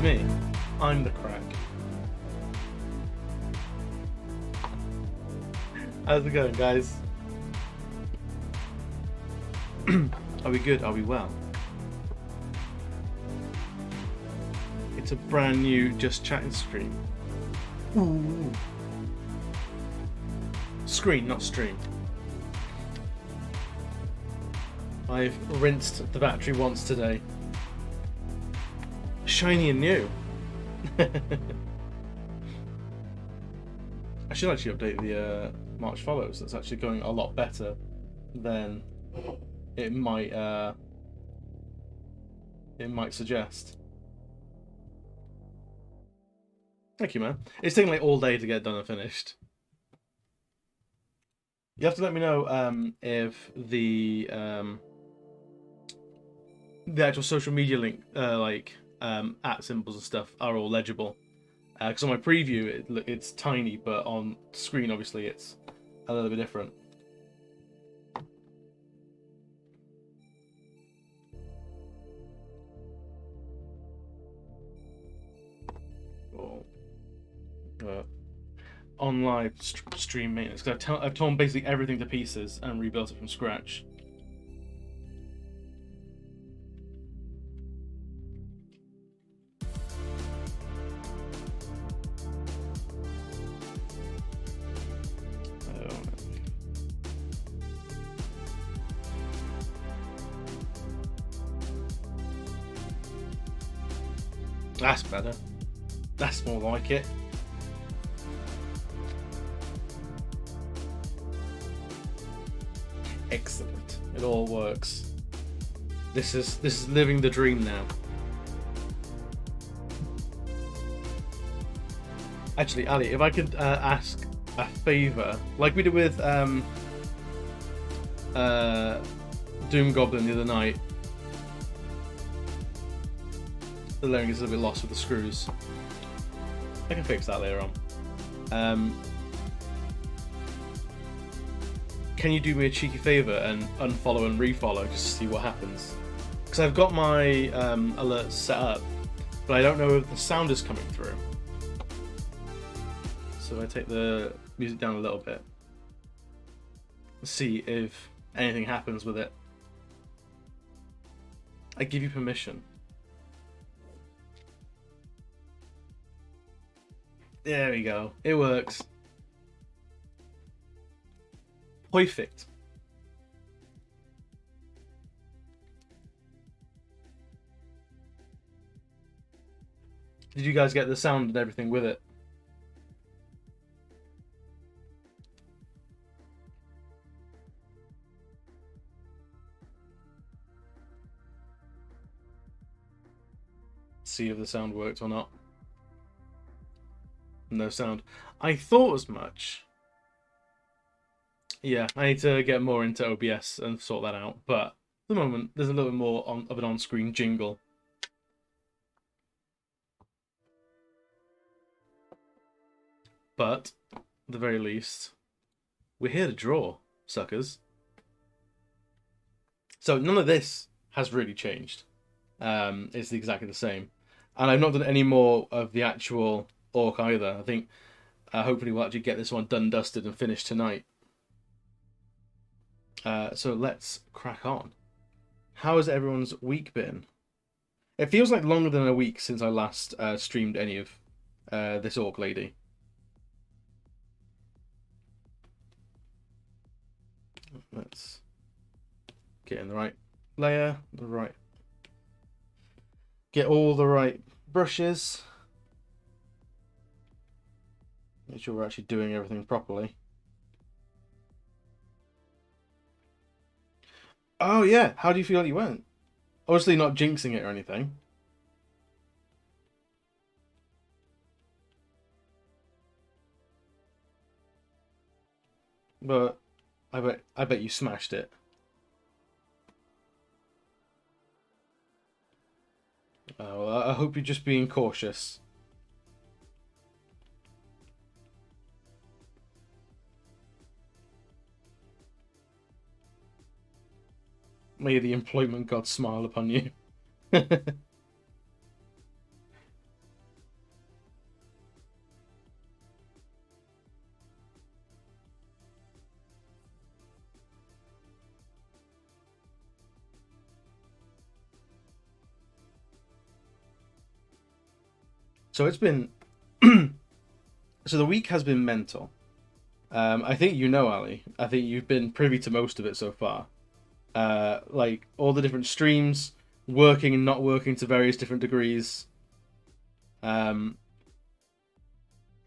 me. I'm the crack. How's it going, guys? Are we good? Are we well? It's a brand new Just Chatting stream. Ooh. Screen, not stream. I've rinsed the battery once today. Shiny and new. I should actually update the March follows. That's actually going a lot better than it might suggest. Thank you, man. It's taking like all day to get done and finished. You have to let me know if the actual social media link, at symbols and stuff, are all legible. Because on my preview, it's tiny, but on screen, obviously, it's a little bit different. On live stream maintenance, because I've torn basically everything to pieces and rebuilt it from scratch. That's better. That's more like it. Excellent. It all works. This is living the dream now. Actually, Ali, if I could ask a favour, like we did with Doom Goblin the other night. The layering is a little bit lost with the screws. I can fix that later on. Can you do me a cheeky favour and unfollow and refollow just to see what happens? Because I've got my alerts set up, but I don't know if the sound is coming through. So I take the music down a little bit. See if anything happens with it. I give you permission. There we go. It works. Perfect. Did you guys get the sound and everything with it? See if the sound worked or not. No sound. I thought as much. Yeah, I need to get more into OBS and sort that out. But at the moment, there's a little bit more of an on-screen jingle. But, at the very least, we're here to draw, suckers. So none of this has really changed. It's exactly the same. And I've not done any more of the actual orc either. I think hopefully we'll actually get this one done, dusted, and finished tonight. So let's crack on. How has everyone's week been? It feels like longer than a week since I last streamed any of this orc lady. Let's get in the right layer, get all the right brushes. Make sure we're actually doing everything properly. Oh yeah, how do you feel it went? Obviously not jinxing it or anything. But I bet you smashed it. Well, I hope you're just being cautious. May the employment god smile upon you. So it's been so the week has been mental. I think you know, Ali. I think you've been privy to most of it so far. Like all the different streams, working and not working to various different degrees. Um,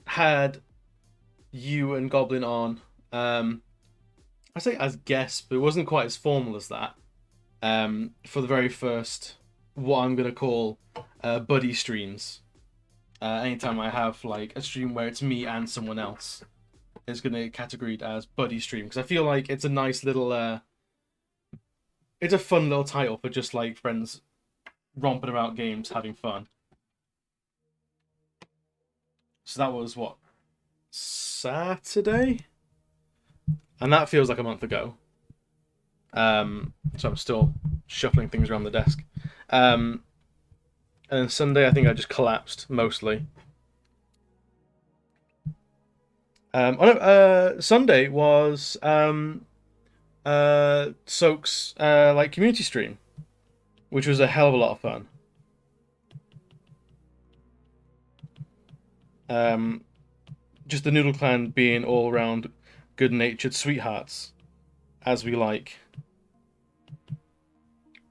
had you and Goblin on. I say as guests, but it wasn't quite as formal as that. For the very first, what I'm gonna call buddy streams. Anytime I have like a stream where it's me and someone else, it's gonna get categorized as buddy stream because I feel like it's a nice little, it's a fun little title for just like friends romping about games, having fun. So that was what, Saturday, and that feels like a month ago. So I'm still shuffling things around the desk. And Sunday, I think I just collapsed mostly. Sunday was Soak's like community stream, which was a hell of a lot of fun. Just the Noodle Clan being all around good-natured sweethearts, as we like.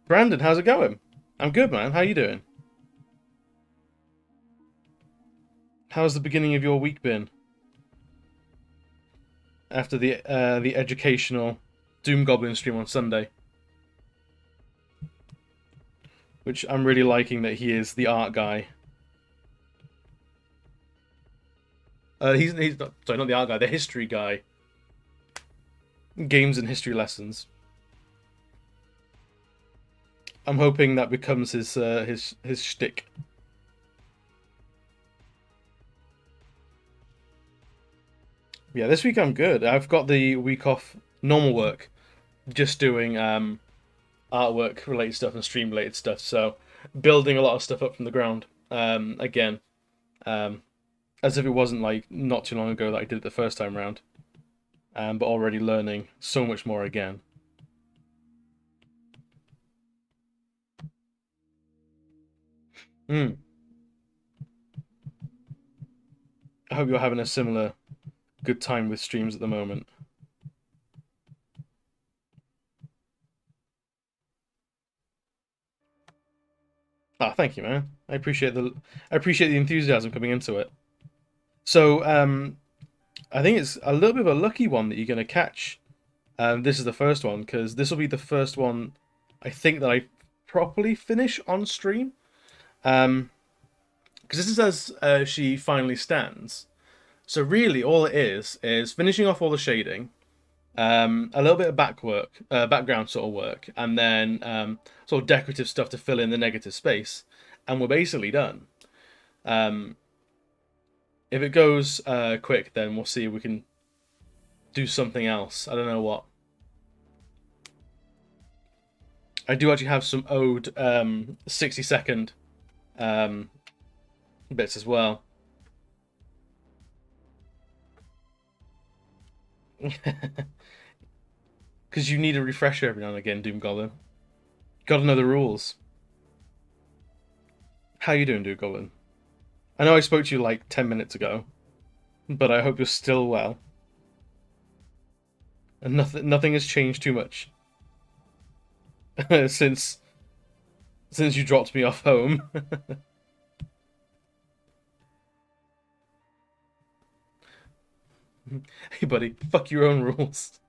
Brandon, how's it going? I'm good, man. How you doing? How's the beginning of your week been? After the educational Doom Goblin stream on Sunday, which I'm really liking that he is the art guy. He's not, sorry, not the art guy, the history guy. Games and history lessons. I'm hoping that becomes his shtick. Yeah, this week I'm good. I've got the week off normal work, just doing artwork related stuff and stream related stuff. So building a lot of stuff up from the ground again, as if it wasn't like not too long ago that I did it the first time around, but already learning so much more again. I hope you're having a similar good time with streams at the moment. Ah, thank you, man. I appreciate the enthusiasm coming into it. So, I think it's a little bit of a lucky one that you're gonna catch. This is the first one because this will be the first one I think that I properly finish on stream. Because this is as she finally stands. So really, all it is finishing off all the shading, a little bit of background sort of work, and then sort of decorative stuff to fill in the negative space, and we're basically done. If it goes quick, then we'll see if we can do something else. I don't know what. I do actually have some owed 60-second bits as well. Because you need a refresher every now and again, Doom Goblin. Gotta know the rules. How you doing, Doom Goblin? I know I spoke to you like 10 minutes ago, but I hope you're still well. And nothing has changed too much since you dropped me off home. Hey, buddy, fuck your own rules.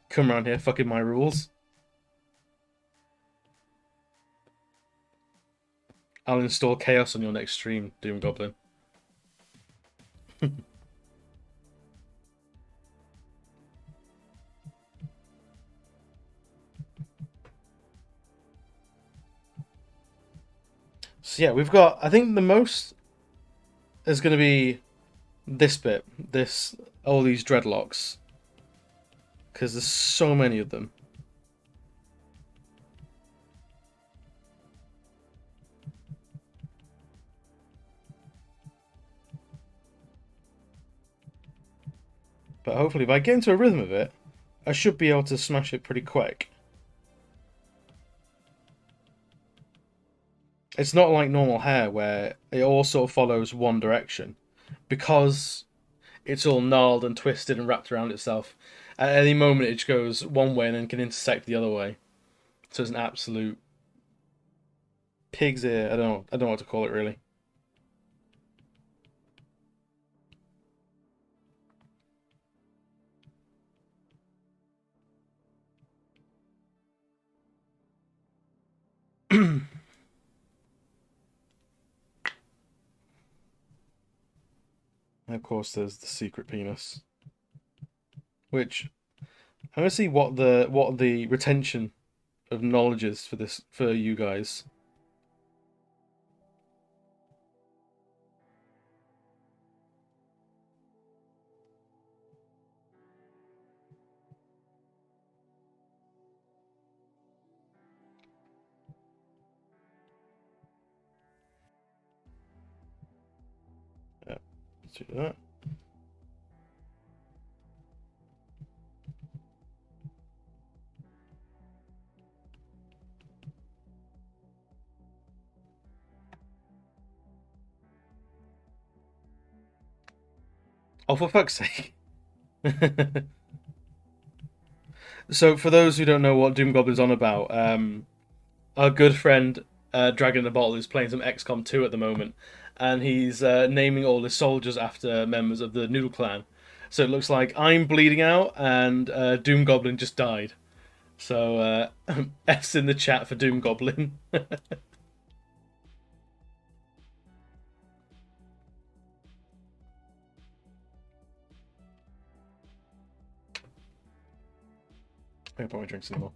Come around here, fucking my rules. I'll install chaos on your next stream, Doom Goblin. So yeah, we've got, I think the most is going to be this bit, all these dreadlocks, because there's so many of them. But hopefully if I get into a rhythm of it, I should be able to smash it pretty quick. It's not like normal hair where it all sort of follows one direction. Because it's all gnarled and twisted and wrapped around itself. At any moment, it goes one way and then can intersect the other way. So it's an absolute pig's ear. I don't know what to call it really. And of course, there's the secret penis, which I'm gonna see what the retention of knowledge is for this for you guys. Yeah, let's do that. Oh, for fuck's sake! So, for those who don't know what Doom Goblin's on about, our good friend Dragon in the Bottle is playing some XCOM 2 at the moment, and he's naming all his soldiers after members of the Noodle Clan. So it looks like I'm bleeding out, and Doom Goblin just died. So F's in the chat for Doom Goblin. I probably drink some more.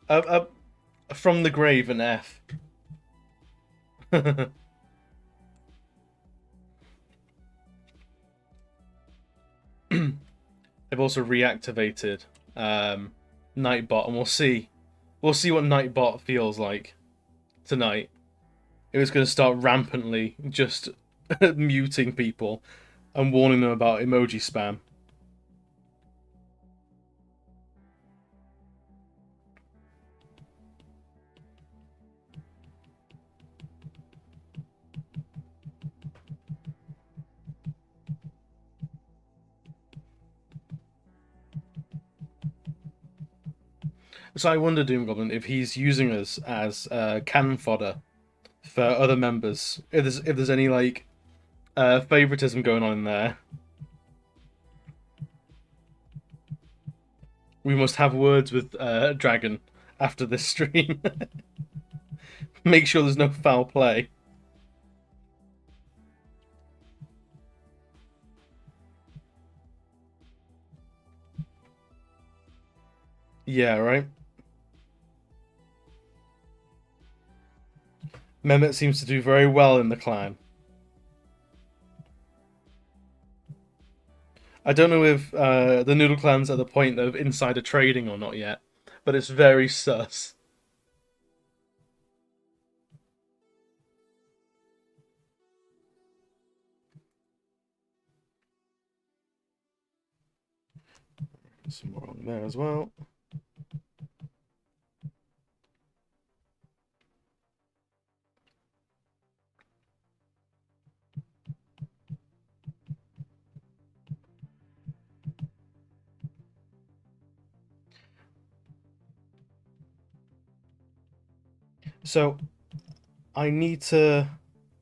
Uh, from the grave, an F. They've also reactivated Nightbot, and we'll see what Nightbot feels like tonight. It was going to start rampantly just muting people and warning them about emoji spam. So I wonder, Doom Goblin, if he's using us as cannon fodder for other members. If there's any like favoritism going on in there, we must have words with Dragon after this stream. Make sure there's no foul play. Yeah, right. Mehmet seems to do very well in the clan. I don't know if the Noodle Clan's at the point of insider trading or not yet, but it's very sus. Some more on there as well. So I need to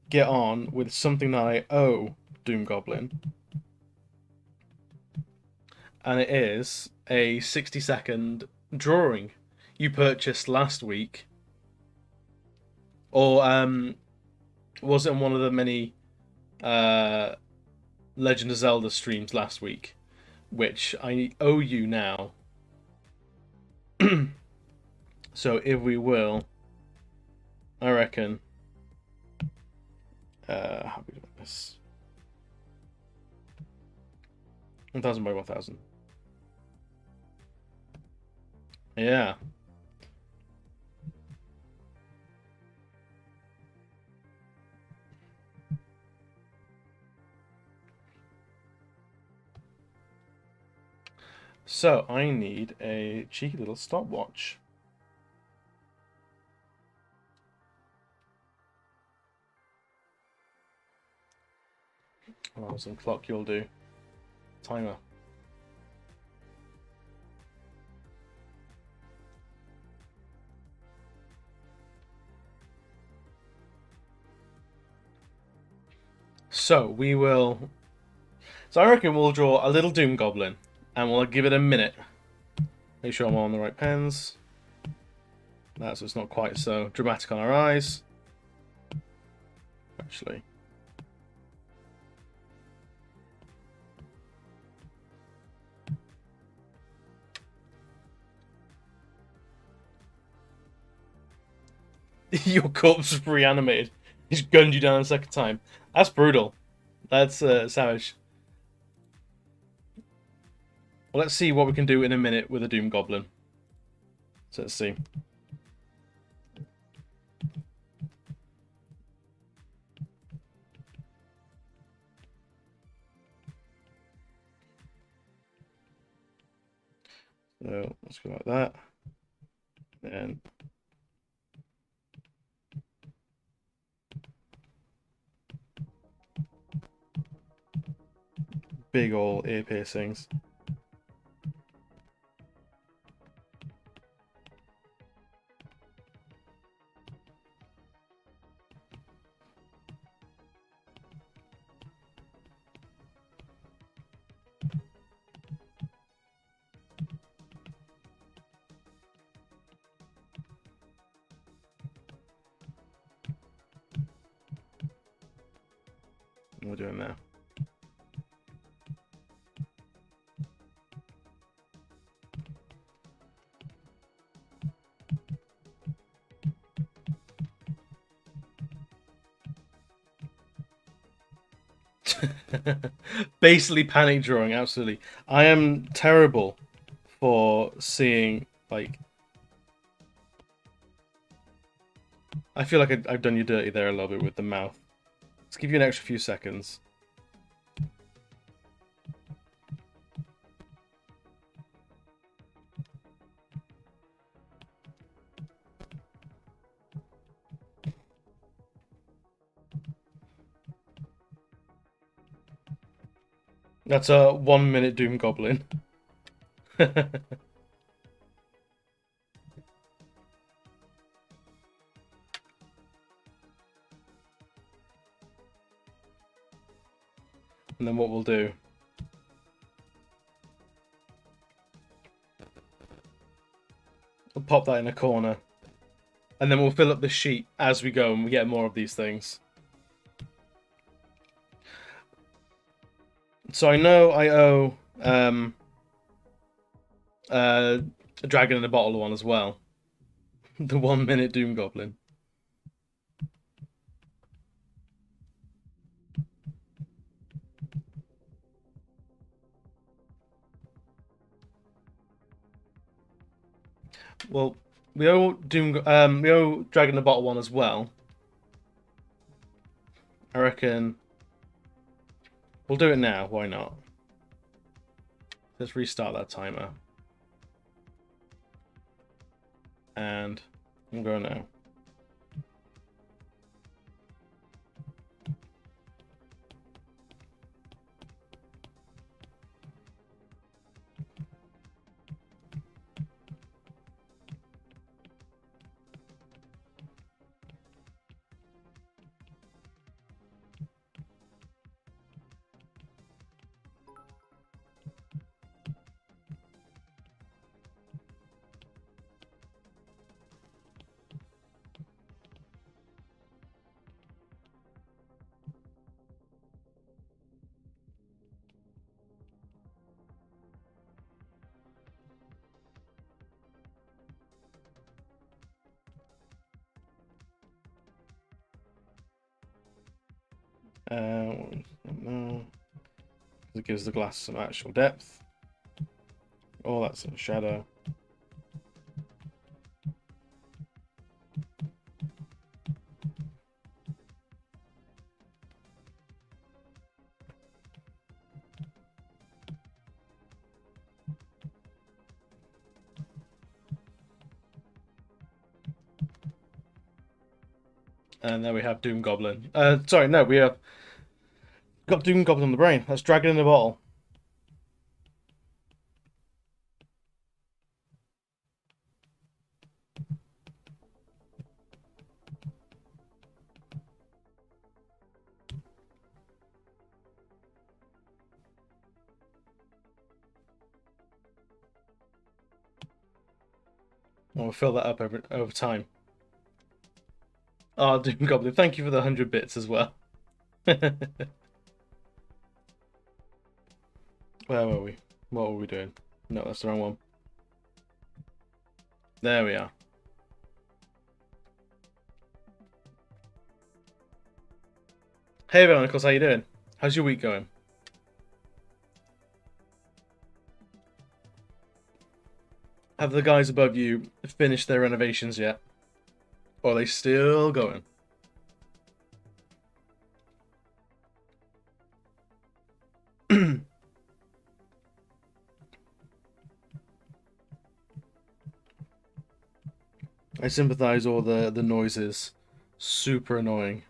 get on with something that I owe Doom Goblin, and it is a 60-second drawing you purchased last week, or was it on one of the many uh, Legend of Zelda streams last week, which I owe you now. So if we will, I reckon. How are we doing this? 1,000 by 1,000. Yeah. So I need a cheeky little stopwatch. Oh, some clock you'll do. Timer. So we will. So I reckon we'll draw a little Doom Goblin, and we'll give it a minute. Make sure I'm on the right pens. That's so it's not quite so dramatic on our eyes. Actually. Your corpse reanimated. He's gunned you down a second time. That's brutal. That's savage. Well, let's see what we can do in a minute with a Doom Goblin. So let's see. So let's go like that. And big ol' ear piercings. We're doing now. Basically panic drawing, absolutely. I am terrible for seeing, like... I feel like I've done you dirty there a little bit with the mouth. Let's give you an extra few seconds. That's a 1 minute Doom Goblin. And then what we'll do... We'll pop that in a corner. And then we'll fill up the sheet as we go and we get more of these things. So I know I owe a Dragon in a Bottle one as well. The 1 minute Doom Goblin. Well, we owe we owe Dragon in a Bottle one as well. I reckon we'll do it now. Why not? Let's restart that timer. And we'll go now. No. It gives the glass some actual depth. Oh, that's a shadow. And there we have Doom Goblin. Sorry, no, we have Got Doom Goblin on the brain. That's Dragon in a Bottle. We'll fill that up over time. Oh, Doom Goblin, thank you for the 100 bits as well. Where were we? What were we doing? No, that's the wrong one. There we are. Hey Nicholas, how you doing? How's your week going? Have the guys above you finished their renovations yet? Or are they still going? I sympathise all the noises. Super annoying.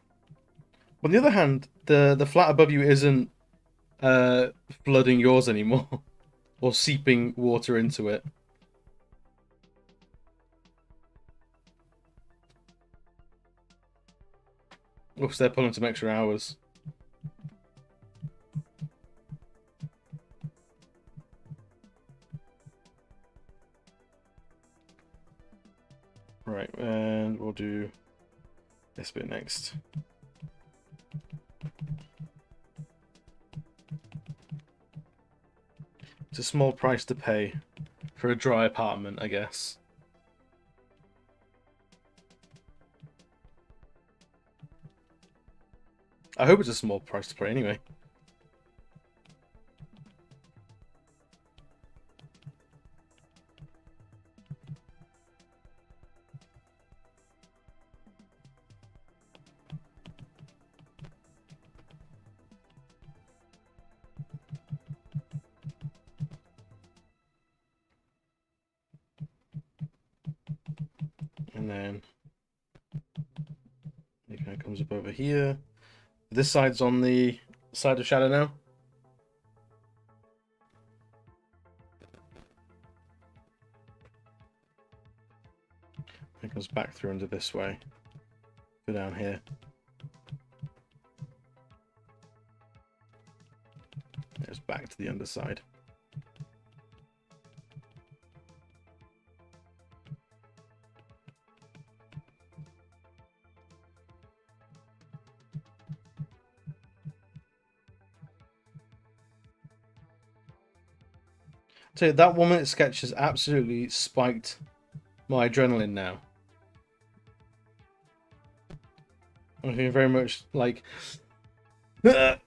But on the other hand, the flat above you isn't flooding yours anymore. Or seeping water into it. Oops, they're pulling some extra hours. Right, and we'll do this bit next. It's a small price to pay for a dry apartment, I guess. I hope it's a small price to pay anyway. And then it kind of comes up over here. This side's on the side of shadow now. It goes back through under this way. Go down here. It's back to the underside. So that 1 minute sketch has absolutely spiked my adrenaline now. I'm feeling very much like now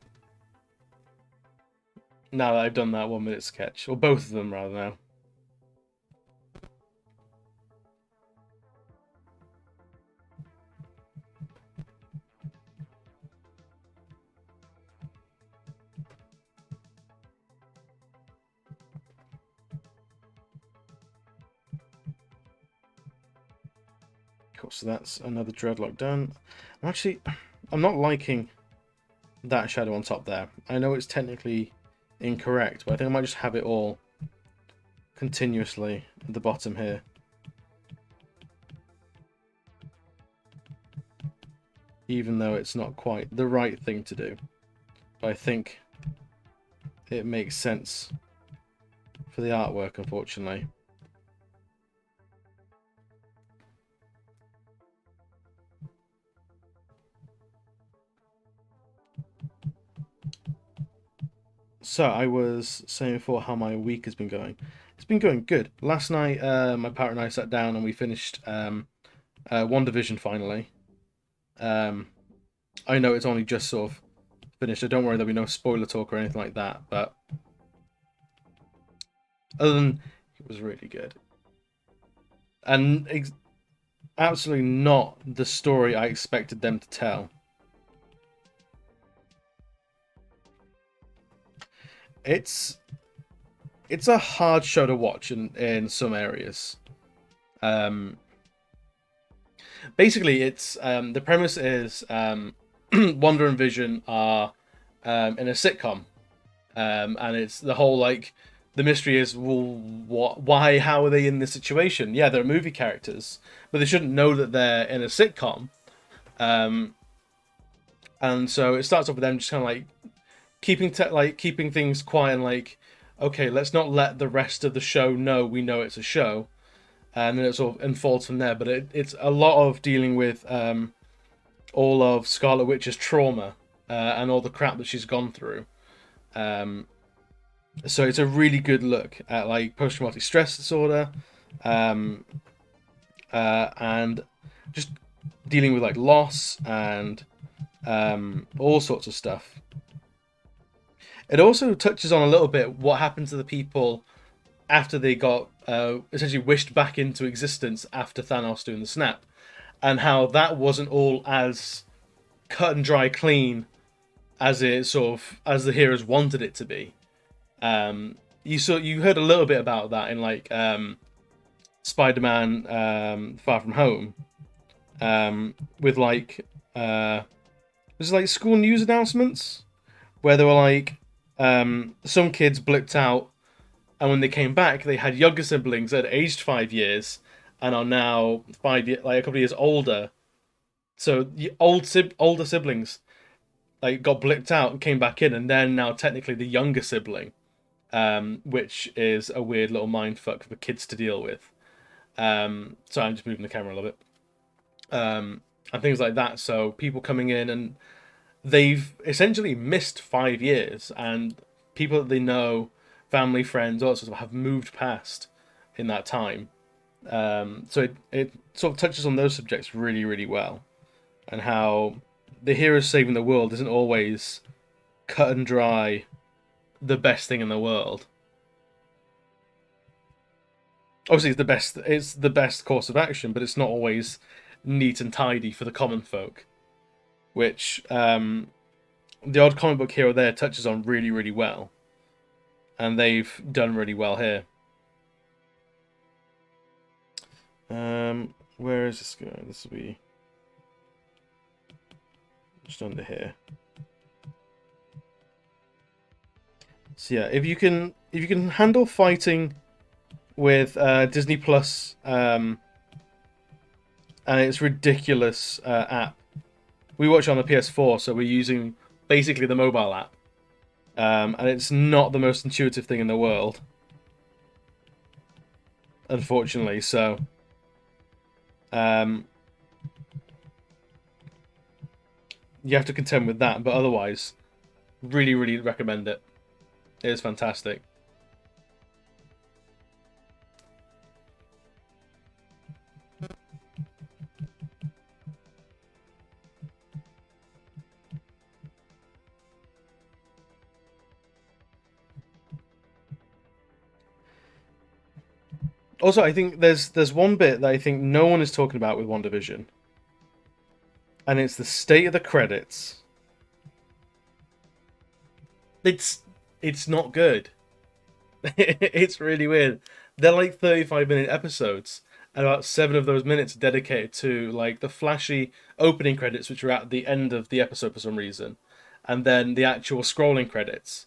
that I've done that 1 minute sketch, or both of them rather now. Cool, so that's another dreadlock done. I'm not liking that shadow on top there. I know it's technically incorrect, but I think I might just have it all continuously at the bottom here. Even though it's not quite the right thing to do. But I think it makes sense for the artwork, unfortunately. So I was saying before how my week has been going. It's been going good. Last night, my partner and I sat down and we finished One Division finally. I know it's only just sort of finished, so don't worry, there'll be no spoiler talk or anything like that. But other than it was really good, and absolutely not the story I expected them to tell. It's a hard show to watch in some areas. Basically, it's the premise is Wanda and Vision are in a sitcom. And it's the whole like the mystery is, well, why, how are they in this situation? Yeah, they're movie characters, but they shouldn't know that they're in a sitcom. Um, and so it starts off with them just kind of like keeping things quiet and like, okay, let's not let the rest of the show know we know it's a show, and then it sort of unfolds from there. But it's a lot of dealing with all of Scarlet Witch's trauma and all the crap that she's gone through. Um, so it's a really good look at like post-traumatic stress disorder, um, and just dealing with like loss and all sorts of stuff. It also touches on a little bit what happened to the people after they got essentially wished back into existence after Thanos doing the snap, and how that wasn't all as cut and dry clean as it sort of as the heroes wanted it to be. You heard a little bit about that in like Spider-Man Far From Home, with like was it like school news announcements where they were like some kids blipped out, and when they came back, they had younger siblings that had aged 5 years and are now like a couple of years older. So the older siblings like got blipped out and came back in, and they're now technically the younger sibling, which is a weird little mind fuck for kids to deal with. So I'm just moving the camera a little bit, and things like that. So people coming in and they've essentially missed 5 years, and people that they know, family, friends, all that sort of stuff, have moved past in that time. So it sort of touches on those subjects really, really well, and how the hero saving the world isn't always cut and dry the best thing in the world. Obviously, it's the best course of action, but it's not always neat and tidy for the common folk, which the odd comic book hero there touches on really, really well, and they've done really well here. Where is this going? This will be just under here. So yeah, if you can handle fighting with Disney Plus and its ridiculous app. We watch on the PS4, so we're using basically the mobile app, and it's not the most intuitive thing in the world, unfortunately. So you have to contend with that, but otherwise, really, really recommend it. It is fantastic. Also, I think there's one bit that I think no one is talking about with WandaVision, and it's the state of the credits. It's not good. It's really weird. They're like 35-minute episodes, and about 7 of those minutes are dedicated to like the flashy opening credits, which are at the end of the episode for some reason, and then the actual scrolling credits.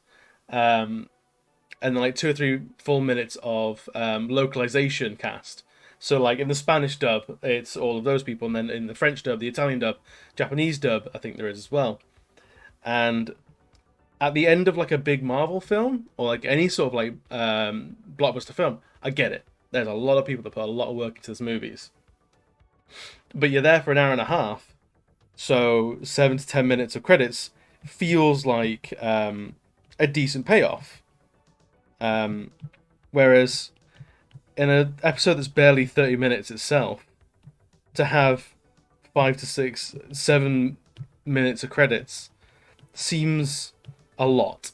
And like 2 or 3 full minutes of localization cast. So like in the Spanish dub, it's all of those people, and then in the French dub, the Italian dub, Japanese dub, I think there is as well. And at the end of like a big Marvel film or like any sort of like blockbuster film, I get it. There's a lot of people that put a lot of work into these movies, but you're there for an hour and a half, so 7 to 10 minutes of credits feels like a decent payoff. Whereas in an episode that's barely 30 minutes itself, to have 5 to 6, 7 minutes of credits seems a lot.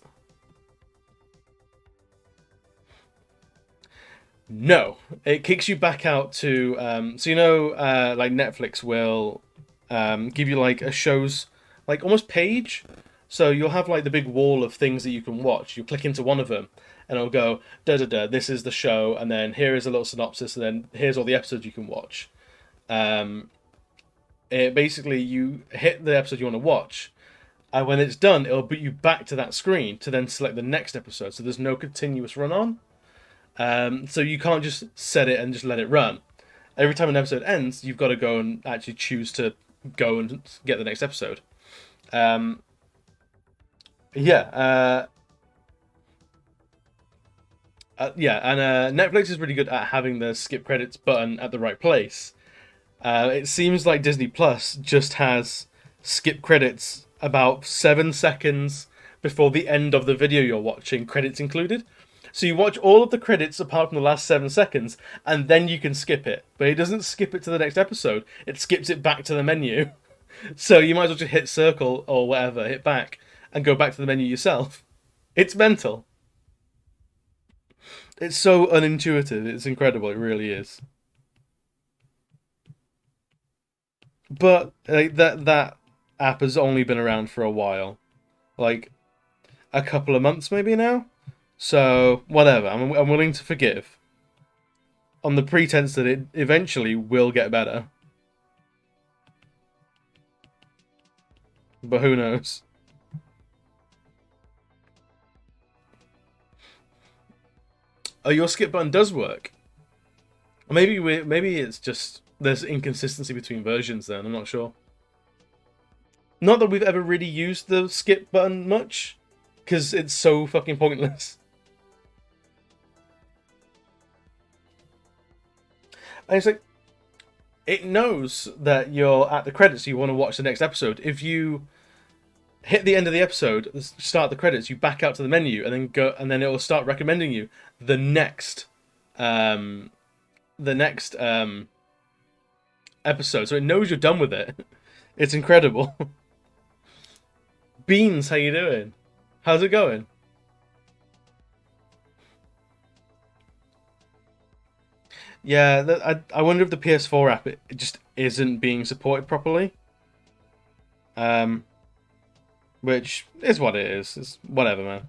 No, it kicks you back out to so you know like Netflix will give you like a show's like almost page. So you'll have like the big wall of things that you can watch. You click into one of them, and it'll go da da da. This is the show, and then here is a little synopsis, and then here's all the episodes you can watch. It basically you hit the episode you want to watch, And when it's done, it'll put you back to that screen to then select the next episode. So there's no continuous run on. So you can't just set it and just let it run. Every time an episode ends, you've got to go and actually choose to go and get the next episode. Um, yeah, yeah, and Netflix is really good at having the skip credits button at the right place. It seems like Disney Plus just has skip credits about 7 seconds before the end of the video you're watching, credits included. So you watch all of the credits apart from the last 7 seconds, and then you can skip it. But it doesn't skip it to the next episode, it skips it back to the menu. So you might as well just hit circle or whatever, hit back, and go back to the menu yourself. It's mental. It's so unintuitive, it's incredible, it really is. But like, that app has only been around for a while. Like, a couple of months maybe now? So, whatever, I'm willing to forgive. On the pretense that it eventually will get better. But who knows? Oh, your skip button does work. Maybe it's just there's inconsistency between versions then, I'm not sure. Not that we've ever really used the skip button much, because it's so fucking pointless. And it's like, it knows that you're at the credits, so you want to watch the next episode. If you hit the end of the episode, start the credits, you back out to the menu, and then go, and then it will start recommending you the next, um, the next episode. So it knows you're done with it. It's incredible. Beans, how you doing? How's it going? Yeah, I wonder if the PS4 app it just isn't being supported properly. Um, which is what it is. It's whatever, man.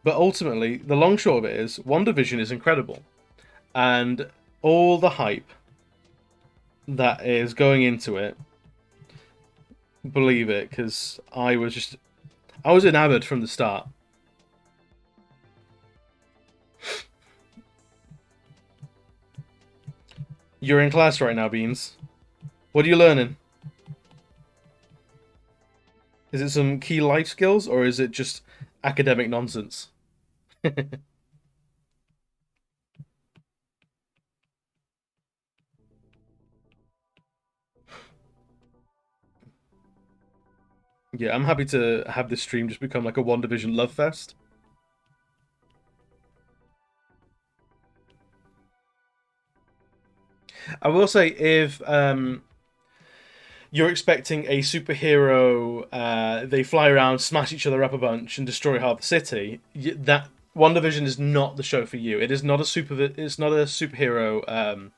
But ultimately, the long short of it is, WandaVision is incredible, and all the hype that is going into it, believe it, because I was enamored from the start. You're in class right now, Beans. What are you learning? Is it some key life skills, or is it just academic nonsense? Yeah, I'm happy to have this stream just become like a WandaVision love fest. I will say if you're expecting a superhero, they fly around, smash each other up a bunch, and destroy half the city. That WandaVision is not the show for you. It is not a super. It's not a superhero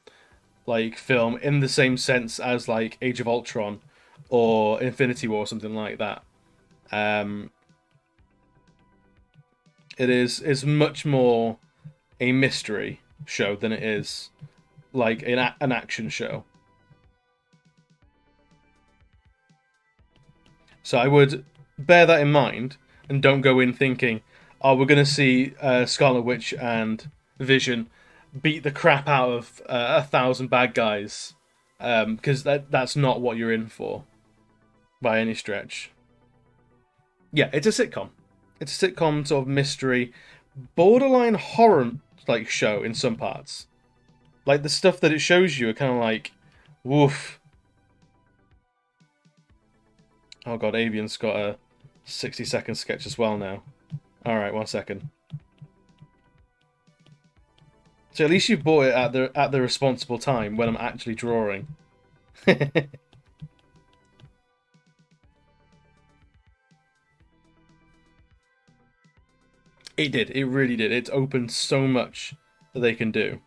like film in the same sense as like Age of Ultron or Infinity War or something like that. Um, it is much more a mystery show than it is like an action show. So I would bear that in mind and don't go in thinking, "Oh, we're going to see Scarlet Witch and Vision beat the crap out of 1,000 bad guys," because that's not what you're in for by any stretch. Yeah, it's a sitcom. It's a sitcom sort of mystery, borderline horror like show in some parts. Like the stuff that it shows you are kind of like, woof. Oh god, Avian's got a 60-second sketch as well now. All right, 1 second. So at least you bought it at the responsible time when I'm actually drawing. It did. It really did. It's opened so much that they can do.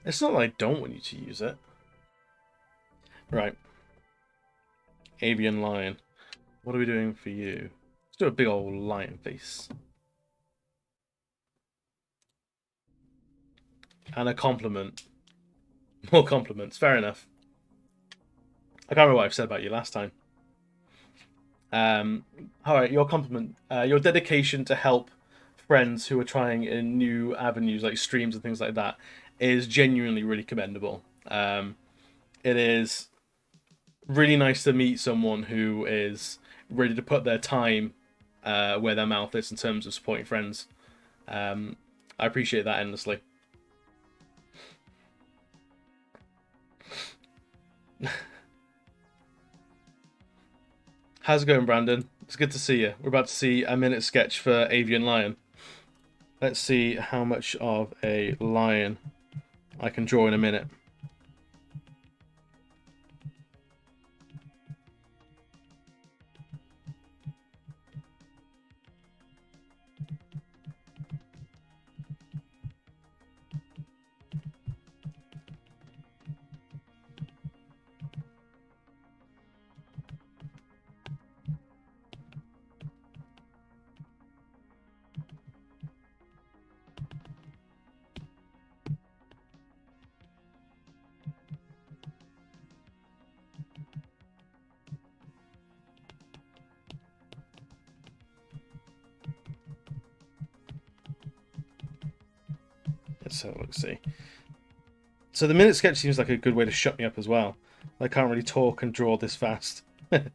It's not like I don't want you to use it. Right. Avian Lion. What are we doing for you? do a big old lion face. And a compliment. More compliments. Fair enough. I can't remember what I've said about you last time. All right, your compliment, your dedication to help friends who are trying in new avenues like streams and things like that is genuinely really commendable. It is really nice to meet someone who is ready to put their time where their mouth is in terms of supporting friends. I appreciate that endlessly. How's it going, Brandon? It's good to see you. We're about to see a minute sketch for Avian Lion. Let's see how much of a lion I can draw in a minute. Let's see. So the minute sketch seems like a good way to shut me up as well. I can't really talk and draw this fast. And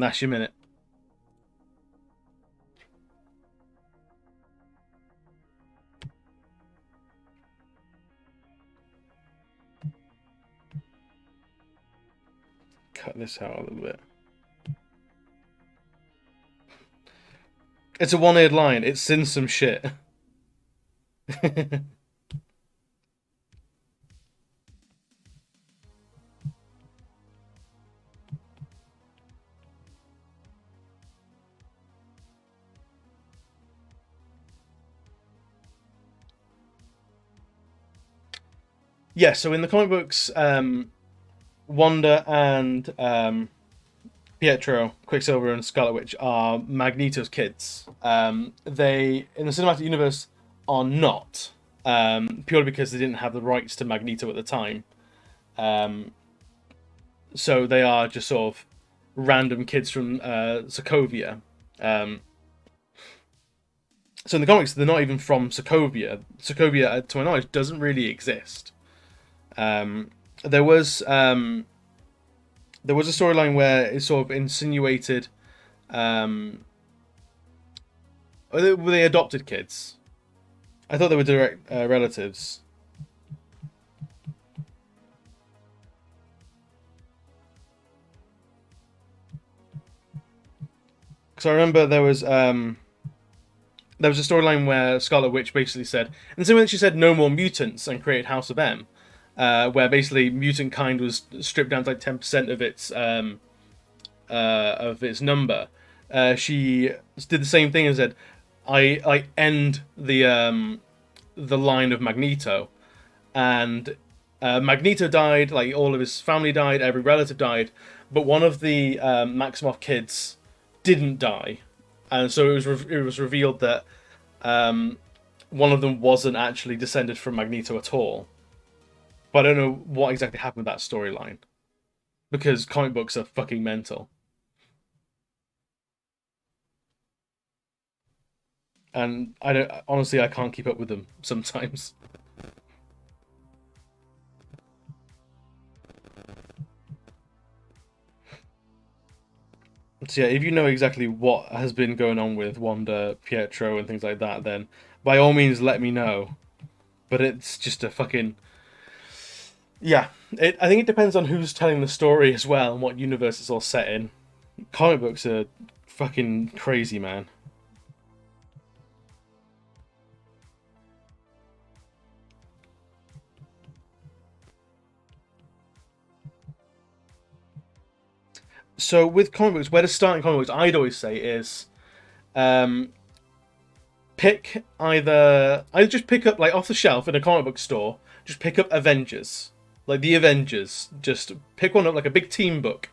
that's your minute. Cut this out a little bit. It's a one-eared lion. It's in some shit. Yeah, so in the comic books, Wanda and Pietro, Quicksilver, and Scarlet Witch are Magneto's kids. They, in the cinematic universe, are not, purely because they didn't have the rights to Magneto at the time. So they are just sort of random kids from Sokovia. So in the comics, they're not even from Sokovia. Sokovia, to my knowledge, doesn't really exist. There was a storyline where it sort of insinuated were they adopted kids? I thought they were direct relatives. Because I remember there was a storyline where Scarlet Witch basically said, in the same way that she said no more mutants and created House of M, where basically mutant kind was stripped down to like 10% of its number. She did the same thing and said, "I end the line of Magneto," and Magneto died. Like all of his family died, every relative died, but one of the Maximoff kids didn't die, and so it was revealed that one of them wasn't actually descended from Magneto at all. But I don't know what exactly happened with that storyline, because comic books are fucking mental. And I can't keep up with them sometimes. So yeah, if you know exactly what has been going on with Wanda, Pietro, and things like that, then by all means let me know. But it's just a fucking yeah. I think it depends on who's telling the story as well and what universe it's all set in. Comic books are fucking crazy, man. So with comic books, where to start in comic books, I'd always say is um, pick either just pick up like off the shelf in a comic book store just pick up Avengers, like the Avengers. Just pick one up, like a big team book.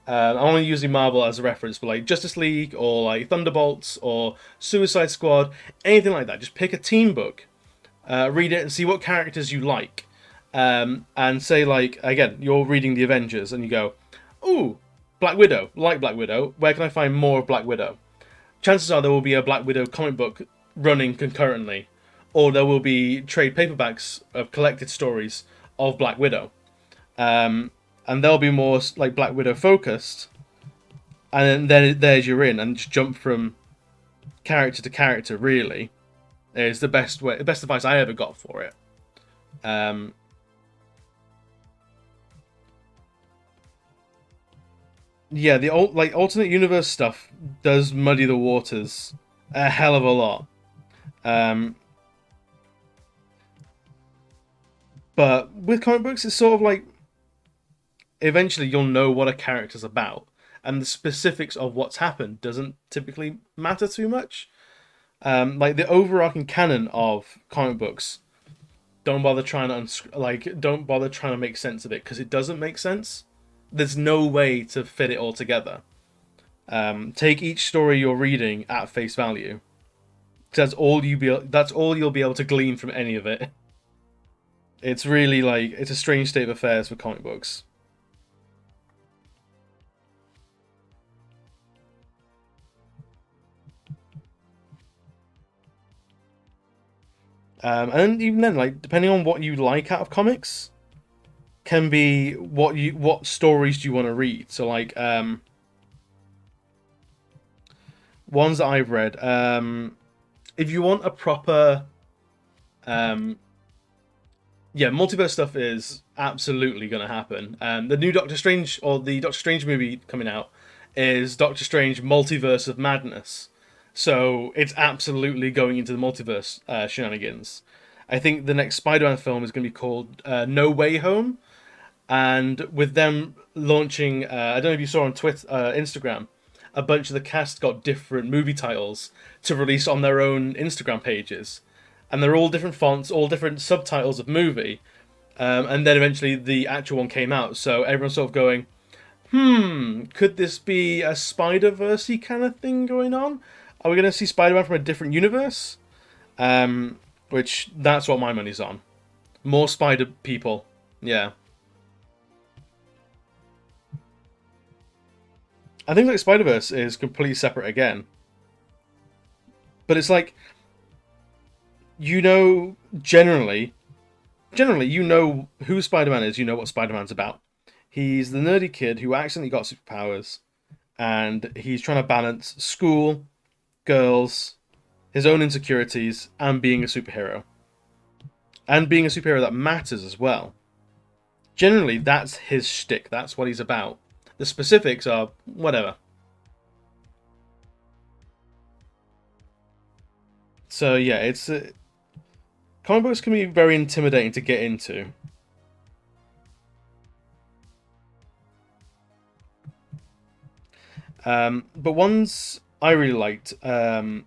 I'm only using Marvel as a reference, but like Justice League or like Thunderbolts or Suicide Squad, anything like that. Just pick a team book, read it, and see what characters you like. And say like again, you're reading the Avengers, and you go, "Ooh, Black Widow, like Black Widow. Where can I find more of Black Widow?" Chances are there will be a Black Widow comic book running concurrently, or there will be trade paperbacks of collected stories of Black Widow. And they'll be more like Black Widow focused, and then there's you're in, and just jump from character to character. Really, is the best way, the best advice I ever got for it. Um, yeah, the old like alternate universe stuff does muddy the waters a hell of a lot. Um, but with comic books, it's sort of like eventually you'll know what a character's about, and the specifics of what's happened doesn't typically matter too much. Like the overarching canon of comic books, don't bother trying to make sense of it because it doesn't make sense. There's no way to fit it all together. Take each story you're reading at face value. That's all you'll be able to glean from any of it. It's really like it's a strange state of affairs for comic books. And even then, like depending on what you like out of comics, can be what stories do you want to read. So like ones that I've read, if you want a proper um, yeah, multiverse stuff is absolutely going to happen. The new Doctor Strange or the Doctor Strange movie coming out is Doctor Strange Multiverse of Madness. So it's absolutely going into the multiverse shenanigans. I think the next Spider-Man film is going to be called No Way Home, and with them launching, I don't know if you saw on Twitter, Instagram, a bunch of the cast got different movie titles to release on their own Instagram pages, and they're all different fonts, all different subtitles of movie. And then eventually the actual one came out, so everyone's sort of going, could this be a Spider-Verse-y kind of thing going on? Are we going to see Spider-Man from a different universe? Which, that's what my money's on. More Spider people. Yeah. I think like Spider-Verse is completely separate again. But it's like, you know, generally, you know who Spider-Man is, you know what Spider-Man's about. He's the nerdy kid who accidentally got superpowers, and he's trying to balance school, girls, his own insecurities, and being a superhero. And being a superhero that matters as well. Generally, that's his shtick. That's what he's about. The specifics are whatever. So yeah, it's comic books can be very intimidating to get into. But ones I really liked were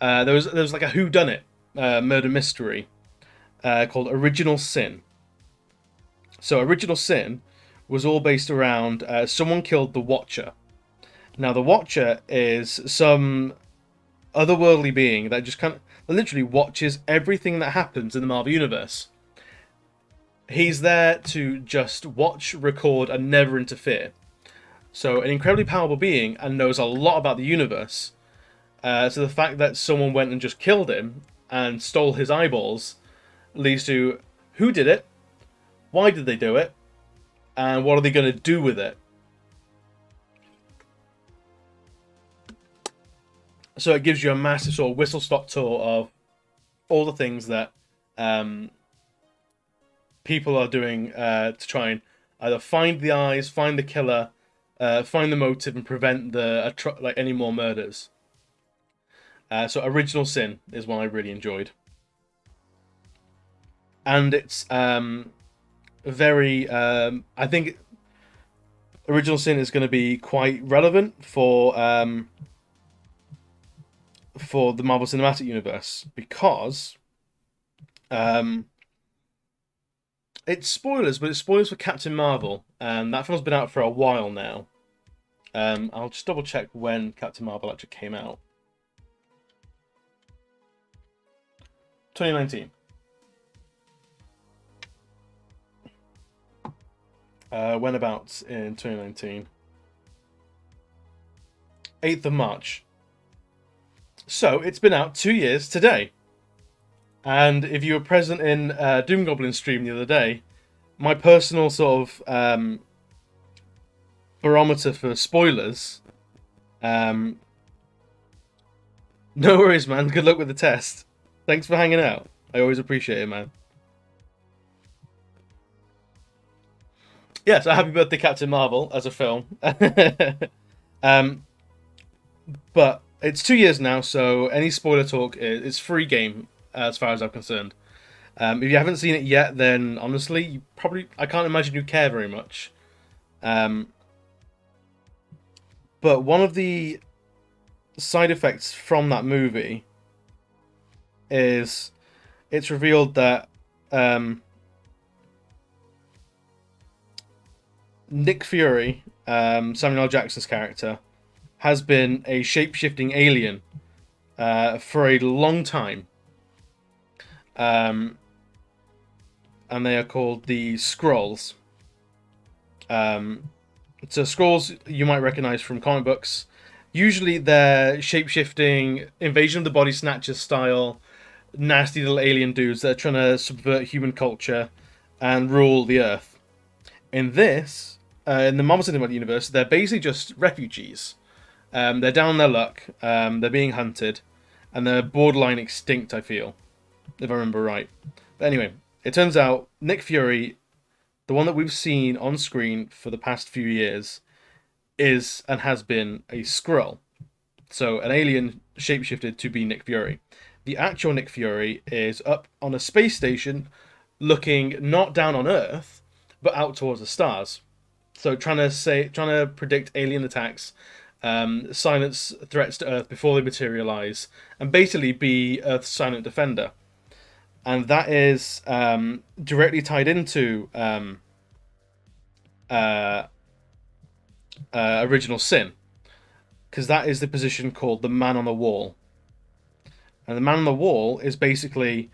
there was like a whodunit murder mystery called Original Sin. So Original Sin was all based around someone killed the Watcher. Now the Watcher is some otherworldly being that just kind of literally watches everything that happens in the Marvel Universe. He's there to just watch, record, and never interfere. So an incredibly powerful being and knows a lot about the universe. So the fact that someone went and just killed him and stole his eyeballs leads to who did it, why did they do it, and what are they going to do with it. So it gives you a massive sort of whistle-stop tour of all the things that people are doing to try and either find the eyes, find the killer, find the motive, and prevent like any more murders. So Original Sin is one I really enjoyed, and it's very. I think Original Sin is going to be quite relevant for the Marvel Cinematic Universe because Um, it's spoilers, but it's spoilers for Captain Marvel. That film's been out for a while now. I'll just double check when Captain Marvel actually came out. 2019. When about in 2019? 8th of March. So it's been out 2 years today. And if you were present in Doom Goblin stream the other day, my personal sort of barometer for spoilers. Um, no worries, man. Good luck with the test. Thanks for hanging out. I always appreciate it, man. Yeah, so happy birthday, Captain Marvel, as a film. um, but it's 2 years now, so any spoiler talk is free game as far as I'm concerned. If you haven't seen it yet, then honestly, you probably I can't imagine you care very much. Um, but one of the side effects from that movie is it's revealed that Nick Fury, Samuel L. Jackson's character, has been a shape-shifting alien for a long time. And they are called the Skrulls. So Skrulls you might recognize from comic books. Usually they're shape-shifting, invasion of the body snatchers style, nasty little alien dudes that are trying to subvert human culture and rule the Earth. In this, in the Marvel Cinematic Universe, they're basically just refugees. They're down on their luck. They're being hunted, and they're borderline extinct. I feel, if I remember right. But anyway, it turns out Nick Fury, the one that we've seen on screen for the past few years, is and has been a Skrull. So an alien shapeshifted to be Nick Fury. The actual Nick Fury is up on a space station, looking not down on Earth, but out towards the stars. So trying to predict alien attacks, silence threats to Earth before they materialize, and basically be Earth's silent defender. And that is directly tied into uh, Original Sin, because that is the position called the Man on the Wall. And the Man on the Wall is basically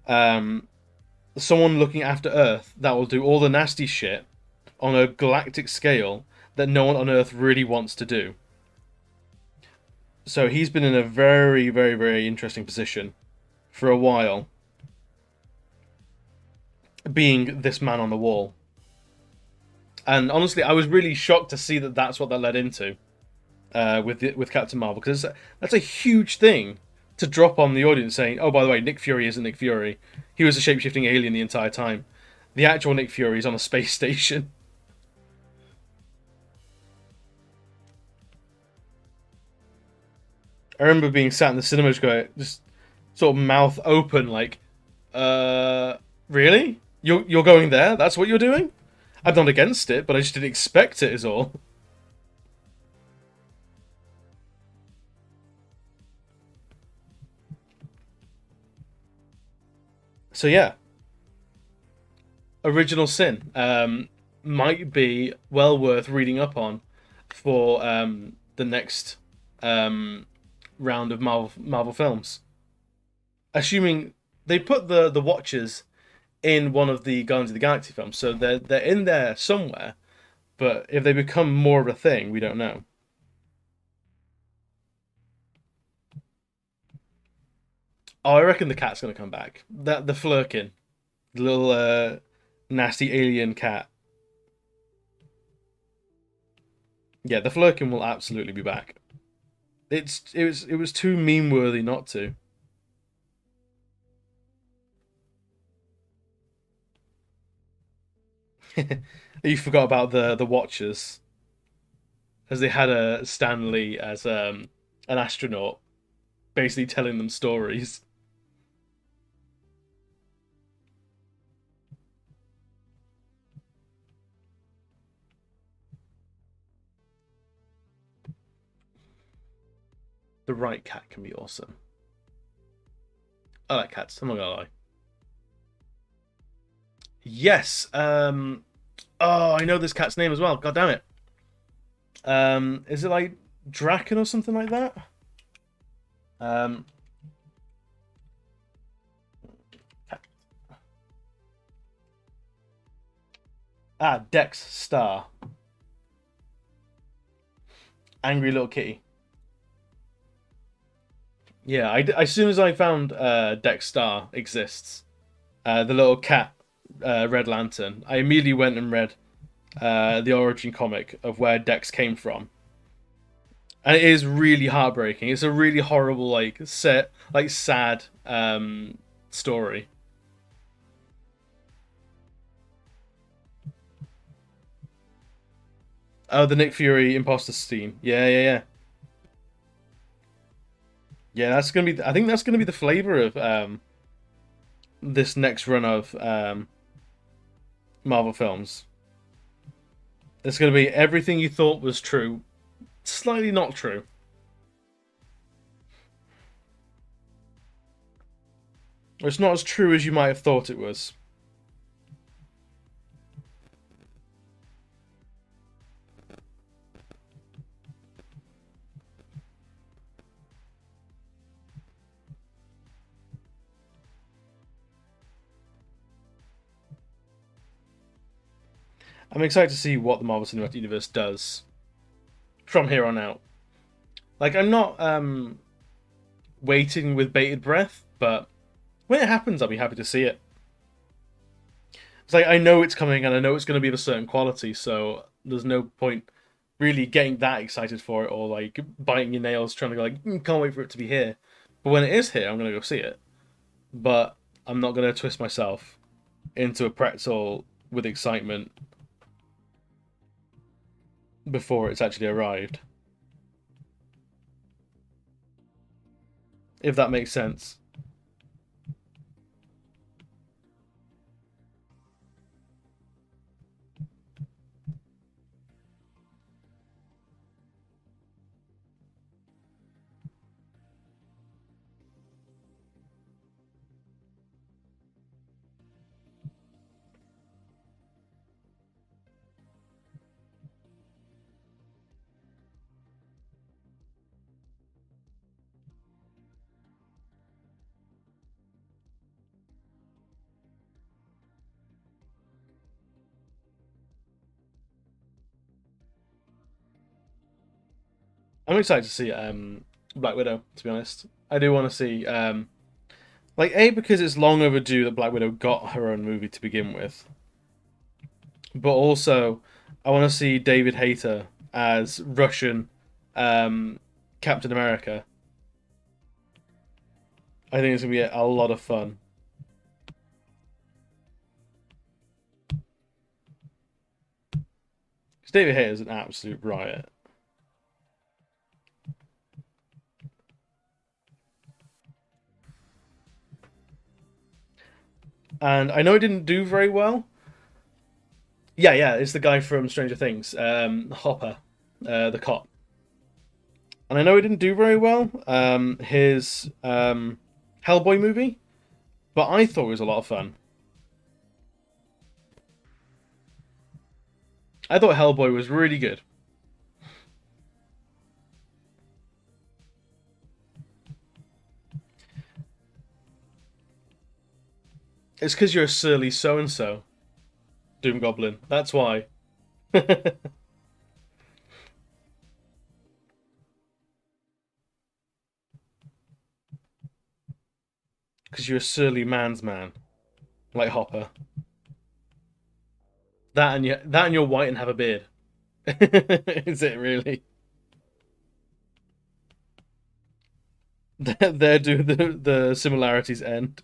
someone looking after Earth that will do all the nasty shit on a galactic scale that no one on Earth really wants to do. So he's been in a very, very, very interesting position for a while, being this man on the wall. And honestly, I was really shocked to see that that's what that led into with Captain Marvel, because that's a huge thing to drop on the audience, saying, "Oh, by the way, Nick Fury isn't Nick Fury. He was a shape-shifting alien the entire time. The actual Nick Fury is on a space station." I remember being sat in the cinema just sort of mouth open, like, really? You're going there? That's what you're doing? I'm not against it, but I just didn't expect it, is all. So yeah, Original Sin might be well worth reading up on for the next round of Marvel films. Assuming they put the Watchers in one of the Guardians of the Galaxy films, so they're in there somewhere. But if they become more of a thing, we don't know. Oh, I reckon the cat's gonna come back. That the Flurkin, the little nasty alien cat. Yeah, the Flurkin will absolutely be back. It was too meme worthy not to. You forgot about the Watchers, as they had a Stanley as an astronaut, basically telling them stories. The right cat can be awesome. I like cats. I'm not gonna lie. Yes. Oh, I know this cat's name as well. God damn it. Is it like Draken or something like that? Um, Dex Star. Angry little kitty. Yeah, as soon as I found Dex Star exists, the little cat, Red Lantern, I immediately went and read the origin comic of where Dex came from, and it is really heartbreaking. It's a really horrible, sad story. Oh, the Nick Fury imposter scheme. Yeah, yeah, yeah. Yeah, that's gonna be. I think that's gonna be the flavor of this next run of Marvel films. It's gonna be everything you thought was true, slightly not true. It's not as true as you might have thought it was. I'm excited to see what the Marvel Cinematic Universe does from here on out. Like, I'm not waiting with bated breath, but when it happens, I'll be happy to see it. It's like I know it's coming and I know it's going to be of a certain quality, so there's no point really getting that excited for it or like biting your nails trying to go like can't wait for it to be here. But when it is here, I'm going to go see it. But I'm not going to twist myself into a pretzel with excitement before it's actually arrived. If that makes sense. I'm excited to see Black Widow. To be honest, I do want to see like a because it's long overdue that Black Widow got her own movie to begin with, but also I want to see David Hayter as Russian um, Captain America. I think it's gonna be a lot of fun. Because David Hayter is an absolute riot, and I know it didn't do very well. Yeah, yeah, it's the guy from Stranger Things, Hopper, the cop, and I know it didn't do very well. His Hellboy movie, but I thought it was a lot of fun. I thought Hellboy was really good. It's because you're a surly so and so, Doom Goblin. That's why. Because you're a surly man's man, like Hopper. That and you're white and have a beard. Is it really? There do the similarities end.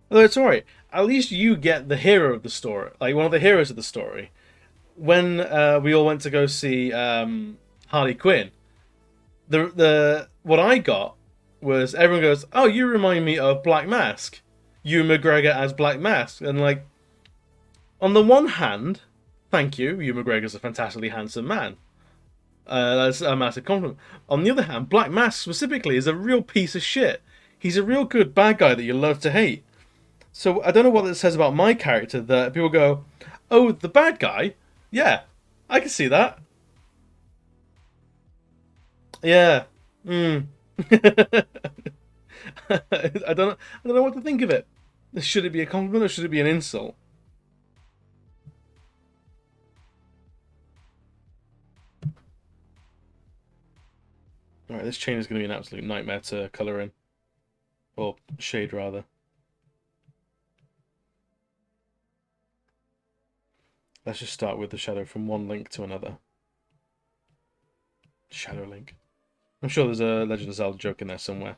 Although it's alright. At least you get the hero of the story, like one of the heroes of the story. when we all went to go see Harley Quinn, the what I got was everyone goes, "Oh, you remind me of Black Mask, Ewan McGregor as Black Mask," and like on the one hand, thank you, Ewan McGregor's a fantastically handsome man. That's a massive compliment. On the other hand, Black Mask specifically is a real piece of shit. He's a real good bad guy that you love to hate. So I don't know what it says about my character that people go, "Oh, the bad guy? Yeah, I can see that." Yeah. Mm. I don't know what to think of it. Should it be a compliment or should it be an insult? All right, this chain is going to be an absolute nightmare to color in, or shade rather. Let's just start with the shadow from one link to another. Shadow link. I'm sure there's a Legend of Zelda joke in there somewhere.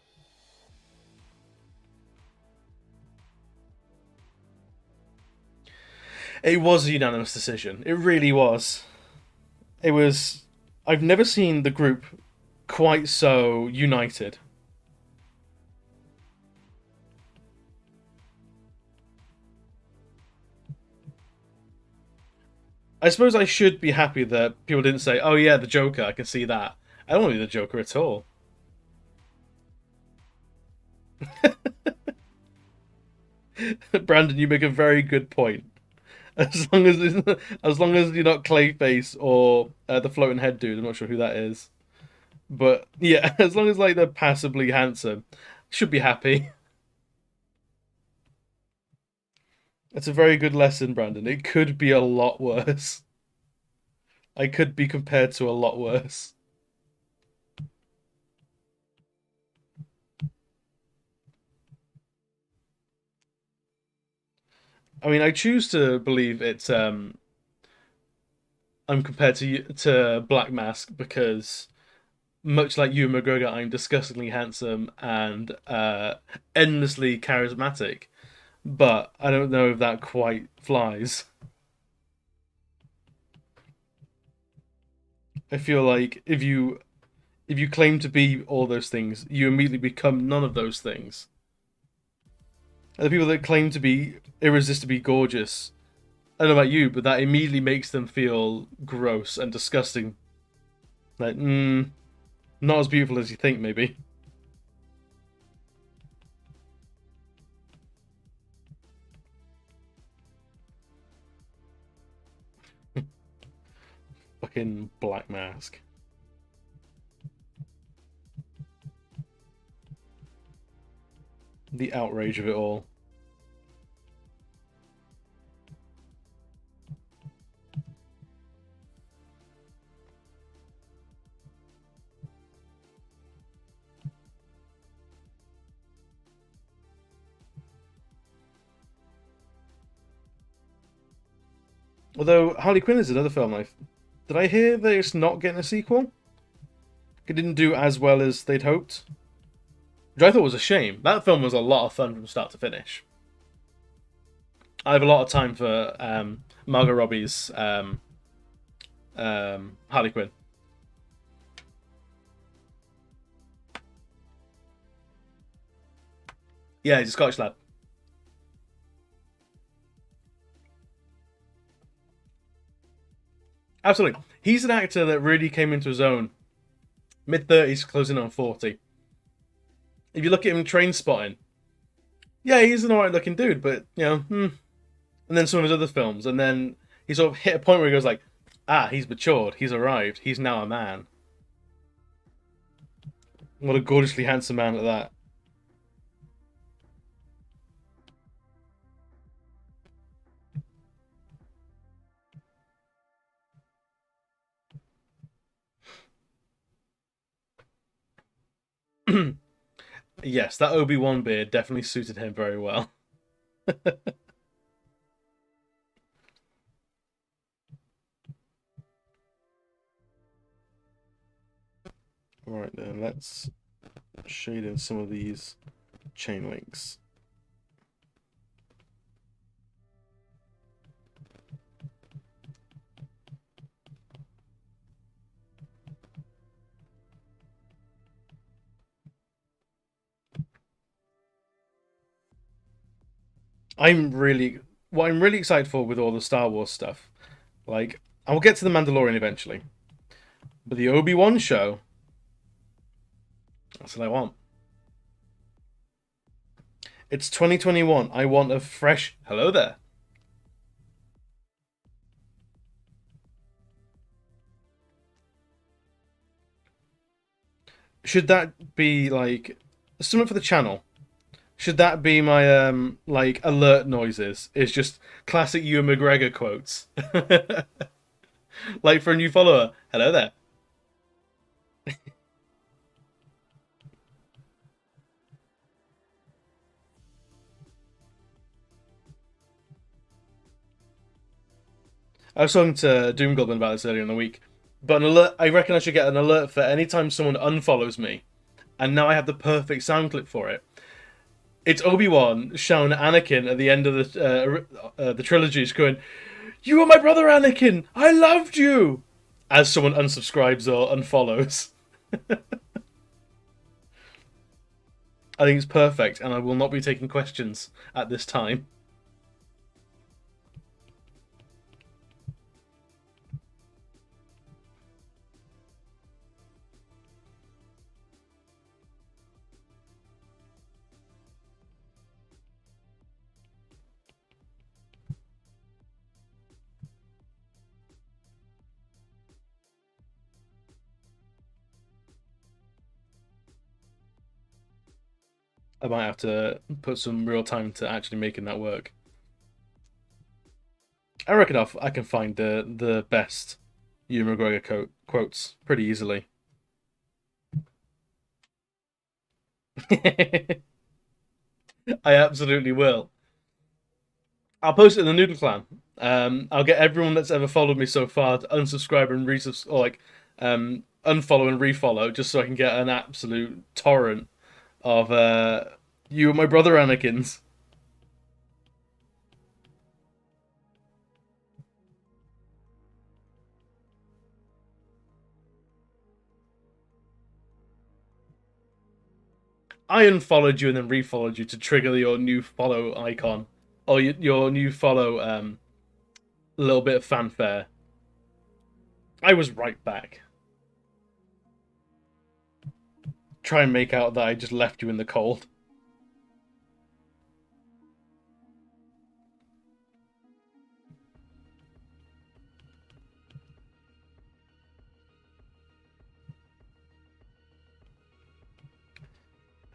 It was a unanimous decision. It really was. It was. I've never seen the group quite so united. I suppose I should be happy that people didn't say, "Oh yeah, the Joker." I can see that. I don't want to be the Joker at all. Brandon, you make a very good point. As long as you're not Clayface or the floating head dude, I'm not sure who that is. But yeah, as long as like they're passably handsome, should be happy. It's a very good lesson, Brandon. It could be a lot worse. I could be compared to a lot worse. I mean, I choose to believe it's I'm compared to Black Mask because much like you, McGregor, I'm disgustingly handsome and endlessly charismatic. But I don't know if that quite flies. I feel like if you claim to be all those things, you immediately become none of those things. And the people that claim to be irresistibly gorgeous, I don't know about you, but that immediately makes them feel gross and disgusting. Like, not as beautiful as you think, maybe. Fucking Black Mask. The outrage of it all. Although Harley Quinn is another film. Did I hear that it's not getting a sequel? It didn't do as well as they'd hoped, which I thought was a shame. That film was a lot of fun from start to finish. I have a lot of time for Margot Robbie's Harley Quinn. Yeah, he's a Scottish lad. Absolutely. He's an actor that really came into his own. Mid 30s, closing on 40. If you look at him train spotting, yeah, he's an alright looking dude, but, And then some of his other films, and then he sort of hit a point where he goes like, he's matured, he's arrived, he's now a man. What a gorgeously handsome man at that. Yes, that Obi-Wan beard definitely suited him very well. Alright then, let's shade in some of these chain links. What I'm really excited for with all the Star Wars stuff. Like, I will get to the Mandalorian eventually, but the Obi-Wan show, that's what I want. It's 2021. I want a fresh. Hello there. Should that be like something for the channel? Should that be my like alert noises? It's just classic Ewan McGregor quotes. Like for a new follower. Hello there. I was talking to Doom Goblin about this earlier in the week. But an alert, I reckon I should get an alert for anytime someone unfollows me. And now I have the perfect sound clip for it. It's Obi-Wan showing Anakin at the end of the trilogy, is going, "You were my brother, Anakin. I loved you." As someone unsubscribes or unfollows, I think it's perfect, and I will not be taking questions at this time. I might have to put some real time to actually making that work. I reckon I can find the best Ewan McGregor quotes pretty easily. I absolutely will. I'll post it in the Noodle Clan. I'll get everyone that's ever followed me so far to unsubscribe and or like unfollow and refollow, just so I can get an absolute torrent of you and my brother Anakin's. I unfollowed you and then refollowed you to trigger your new follow icon or your new follow little bit of fanfare. I was right back. Try and make out that I just left you in the cold.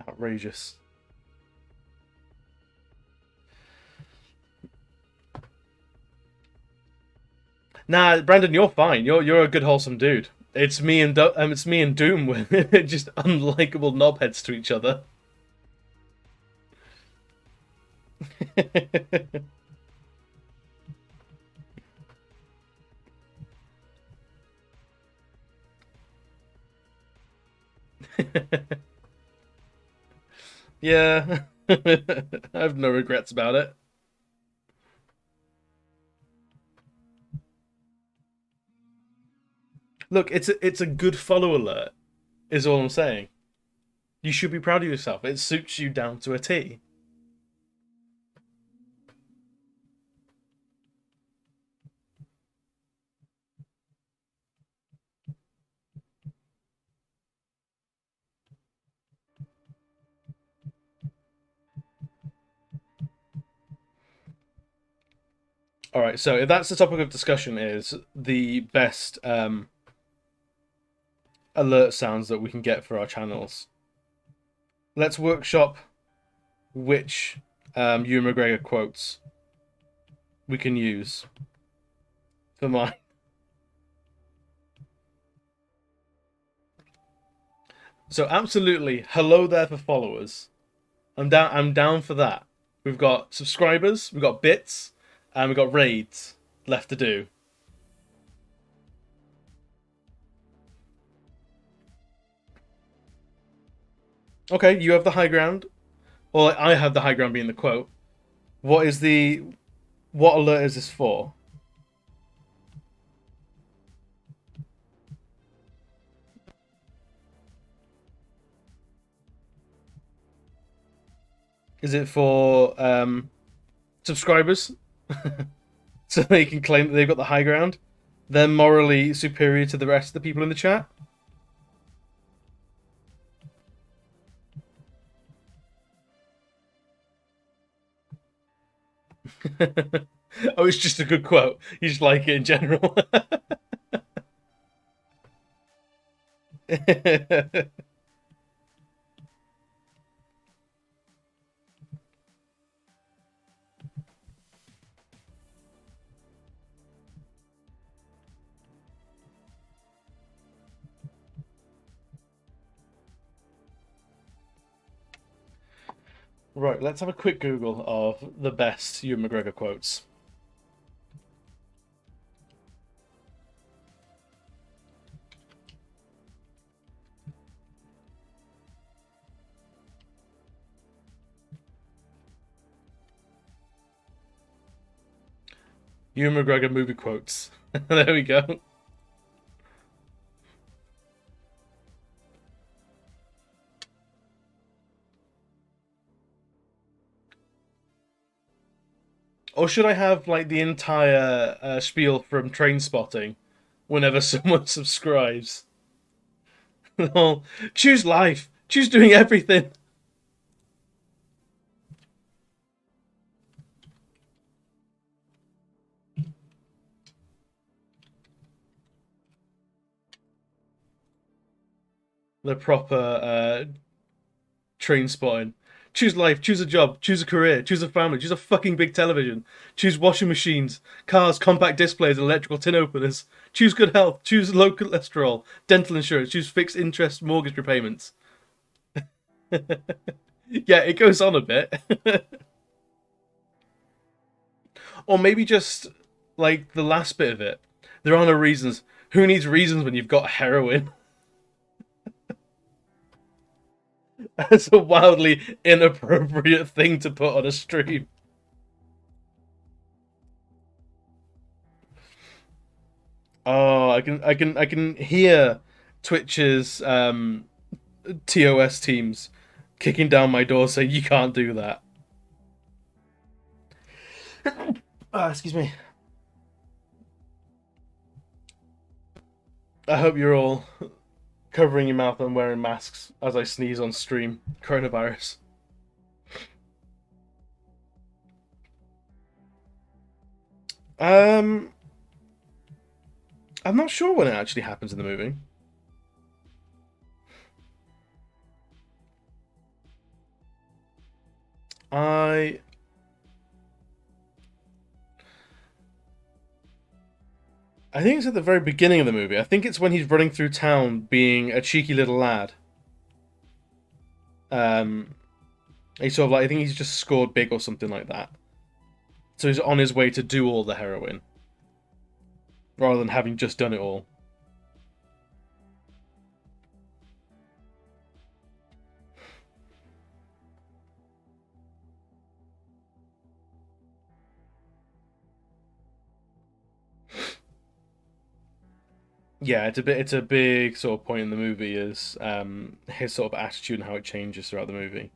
Outrageous. Nah, Brandon, you're fine. You're a good wholesome dude. It's me and Doom with just unlikable knobheads to each other. Yeah, I have no regrets about it. Look, it's a good follow alert. Is all I'm saying. You should be proud of yourself. It suits you down to a T. All right, so if that's the topic of discussion, is the best alert sounds that we can get for our channels. Let's workshop which Ewan McGregor quotes we can use for mine. So absolutely, hello there for followers. I'm down. I'm down for that. We've got subscribers, we've got bits, and we've got raids left to do. Okay, you have the high ground. Well, I have the high ground being the quote. What is the what alert is this for? Is it for subscribers, so they can claim that they've got the high ground. They're morally superior to the rest of the people in the chat. Oh, it's just a good quote. You just like it in general. Right, let's have a quick Google of the best Ewan McGregor quotes. Ewan McGregor movie quotes. There we go. Or should I have like the entire spiel from Train Spotting whenever someone subscribes? Well, choose life. Choose doing everything. The proper Train Spotting. Choose life, choose a job, choose a career, choose a family, choose a fucking big television, choose washing machines, cars, compact displays, electrical tin openers, choose good health, choose low cholesterol, dental insurance, choose fixed interest mortgage repayments. Yeah, it goes on a bit. Or maybe just like the last bit of it. There are no reasons. Who needs reasons when you've got heroin? That's a wildly inappropriate thing to put on a stream. Oh, I can hear Twitch's TOS teams kicking down my door saying you can't do that. Excuse me. I hope you're all covering your mouth and wearing masks as I sneeze on stream. Coronavirus. Um, I'm not sure when it actually happens in the movie. I I think it's at the very beginning of the movie. I think it's when he's running through town being a cheeky little lad. Um, he's sort of like I think he's just scored big or something like that. So he's on his way to do all the heroin rather than having just done it all. Yeah, it's a big sort of point in the movie is his sort of attitude and how it changes throughout the movie.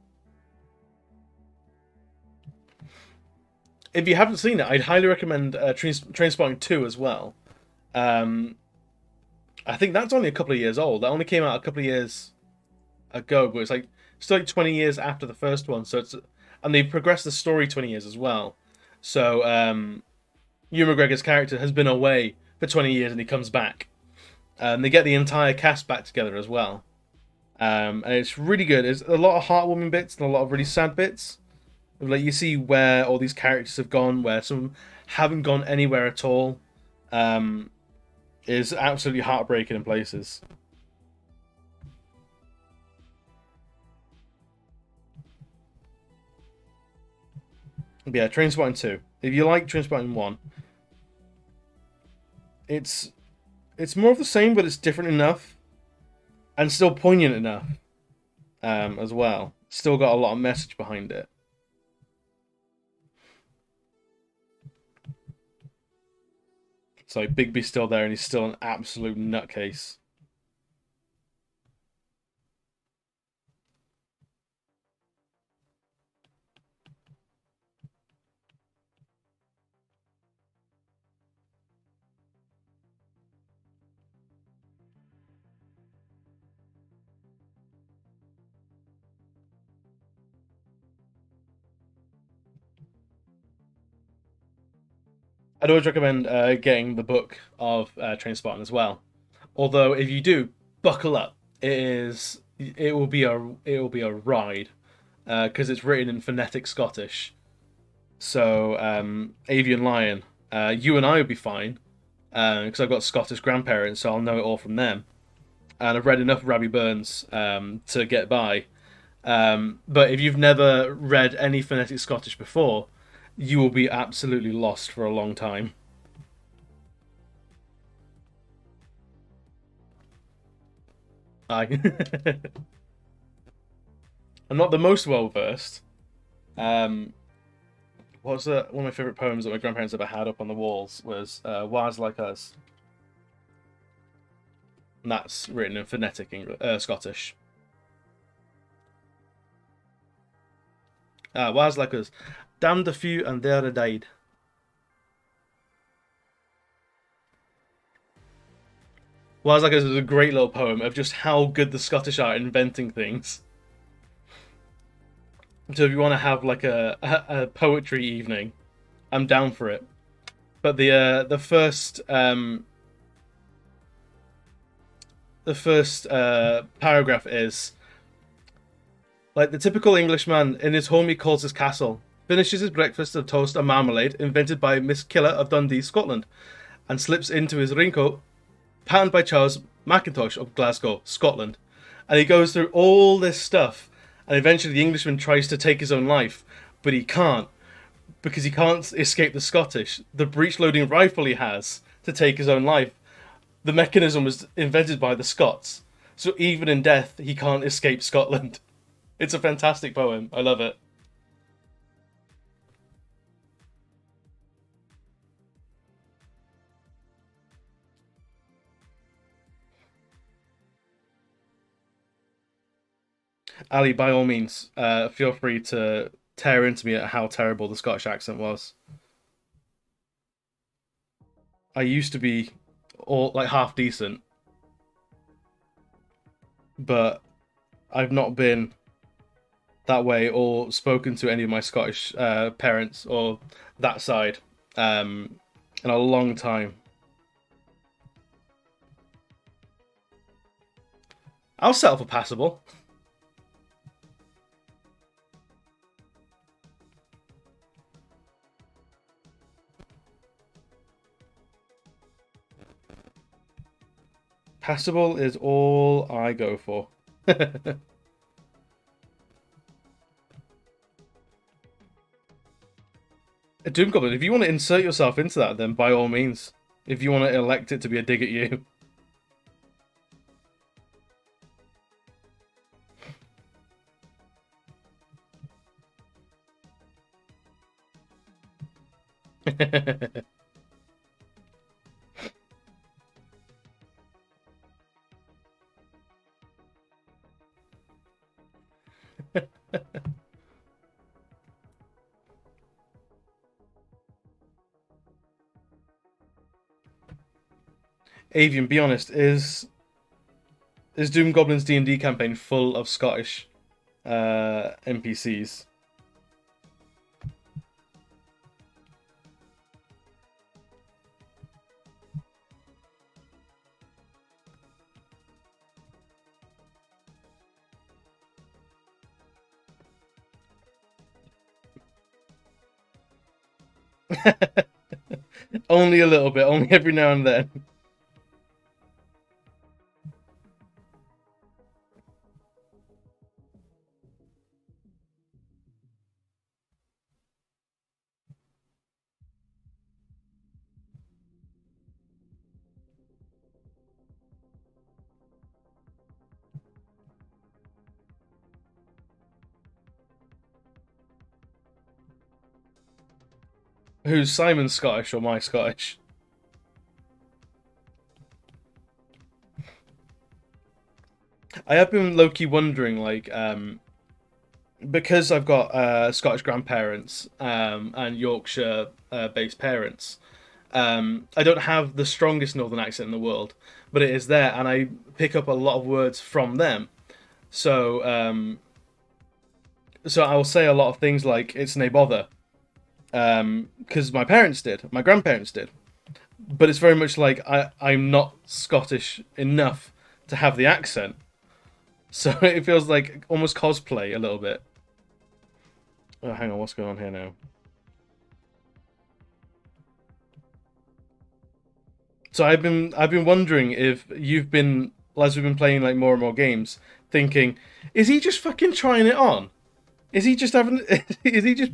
If you haven't seen it, I'd highly recommend Trainspotting 2 as well. Um, I think that's only a couple of years old. That only came out a couple of years ago, but it's like still like 20 years after the first one. So it's and they've progressed the story 20 years as well. So Ewan McGregor's character has been away for 20 years and he comes back. They get the entire cast back together as well. And it's really good. There's a lot of heartwarming bits and a lot of really sad bits. Like you see where all these characters have gone, where some haven't gone anywhere at all. Um, is absolutely heartbreaking in places. But yeah, Trainspotting 2. If you like Trainspotting 1, it's it's more of the same, but it's different enough and still poignant enough as well. Still got a lot of message behind it. So Bigby's still there, and he's still an absolute nutcase. I'd always recommend getting the book of Train Spartan as well. Although if you do, buckle up. It will be a ride because it's written in phonetic Scottish. So Avian Lion, you and I would be fine because I've got Scottish grandparents, so I'll know it all from them. And I've read enough Rabbie Burns to get by. But if you've never read any phonetic Scottish before, you will be absolutely lost for a long time. I I'm not the most well versed. Um, what's one of my favorite poems that my grandparents ever had up on the walls was "Wise Like Us," and that's written in phonetic English, Scottish. "Wise Like Us, damned a few and there a died." "Wise Like Us" is a great little poem of just how good the Scottish are at inventing things. So if you want to have like a poetry evening, I'm down for it. But the first paragraph is like the typical Englishman in his home he calls his castle. Finishes his breakfast of toast and marmalade invented by Miss Killer of Dundee, Scotland, and slips into his raincoat patterned by Charles Mackintosh of Glasgow, Scotland. And he goes through all this stuff, and eventually the Englishman tries to take his own life, but he can't because he can't escape the Scottish. The breech loading rifle he has to take his own life, the mechanism was invented by the Scots. So even in death, he can't escape Scotland. It's a fantastic poem. I love it. Ali, by all means, feel free to tear into me at how terrible the Scottish accent was. I used to be all like half decent, but I've not been that way or spoken to any of my Scottish parents or that side in a long time. I'll settle for passable. Passable is all I go for. A Doom Goblin, if you want to insert yourself into that, then by all means. If you want to elect it to be a dig at you. Avian, be honest, is Doom Goblin's D&D campaign full of Scottish NPCs? Only a little bit, only every now and then. Who's Simon Scottish or my Scottish? I have been low key wondering, like, because I've got Scottish grandparents and Yorkshire based parents, I don't have the strongest Northern accent in the world, but it is there, and I pick up a lot of words from them. So, so I will say a lot of things like "it's nae bother," because my parents did, my grandparents did. But it's very much like I'm not Scottish enough to have the accent, so it feels like almost cosplay a little bit. Oh, hang on, what's going on here now? So I've been wondering if you've been, as we've been playing like more and more games, thinking, is he just fucking trying it on? Is he just having? Is he just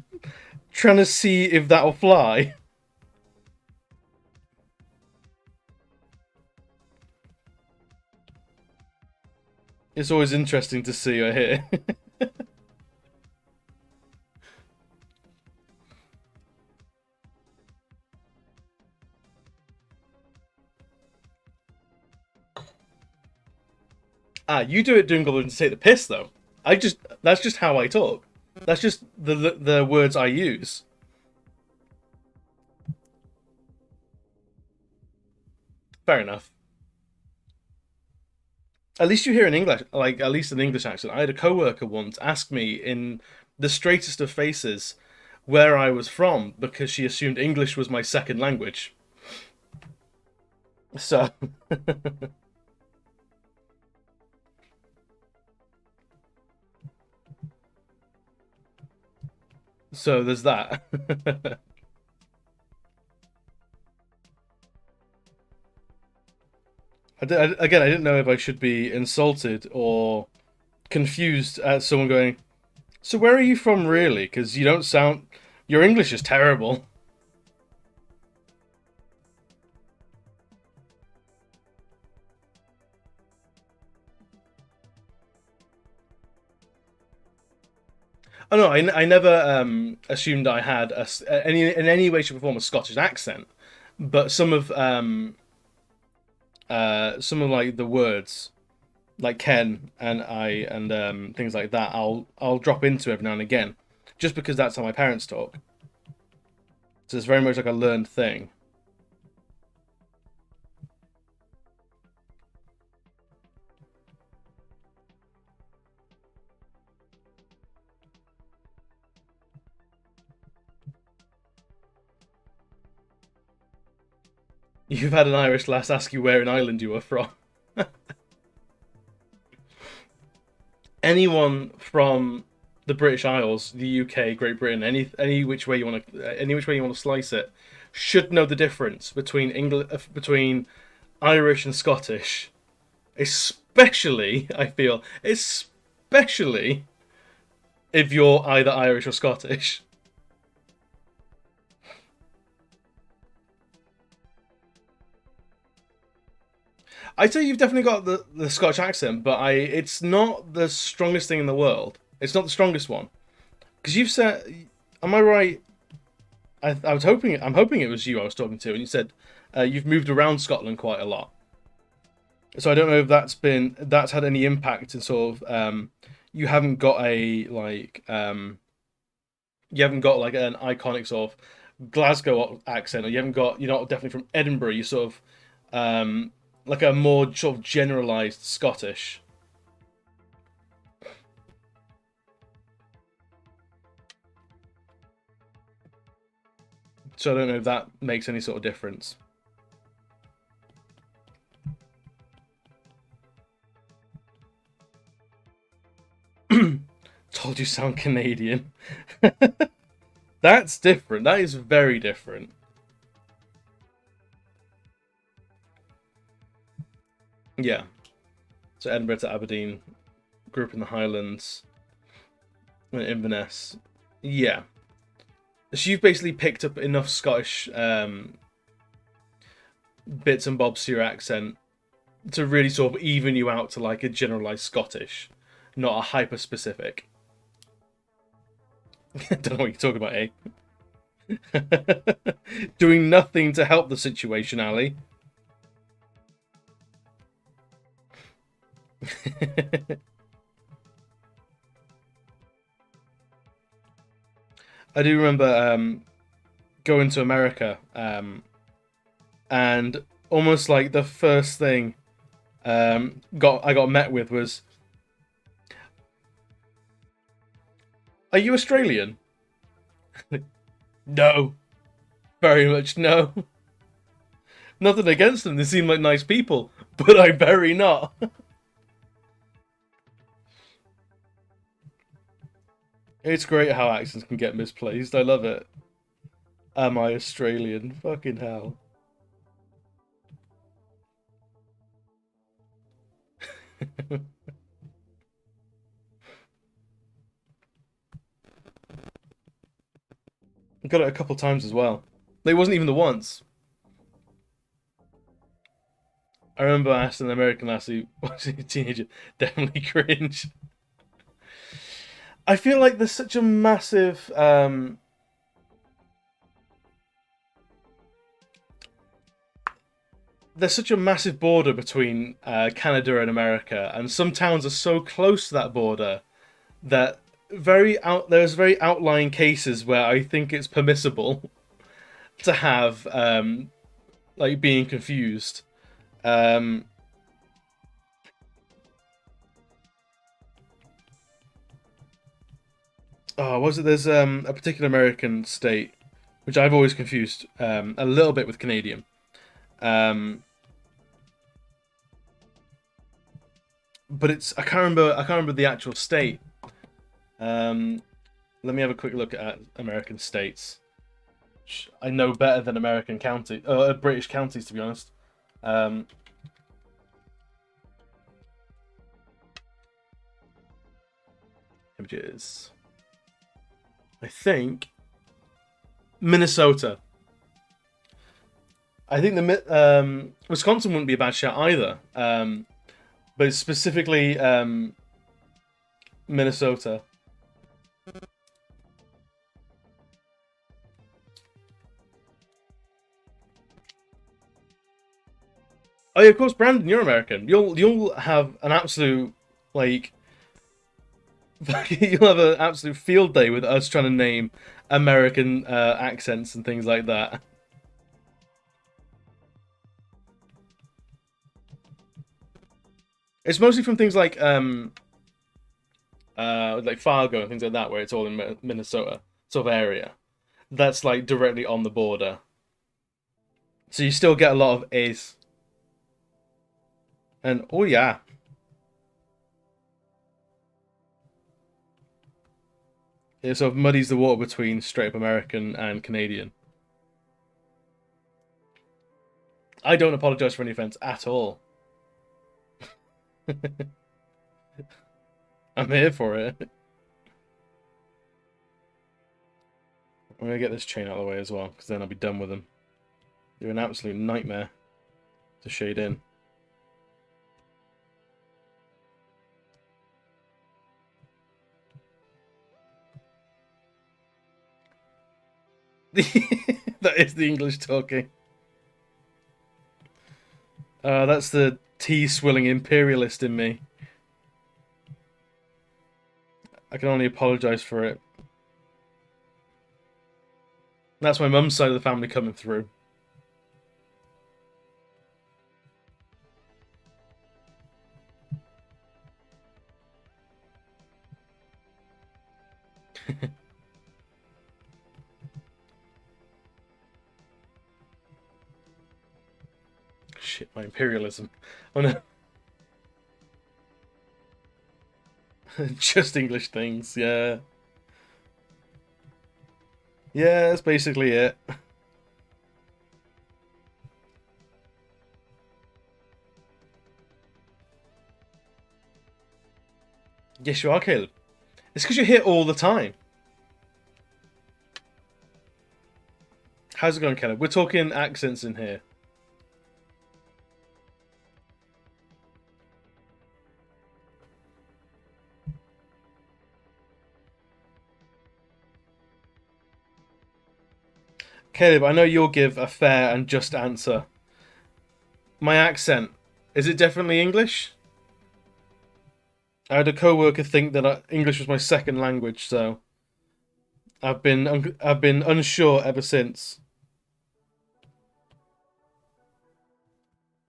trying to see if that'll fly? It's always interesting to see or hear. You do it doing Goblin to take the piss though. That's just how I talk. That's just the words I use. Fair enough. At least you hear an English, like at least an English accent. I had a coworker once ask me in the straightest of faces where I was from because she assumed English was my second language. So, so there's that. Again, I didn't know if I should be insulted or confused at someone going, "So where are you from, really?" Because you don't sound. Your English is terrible. Oh no, I never assumed I had any in any way, shape, or form a Scottish accent, but some of like the words like Ken and I and things like that I'll drop into every now and again, just because that's how my parents talk. So it's very much like a learned thing. You've had an Irish lass ask you where in Ireland you were from. Anyone from the British Isles, the UK, Great Britain, any which way you want to any which way you want to slice it, should know the difference between between Irish and Scottish, especially I feel, especially if you're either Irish or Scottish. I'd say you've definitely got the Scottish accent, but I it's not the strongest thing in the world. It's not the strongest one because you've said, am I right? I was hoping I'm hoping it was you I was talking to, and you said you've moved around Scotland quite a lot. So I don't know if that's had any impact in sort of you haven't got a like you haven't got like an iconic sort of Glasgow accent, or you haven't got you're not definitely from Edinburgh. You're sort of like a more sort of generalized Scottish. So I don't know if that makes any sort of difference. Told you sound Canadian. That's different. That is very different. Yeah. So Edinburgh to Aberdeen, grew up in the Highlands, went to Inverness. Yeah. So you've basically picked up enough Scottish bits and bobs to your accent to really sort of even you out to like a generalized Scottish, not a hyper specific. Don't know what you're talking about, eh? Doing nothing to help the situation, Ali. I do remember going to America, and almost like the first thing got I got met with was, "Are you Australian?" No, very much no. Nothing against them. They seem like nice people, but I'm very not. It's great how accents can get misplaced. I love it. Am I Australian? Fucking hell. I got it a couple times as well. It wasn't even the once. I remember I asked an American lassie watching a teenager. Definitely cringe. I feel like there's such a massive there's such a massive border between Canada and America, and some towns are so close to that border that there's very outlying cases where I think it's permissible to have like being confused. Um, oh, was it? There's a particular American state which I've always confused a little bit with Canadian. Um, but it's I can't remember the actual state. Um, Let me have a quick look at American states. I know better than American county, British counties, to be honest. Um, Images. I think Minnesota. I think the Wisconsin wouldn't be a bad shot either. But it's specifically Minnesota. Oh yeah, of course, Brandon, you're American. You'll have an absolute like you'll have an absolute field day with us trying to name American accents and things like that. It's mostly from things like Fargo and things like that, where it's all in Minnesota sort of area. That's like directly on the border, so you still get a lot of A's. And oh yeah, it sort of muddies the water between straight up American and Canadian. I don't apologize for any offense at all. I'm here for it. I'm gonna get this chain out of the way as well, because then I'll be done with them. They're an absolute nightmare to shade in. That is the English talking. That's the tea swilling imperialist in me. I can only apologise for it. That's my mum's side of the family coming through. Shit, my imperialism. Oh no. Just English things, yeah. Yeah, that's basically it. Yes, you are, Caleb. It's because you're here all the time. How's it going, Caleb? We're talking accents in here. Caleb, I know you'll give a fair and just answer. My accent, is it definitely English? I had a co-worker think that English was my second language, so I've been unsure ever since.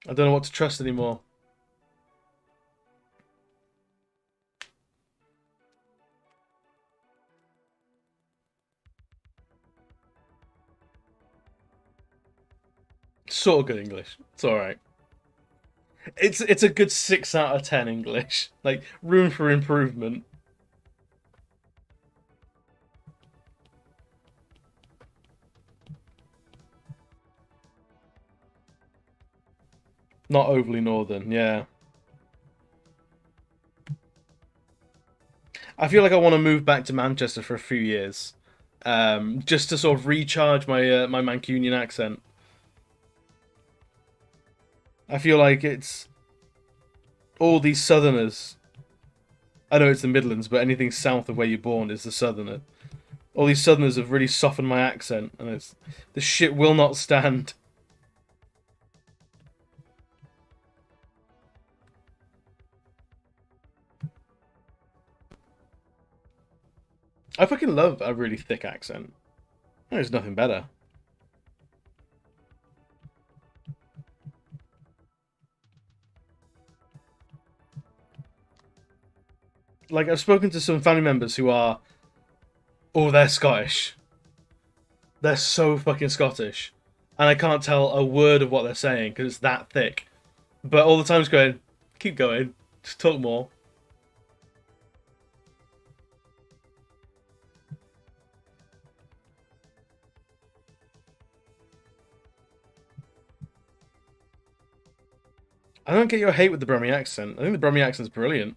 I don't know what to trust anymore. sort of good English. It's all right. It's a good 6 out of 10 English. Like room for improvement. Not overly northern. Yeah. I feel like I want to move back to Manchester for a few years, just to sort of recharge my Mancunian accent. I feel like it's all these Southerners. I know it's the Midlands, but anything south of where you're born is the Southerner. All these Southerners have really softened my accent, and it's the shit will not stand. I fucking love a really thick accent. There's nothing better. Like I've spoken to some family members who are, oh, they're Scottish. They're so fucking Scottish, and I can't tell a word of what they're saying because it's that thick. But all the time's going, keep going, just talk more. I don't get your hate with the Brummie accent. I think the Brummie accent's brilliant.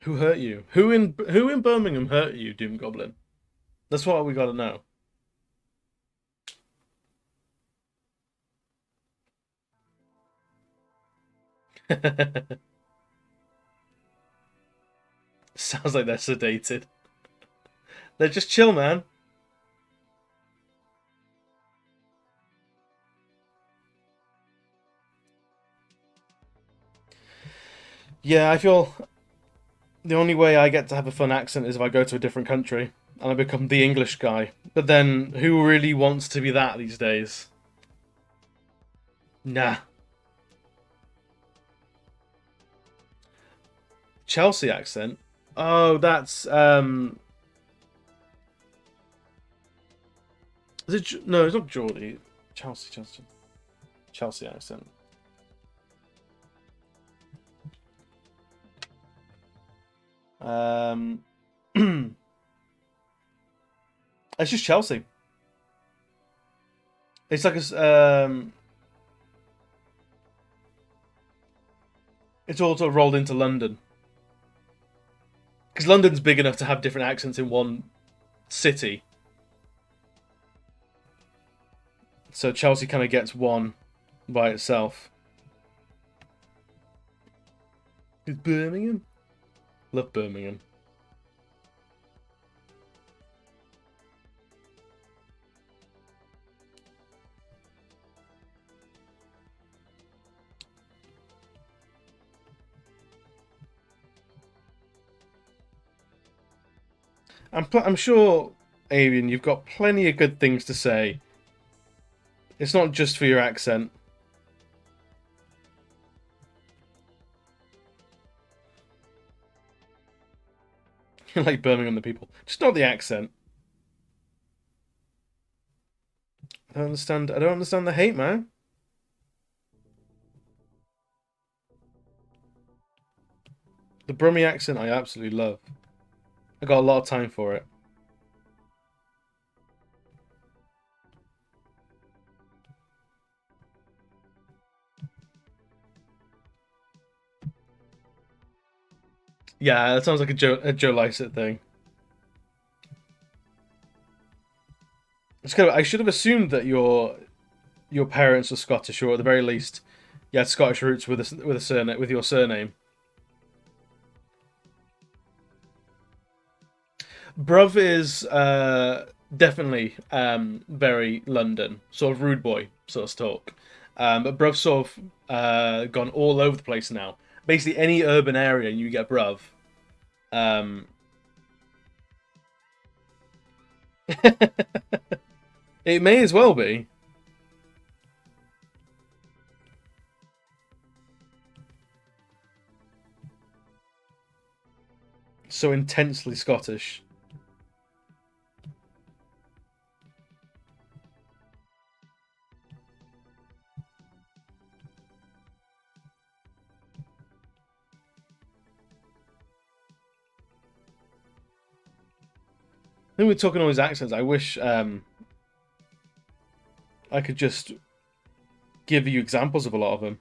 Who hurt you? Who in Birmingham hurt you, Doom Goblin? That's what we gotta know. Sounds like they're sedated. They're just chill, man. Yeah, I feel the only way I get to have a fun accent is if I go to a different country and I become the English guy. But then, who really wants to be that these days? Nah. Chelsea accent? Oh, that's is it? No, it's not Geordie. Chelsea accent. Um, it's just Chelsea. It's like it's all sort of rolled into London because London's big enough to have different accents in one city. So Chelsea kind of gets one by itself. Is Birmingham? Love Birmingham. I'm sure, Avian, you've got plenty of good things to say. It's not just for your accent. Like Birmingham, the people. Just not the accent. I don't understand. I don't understand the hate, man. The Brummie accent, I absolutely love. I got a lot of time for it. Yeah, that sounds like a Joe Lycett thing. I should have assumed that your parents were Scottish, or at the very least, you had Scottish roots with a surname with your surname. Bruv is definitely very London, sort of rude boy sort of talk. But Bruv's sort of gone all over the place now. Basically, any urban area you get Bruv. Um, it may as well be. So intensely Scottish. I think we're talking all these accents. I wish I could just give you examples of a lot of them.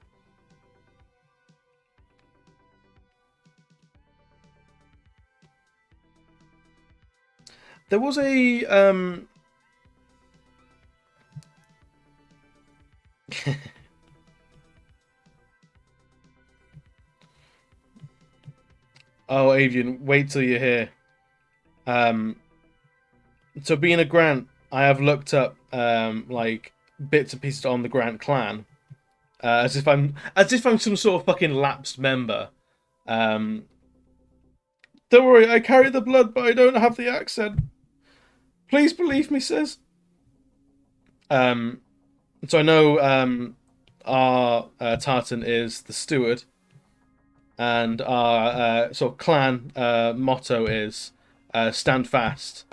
There was a oh, Avian, wait till you're here. So being a Grant, I have looked up like bits and pieces on the Grant clan, as if I'm some sort of fucking lapsed member. Um, don't worry, I carry the blood, but I don't have the accent. Please believe me, sis. Um, so I know our Tartan is the steward, and our sort of clan motto is stand fast.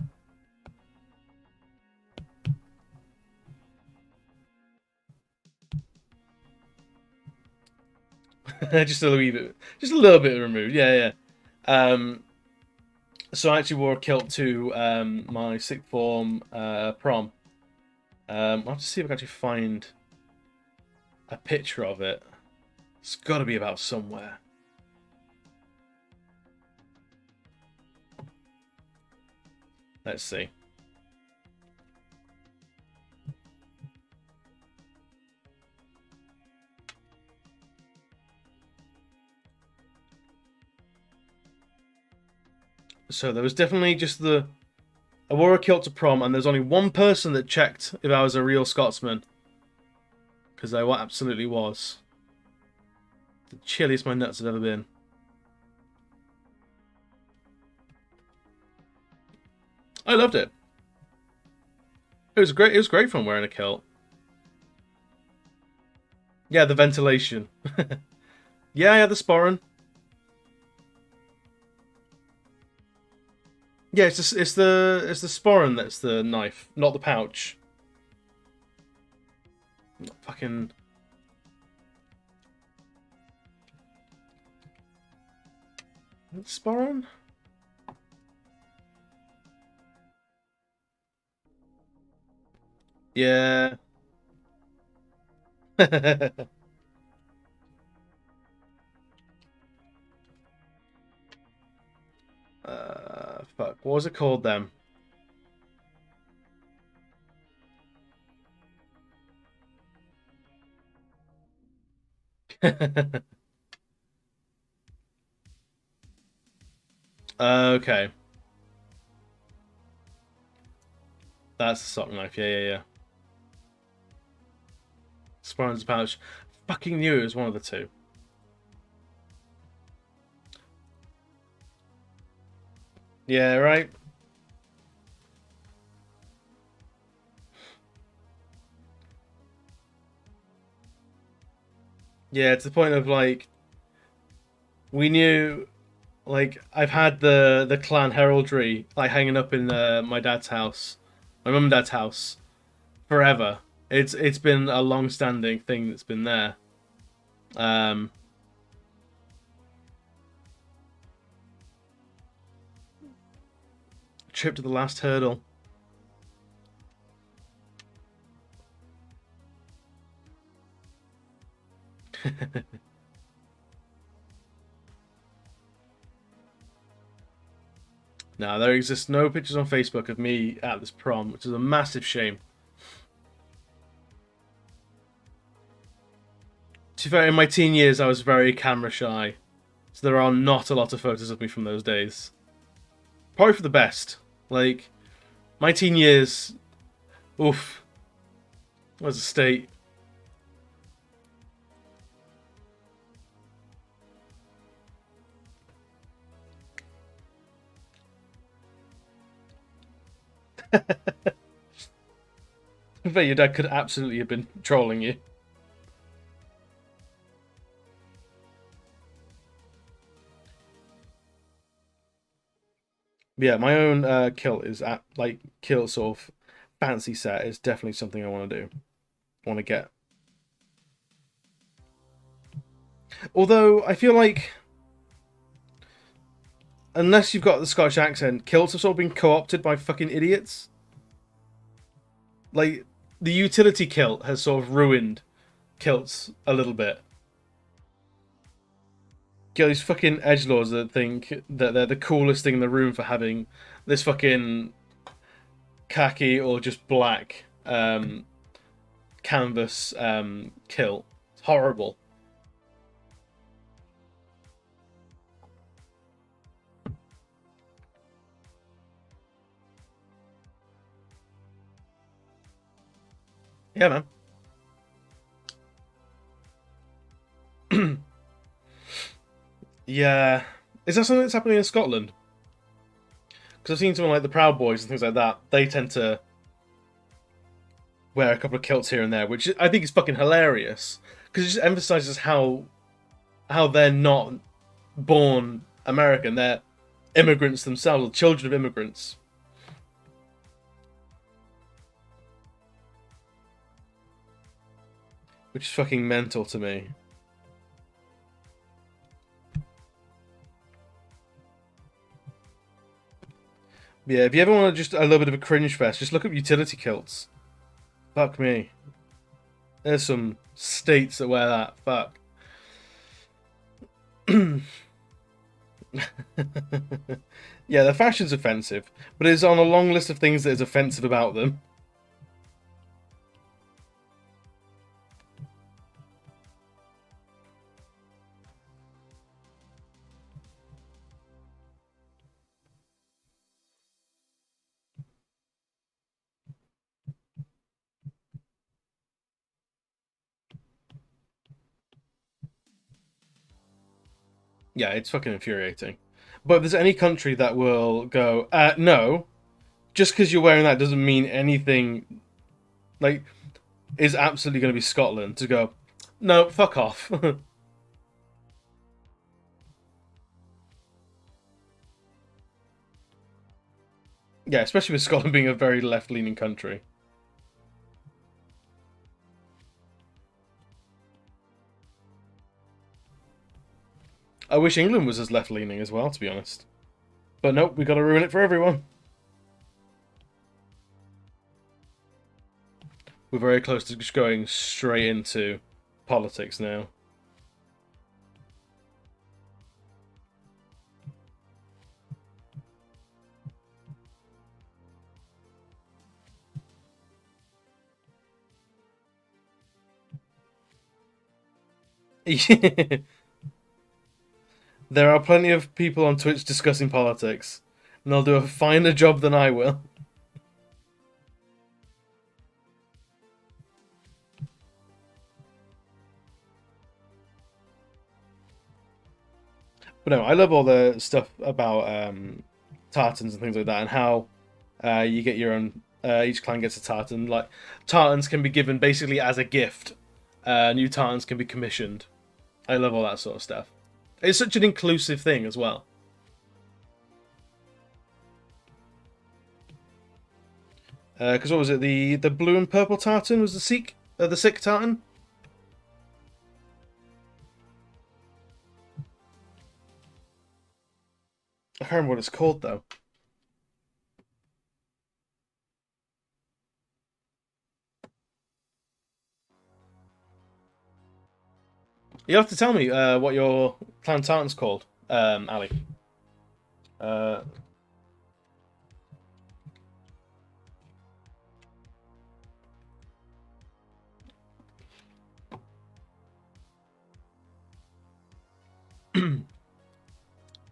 Just a little bit removed. Yeah, yeah. So I actually wore a kilt to my sixth form prom. I'll have to see if I can actually find a picture of it. It's got to be about somewhere. Let's see. So there was definitely just the... I wore a kilt to prom, and there's only one person that checked if I was a real Scotsman. Because I absolutely was. The chilliest my nuts have ever been. I loved it. It was great. It was great fun wearing a kilt. Yeah, the ventilation. Yeah, the sporran. Yeah, it's the sporran that's the knife, not the pouch. Fucking sporran. Yeah. Fuck. What was it called then? Okay. That's the sock knife. Yeah, yeah, yeah. Sporran's pouch. Fucking knew it was one of the two. Yeah, right. Yeah, to the point of like we knew like I've had the clan heraldry like hanging up in my dad's house, my mum and dad's house, forever. It's been a long-standing thing that's been there. Um, trip to the last hurdle. Now there exists no pictures on Facebook of me at this prom, which is a massive shame. To be fair, in my teen years, I was very camera shy, so there are not a lot of photos of me from those days. Probably for the best. Like my teen years, oof, was a state. I bet your dad could absolutely have been trolling you. Yeah, my own kilt is at like kilt sort of fancy set is definitely something I want to do. Want to get. Although I feel like unless you've got the Scottish accent, kilts have sort of been co-opted by fucking idiots. Like the utility kilt has sort of ruined kilts a little bit. Get these fucking edgelords that think that they're the coolest thing in the room for having this fucking khaki or just black canvas kilt. It's horrible. Yeah, man. Yeah. Is that something that's happening in Scotland? Because I've seen someone like the Proud Boys and things like that. They tend to wear a couple of kilts here and there, which I think is fucking hilarious. Because it just emphasizes how they're not born American. They're immigrants themselves, children of immigrants. Which is fucking mental to me. Yeah, if you ever want to just a little bit of a cringe fest, just look up utility kilts. Fuck me. There's some states that wear that. Fuck. Yeah, the fashion's offensive, but it's on a long list of things that is offensive about them. Yeah, it's fucking infuriating. But if there's any country that will go, no, just because you're wearing that doesn't mean anything, like, is absolutely going to be Scotland to go, no, fuck off. Yeah, especially with Scotland being a very left leaning country. I wish England was as left leaning as well, to be honest. But nope, we got to ruin it for everyone. We're very close to just going straight into politics now. There are plenty of people on Twitch discussing politics, and they'll do a finer job than I will. But no, I love all the stuff about tartans and things like that, and how you get your own. Each clan gets a tartan. Like tartans can be given basically as a gift. New tartans can be commissioned. I love all that sort of stuff. It's such an inclusive thing as well. Because what was it? The blue and purple tartan was the Sikh tartan. I can't remember what it's called though. You have to tell me what your clan tartan's called, Ali. Uh,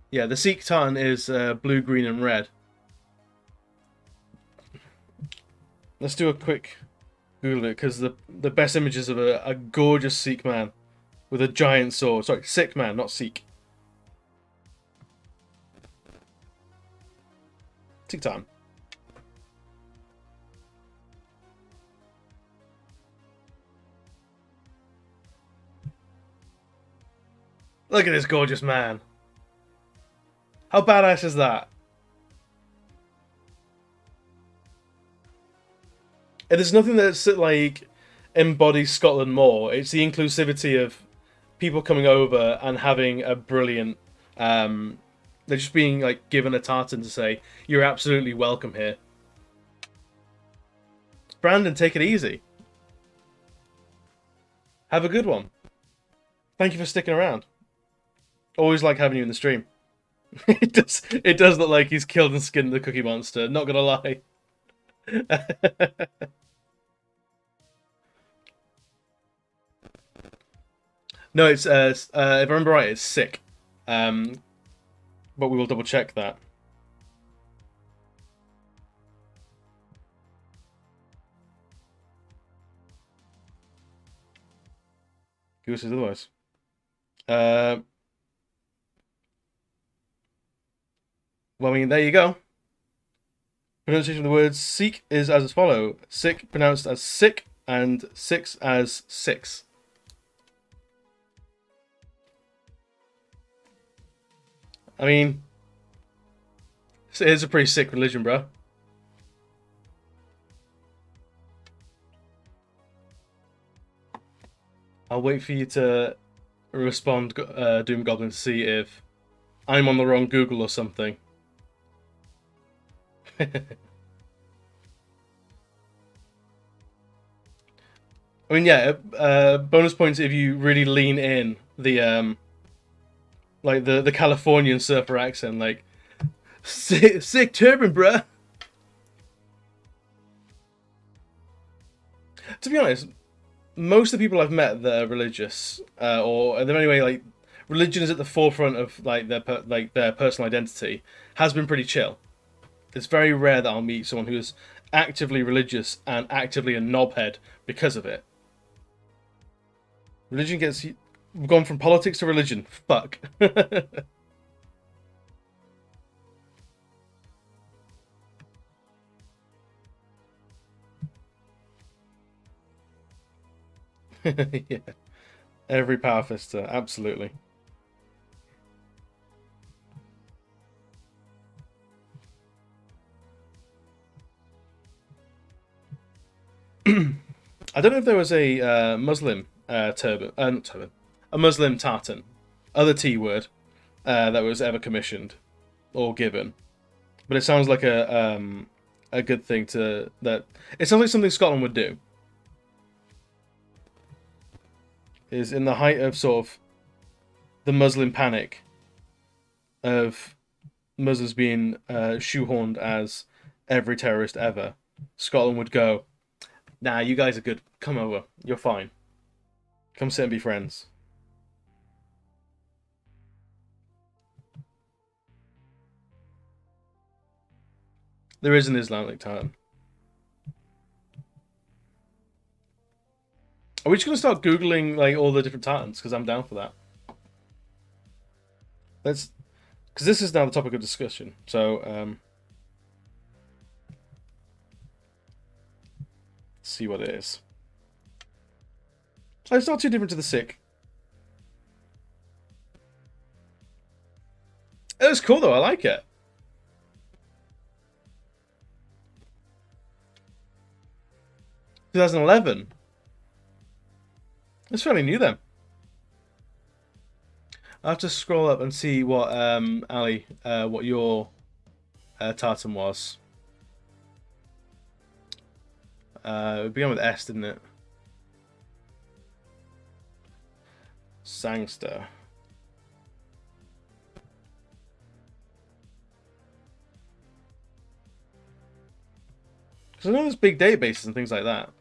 yeah, the Sikh tartan is blue, green, and red. Let's do a quick Google it because the best images of a gorgeous Sikh man with a giant sword. Sorry, Sikh man, not Sikh. Sikh tartan. Look at this gorgeous man. How badass is that? there's nothing that's like embodies Scotland more. It's the inclusivity of people coming over and having a brilliant. They're just being like given a tartan to say you're absolutely welcome here. Brandon, take it easy. Have a good one. Thank you for sticking around. Always like having you in the stream. It does. It does look like he's killed and skinned the Cookie Monster. Not gonna lie. No, it's if I remember right, it's sick. But we will double check that. Who says otherwise? Well, I mean, there you go. Pronunciation of the word seek is as follows: sick pronounced as sick, and six as six. I mean, it is a pretty sick religion, bro. I'll wait for you to respond, Doom Goblin, to see if I'm on the wrong Google or something. I mean, yeah, bonus points if you really lean in the like the Californian surfer accent, like sick turban, bruh. To be honest, most of the people I've met that are religious, or in any way, like religion is at the forefront of like their personal identity, has been pretty chill. It's very rare that I'll meet someone who is actively religious and actively a knobhead because of it. Religion gets. We've gone from politics to religion. Fuck. Yeah. Every power fister, absolutely. I don't know if there was a Muslim turban, not turban, a Muslim tartan, other T word, that was ever commissioned or given. But it sounds like a good thing to that. It sounds like something Scotland would do. Is in the height of sort of the Muslim panic of Muslims being shoehorned as every terrorist ever. Scotland would go, nah, you guys are good. Come over. You're fine. Come sit and be friends. There is an Islamic tartan. Are we just gonna start googling like all the different tartans? Because I'm down for that. Let's, because this is now the topic of discussion. So let's see what it is. Oh, it's not too different to the sick. It was cool though. I like it. 2011. It's fairly new then. I have to scroll up and see what Ali, what your tartan was. It began with S, didn't it? Sangster. Because I know there's big databases and things like that.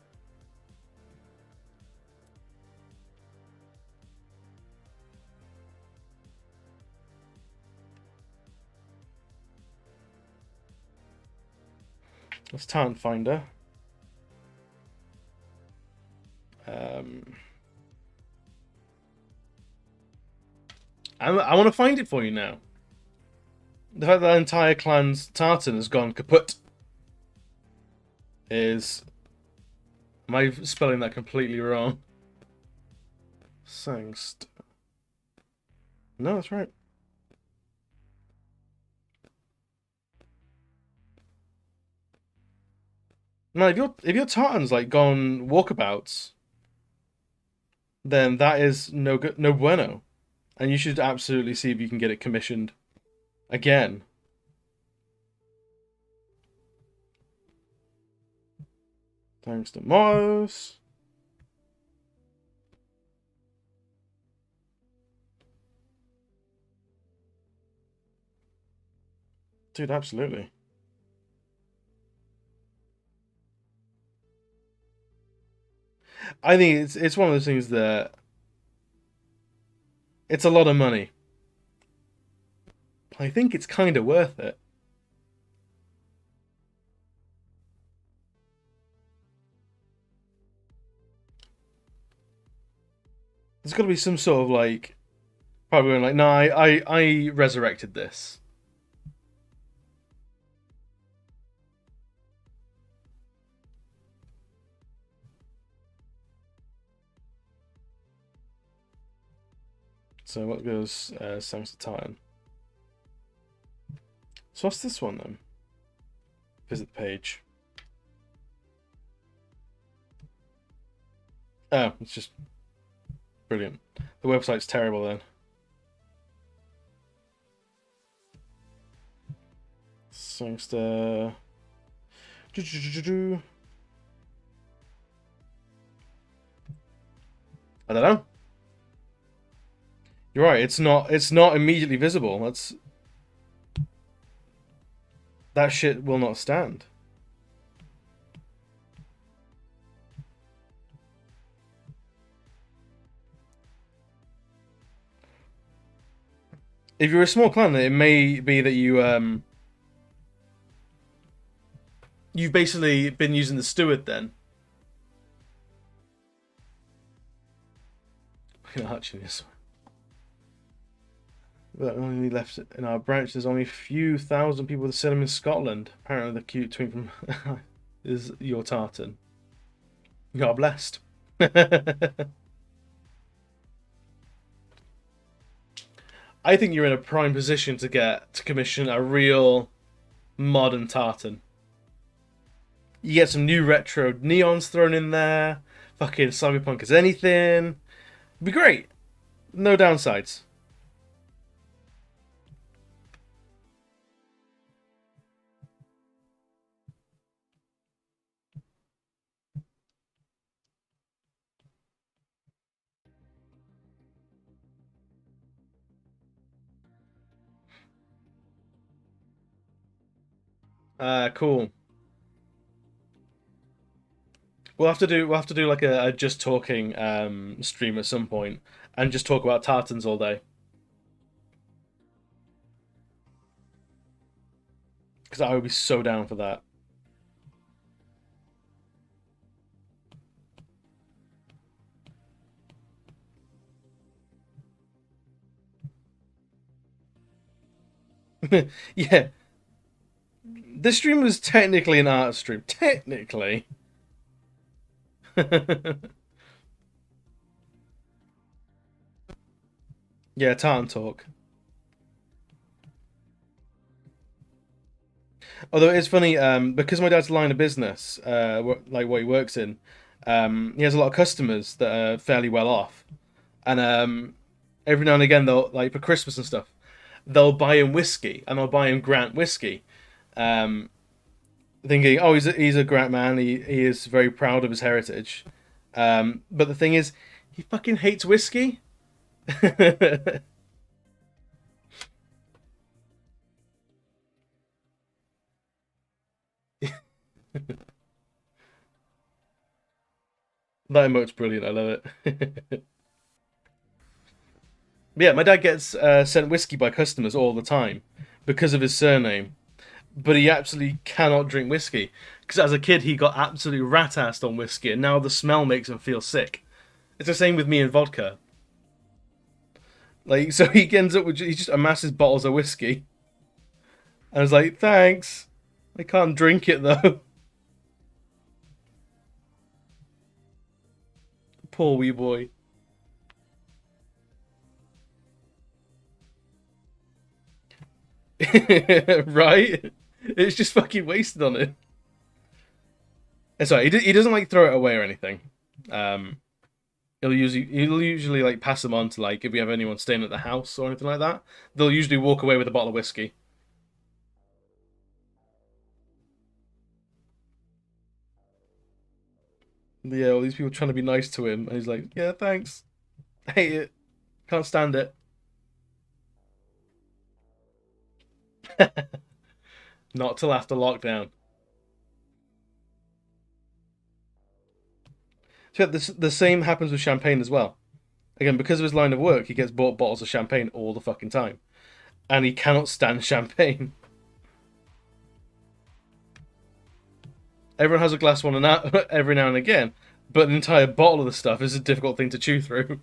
Let's Talent Finder. I want to find it for you now. The fact that the entire clan's tartan has gone kaput is... Am I spelling that completely wrong? Sangst. No, that's right. No, if your tartan's like gone walkabouts, then that is no good, no bueno, and you should absolutely see if you can get it commissioned again. Thanks to Moss. Dude, absolutely. I think it's one of those things that it's a lot of money. I think it's kind of worth it. There's got to be some sort of like probably going like, no, I resurrected this. So what goes Songs to Titan? So what's this one then? Visit the page. Oh, it's just brilliant. The website's terrible then. Songster. I don't know. You're right. It's not immediately visible. That shit will not stand. If you're a small clan, it may be that you've basically been using the steward then. Look at Archie this one. But only left in our branch. There's only a few thousand people that sell them in Scotland. Apparently, the cute twin from is your tartan. You are blessed. I think you're in a prime position to commission a real modern tartan. You get some new retro neons thrown in there. Fucking cyberpunk as anything. It'd be great. No downsides. Cool. We'll have to do like a just talking stream at some point and just talk about tartans all day because I would be so down for that. Yeah, this stream was technically an art stream. Technically. Yeah, tartan talk. Although it's funny, because my dad's line of business, like what he works in, he has a lot of customers that are fairly well off, and every now and again they'll like for Christmas and stuff, they'll buy him whiskey and they'll buy him Grant whiskey, um, thinking, oh, he's a Grant man, he is very proud of his heritage, but the thing is, he fucking hates whiskey. That emote's brilliant. I love it. But yeah, my dad gets sent whiskey by customers all the time because of his surname, but he absolutely cannot drink whiskey because as a kid he got absolutely rat-assed on whiskey, and now the smell makes him feel sick. It's the same with me and vodka. Like, so he ends up with he just amasses bottles of whiskey, and I was like, thanks, I can't drink it though. Poor wee boy. Right? It's just fucking wasted on it. Sorry, he doesn't like throw it away or anything. Um, he'll usually like pass them on to like if we have anyone staying at the house or anything like that. They'll usually walk away with a bottle of whiskey. Yeah, all these people trying to be nice to him, and he's like, "Yeah, thanks. I hate it. Can't stand it." Not till after lockdown. So the same happens with champagne as well. Again, because of his line of work, he gets bought bottles of champagne all the fucking time, and he cannot stand champagne. Everyone has a glass one and every now and again, but an entire bottle of the stuff is a difficult thing to chew through.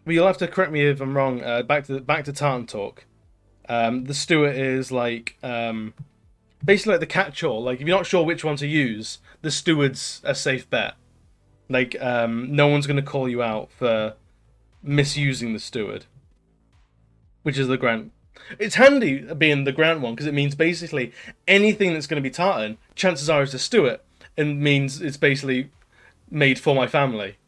But you'll have to correct me if I'm wrong. Back to Tartan talk. The Stewart is like basically like the catch-all. Like if you're not sure which one to use, the Steward's a safe bet. Like no one's going to call you out for misusing the Steward, which is the Grant. It's handy being the Grant one because it means basically anything that's going to be tartan, chances are it's a Stewart, and means it's basically made for my family.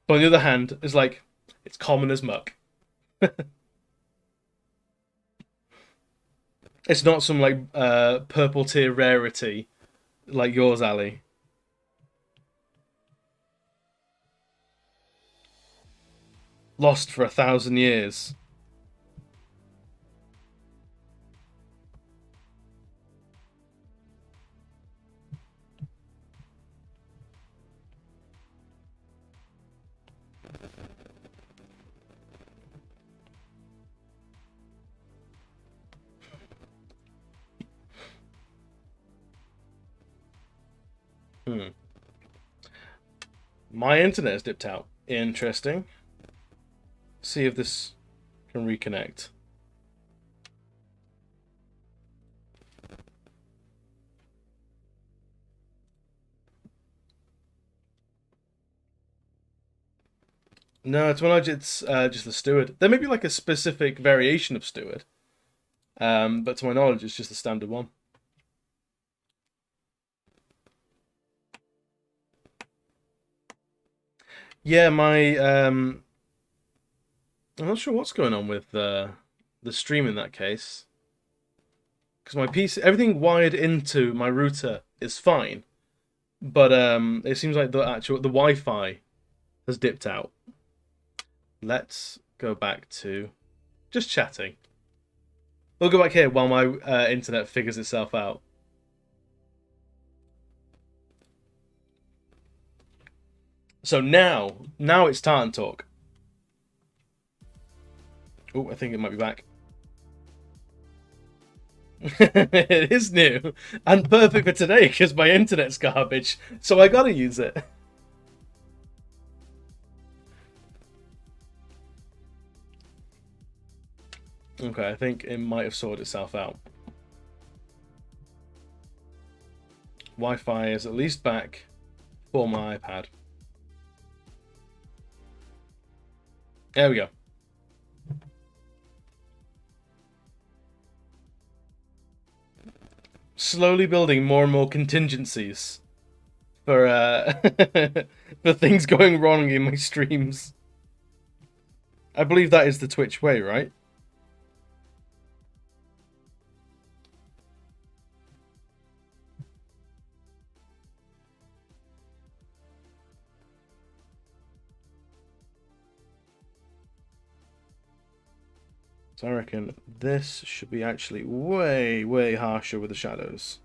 But on the other hand, it's like it's common as muck. It's not some like purple tier rarity like yours, Ali. Lost for 1,000 years. Hmm. My internet has dipped out. Interesting. See if this can reconnect. No, to my knowledge, it's just the Steward. There may be like a specific variation of Steward, but to my knowledge, it's just the standard one. Yeah, my I'm not sure what's going on with the stream in that case because my PC, everything wired into my router is fine, but it seems like the Wi-Fi has dipped out. Let's go back to just chatting. We'll go back here while my internet figures itself out. So now it's Tartan talk. Oh, I think it might be back. It is new and perfect for today because my internet's garbage, so I gotta use it. Okay, I think it might have sorted itself out. Wi-Fi is at least back for my iPad. There we go. Slowly building more and more contingencies for for things going wrong in my streams. I believe that is the Twitch way, right? So I reckon this should be actually way, way harsher with the shadows.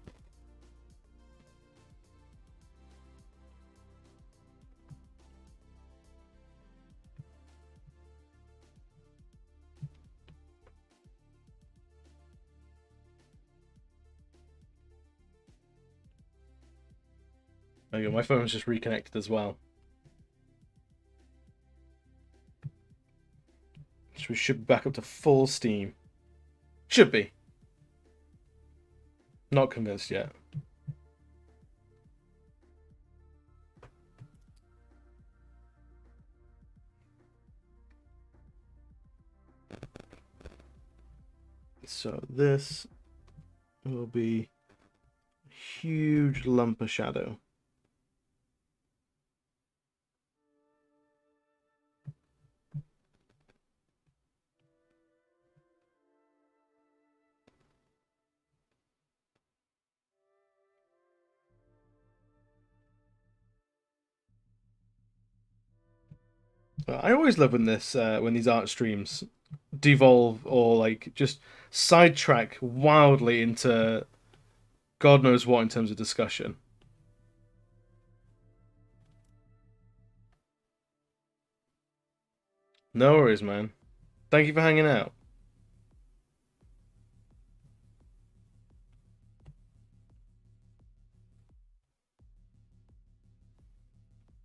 There you go, my phone's just reconnected as well. So we should be back up to full steam. Should be. Not convinced yet. So this will be a huge lump of shadow. I always love when these art streams devolve or like just sidetrack wildly into God knows what in terms of discussion. No worries, man. Thank you for hanging out.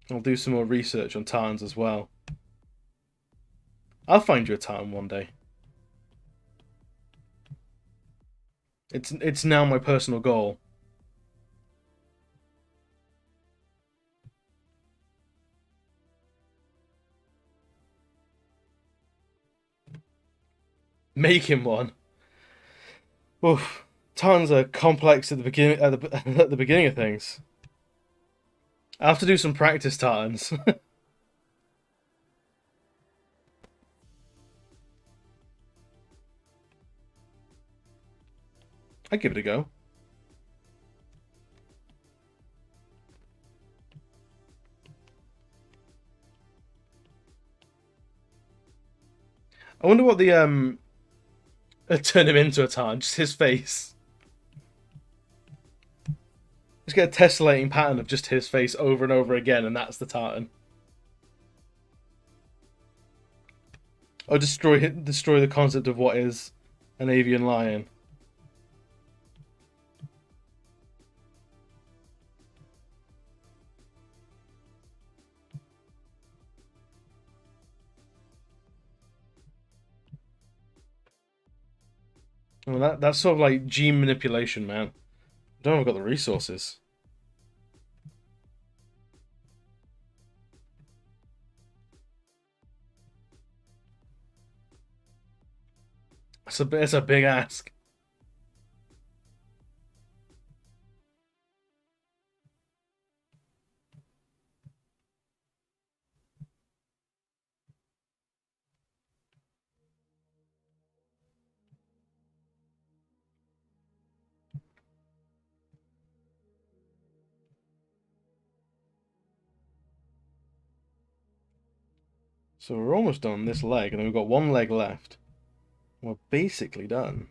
I'll do some more research on tarns as well. I'll find you a tarn one day. It's now my personal goal. Make him one. Oof. Tarns are complex at the beginning at the beginning of things. I have to do some practice tarns. I'd give it a go. I wonder what the turn him into a tarn. Just his face. Just get a tessellating pattern of just his face over and over again, and that's the tartan. Or destroy the concept of what is an avian lion. Well, that's sort of like gene manipulation, man. I don't know if I've got the resources. It's a big ask. So we're almost done this leg, and then we've got one leg left. We're basically done.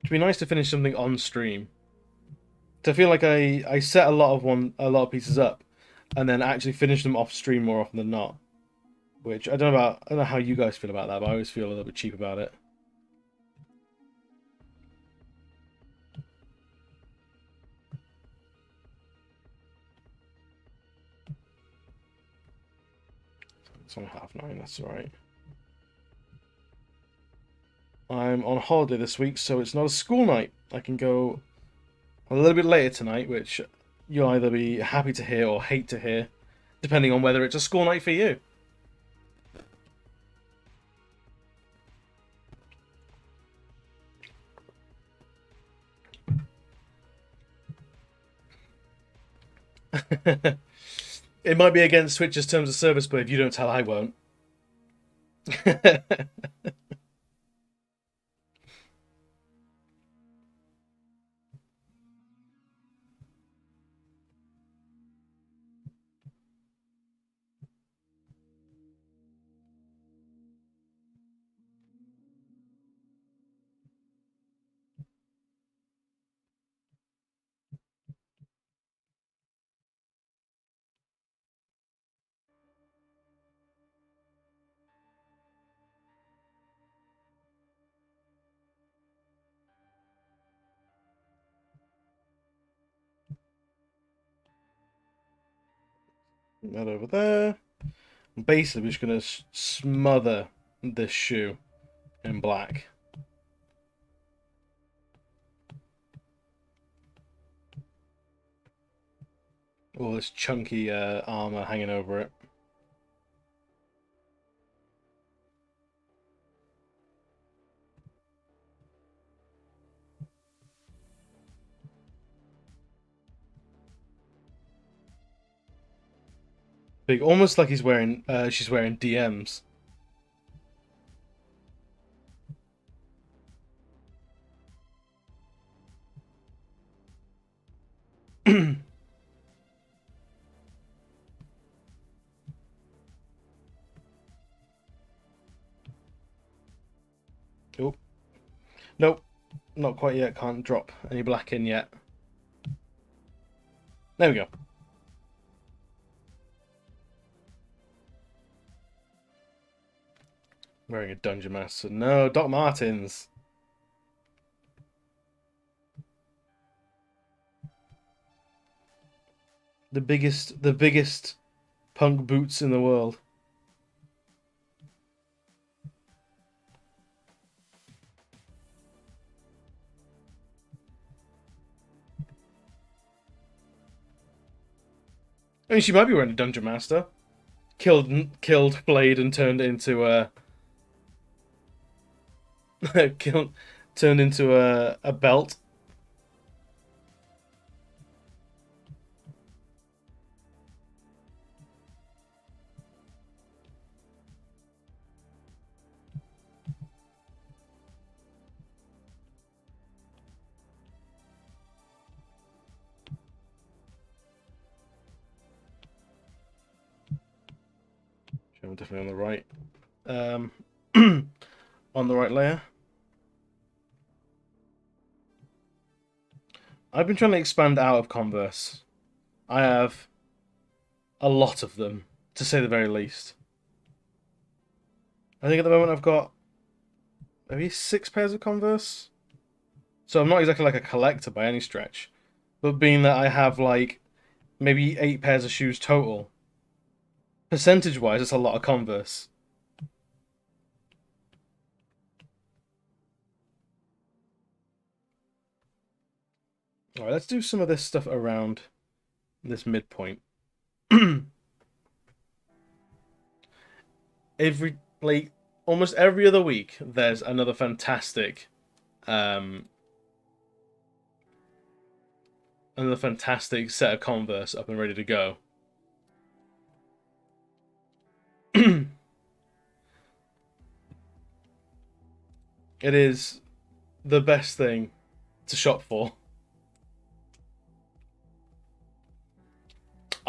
It'd be nice to finish something on stream. To feel like I set a lot of pieces up, and then actually finish them off stream more often than not. Which I don't know how you guys feel about that, but I always feel a little bit cheap about it. It's only 9:30. That's all right. I'm on holiday this week, so it's not a school night. I can go a little bit later tonight, which you'll either be happy to hear or hate to hear, depending on whether it's a school night for you. It might be against Twitch's terms of service, but if you don't tell, I won't. That over there. Basically, we're just going to smother this shoe in black. All this chunky armor hanging over it. Big, almost like he's wearing. She's wearing DMs. Oh, nope, not quite yet. Can't drop any black in yet. There we go. Wearing a Dungeon Master. No, Doc Martens. The biggest punk boots in the world. I mean, she might be wearing a Dungeon Master. Killed Blade and turned it into a turned into a belt. I'm definitely on the right. On the right layer. I've been trying to expand out of Converse. I have a lot of them, to say the very least. I think at the moment I've got maybe 6 pairs of Converse. So I'm not exactly like a collector by any stretch. But being that I have like maybe 8 pairs of shoes total, percentage-wise, it's a lot of Converse. Alright, let's do some of this stuff around this midpoint. Almost every other week, there's another fantastic set of Converse up and ready to go. It is the best thing to shop for.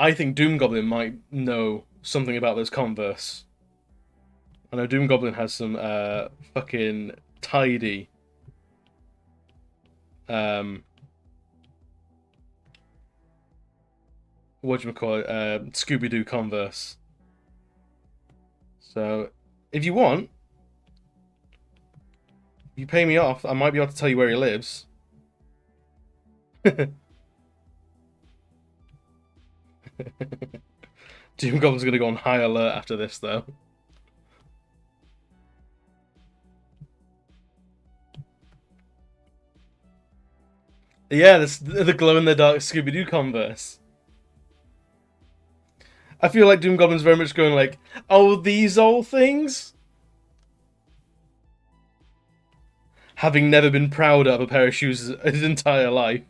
I think Doom Goblin might know something about those Converse. I know Doom Goblin has some fucking tidy whatchamacallit, Scooby-Doo Converse. So, if you want, you pay me off, I might be able to tell you where he lives. Doom Goblin's gonna go on high alert after this, though. Yeah, the glow-in-the-dark Scooby-Doo Converse. I feel like Doom Goblin's very much going like, oh, these old things? Having never been prouder of a pair of shoes his entire life.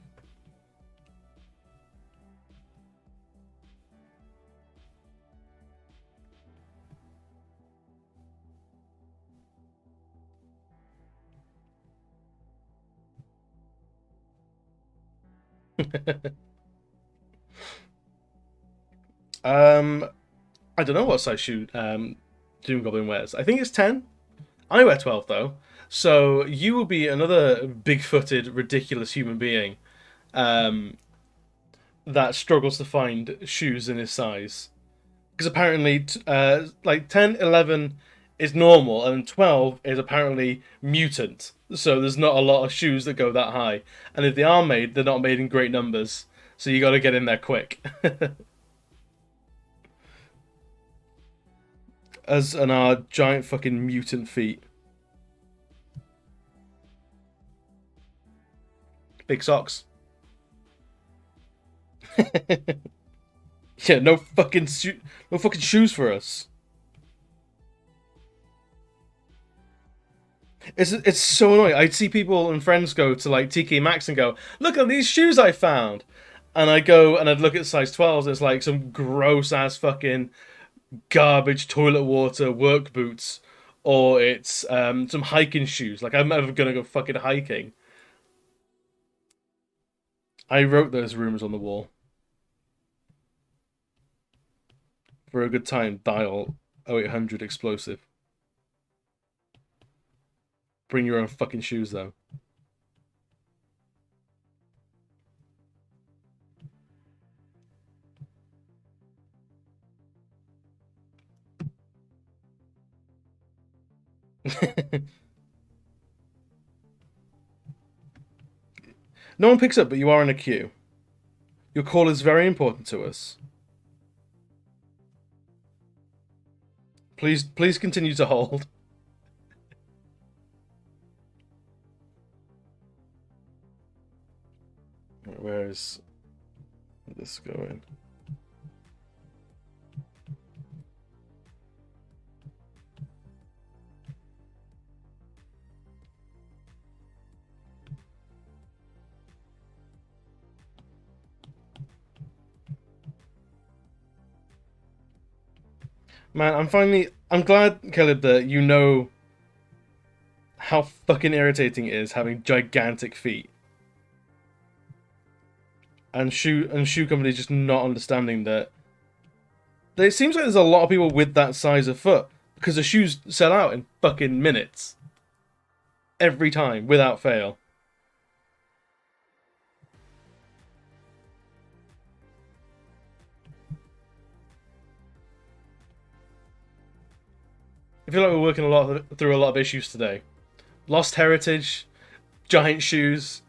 I don't know what size shoe Doom Goblin wears. I think it's 10. I wear 12 though. So you will be another big-footed, ridiculous human being that struggles to find shoes in his size. Because apparently, like 10, 11 is normal, and 12 is apparently mutant. So there's not a lot of shoes that go that high. And if they are made, they're not made in great numbers. So you got to get in there quick. as an our giant fucking mutant feet. Big socks. Yeah, no fucking shoes for us. It's so annoying. I'd see people and friends go to like TK Maxx and go, "Look at these shoes I found," and I go and I'd look at size 12s. And it's like some gross ass fucking garbage toilet water work boots, or it's some hiking shoes. Like I'm never gonna go fucking hiking. I wrote those rumors on the wall. For a good time, dial 0800 explosive. Bring your own fucking shoes though. No one picks up, but you are in a queue. Your call is very important to us. Please continue to hold. Where is this going? Man, I'm glad, Caleb, that you know how fucking irritating it is having gigantic feet. And shoe companies just not understanding that. It seems like there's a lot of people with that size of foot because the shoes sell out in fucking minutes. Every time, without fail. I feel like we're working through a lot of issues today. Lost heritage, giant shoes,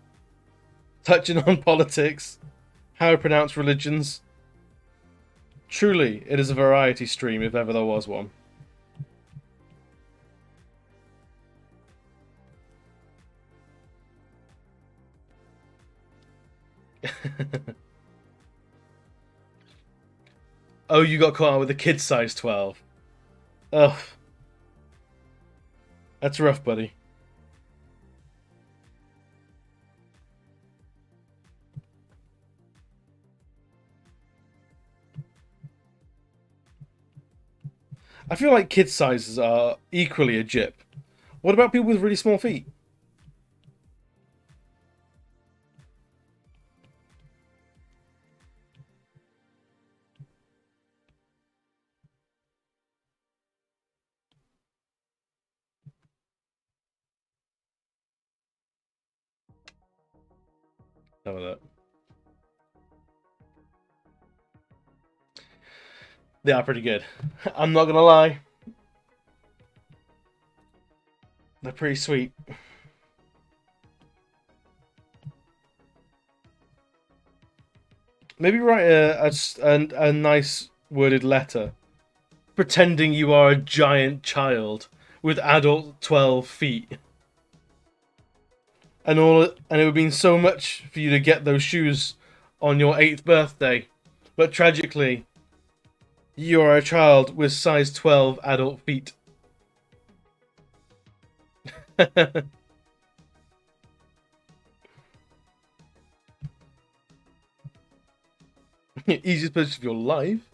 touching on politics, how to pronounce religions. Truly, it is a variety stream if ever there was one. Oh, you got caught out with a kid size 12. Ugh. That's rough, buddy. I feel like kid sizes are equally a jip. What about people with really small feet? How about that? They are pretty good. I'm not gonna lie. They're pretty sweet. Maybe write a nice worded letter pretending you are a giant child with adult 12 feet. And it would mean so much for you to get those shoes on your 8th birthday. But tragically, you are a child with size 12 adult feet. Easiest purchase of your life.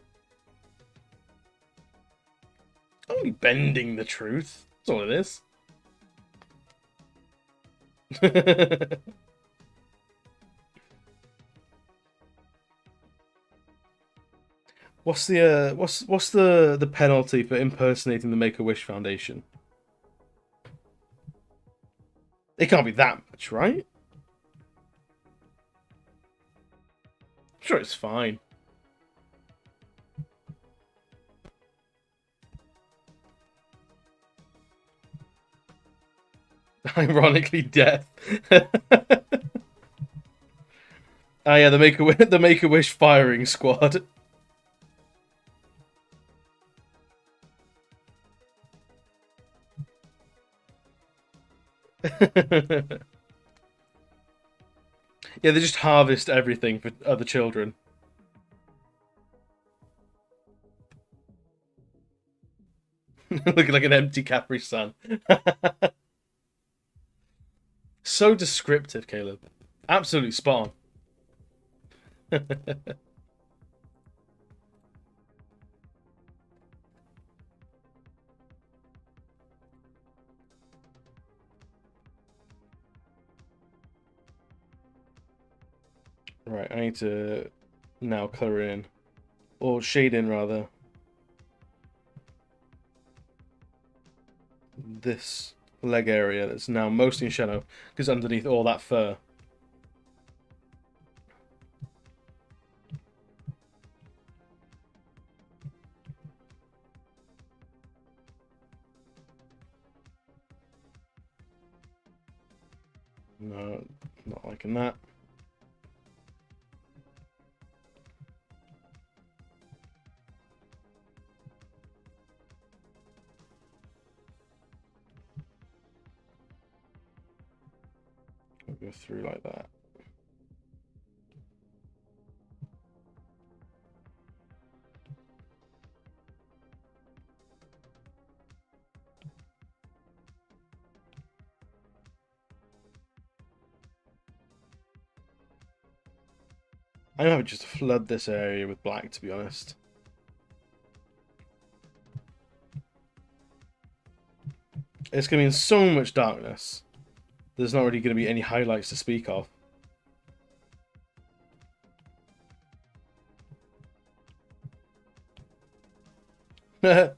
Only bending the truth. That's all it is. What's the penalty for impersonating the Make-A-Wish Foundation? It can't be that much, right? I'm sure it's fine. Ironically, death. Ah, yeah, the Make-A-Wish firing squad. Yeah, they just harvest everything for other children. Looking like an empty Capri Sun. So descriptive, Caleb. Absolutely spot on. Right, I need to now colour in, or shade in rather, this leg area that's now mostly in shadow, because underneath all that fur. No, not liking that. I'll go through like that. I'm gonna just flood this area with black, to be honest. It's gonna be in so much darkness. There's not really gonna be any highlights to speak of.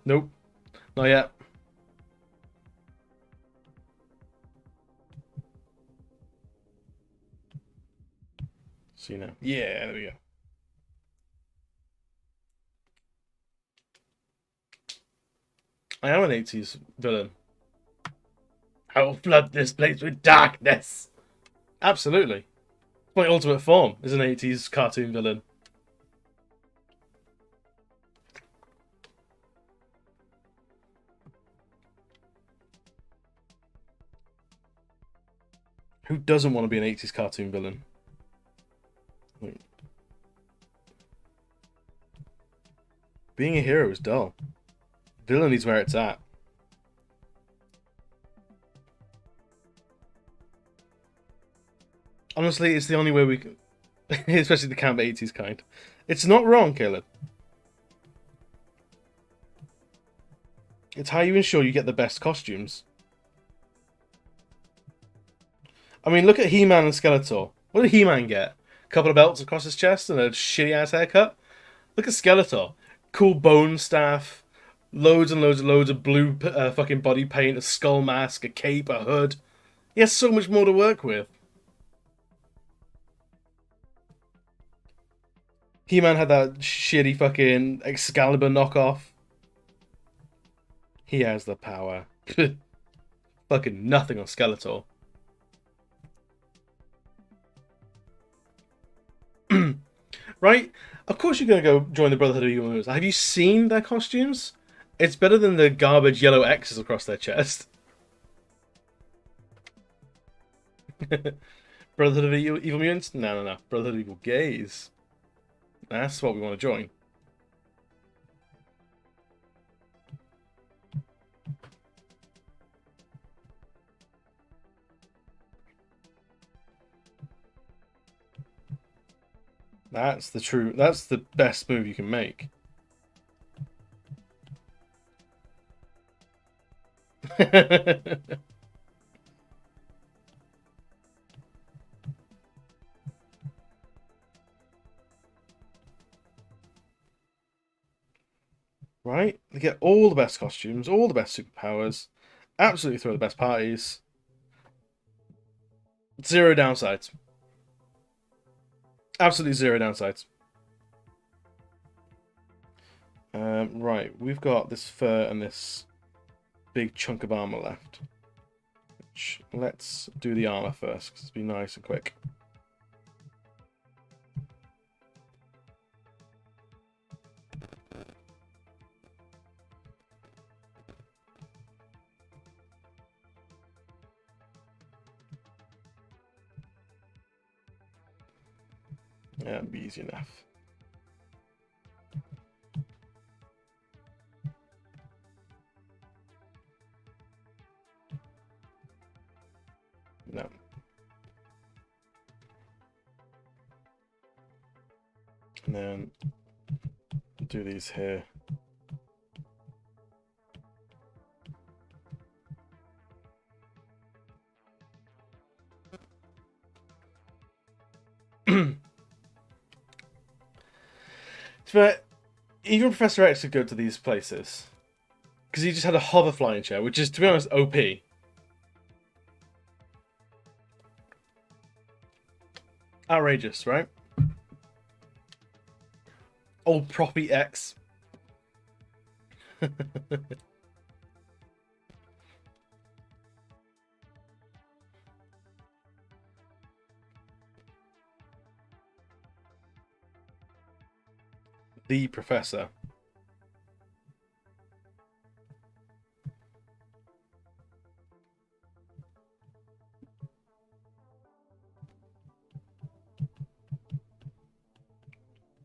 Nope, not yet. See now. Yeah, there we go. I am an 80s villain. I will flood this place with darkness. Absolutely. My ultimate form is an 80s cartoon villain. Who doesn't want to be an 80s cartoon villain? Being a hero is dull. Villainy is where it's at. Honestly, it's the only way we can... Especially the camp 80s kind. It's not wrong, Caleb. It's how you ensure you get the best costumes. I mean, look at He-Man and Skeletor. What did He-Man get? A couple of belts across his chest and a shitty-ass haircut? Look at Skeletor. Cool bone staff. Loads and loads and loads of blue fucking body paint. A skull mask. A cape. A hood. He has so much more to work with. He-Man had that shitty fucking Excalibur knockoff. He has the power. Fucking nothing on Skeletor. Right? Of course you're going to go join the Brotherhood of Evil Mutants. Have you seen their costumes? It's better than the garbage yellow X's across their chest. Brotherhood of Evil Mutants? No. Brotherhood of Evil Gays. That's what we want to join. That's the best move you can make. Right? They get all the best costumes, all the best superpowers, absolutely throw the best parties. Zero downsides. Absolutely zero downsides. Right, we've got this fur and this big chunk of armor left. Let's do the armor first, because it's be nice and quick. Yeah, it'll be easy enough. No. And then do these here. But even Professor X could go to these places. Because he just had a hover flying chair, which is, to be honest, OP. Outrageous, right? Old Proppy X. The Professor.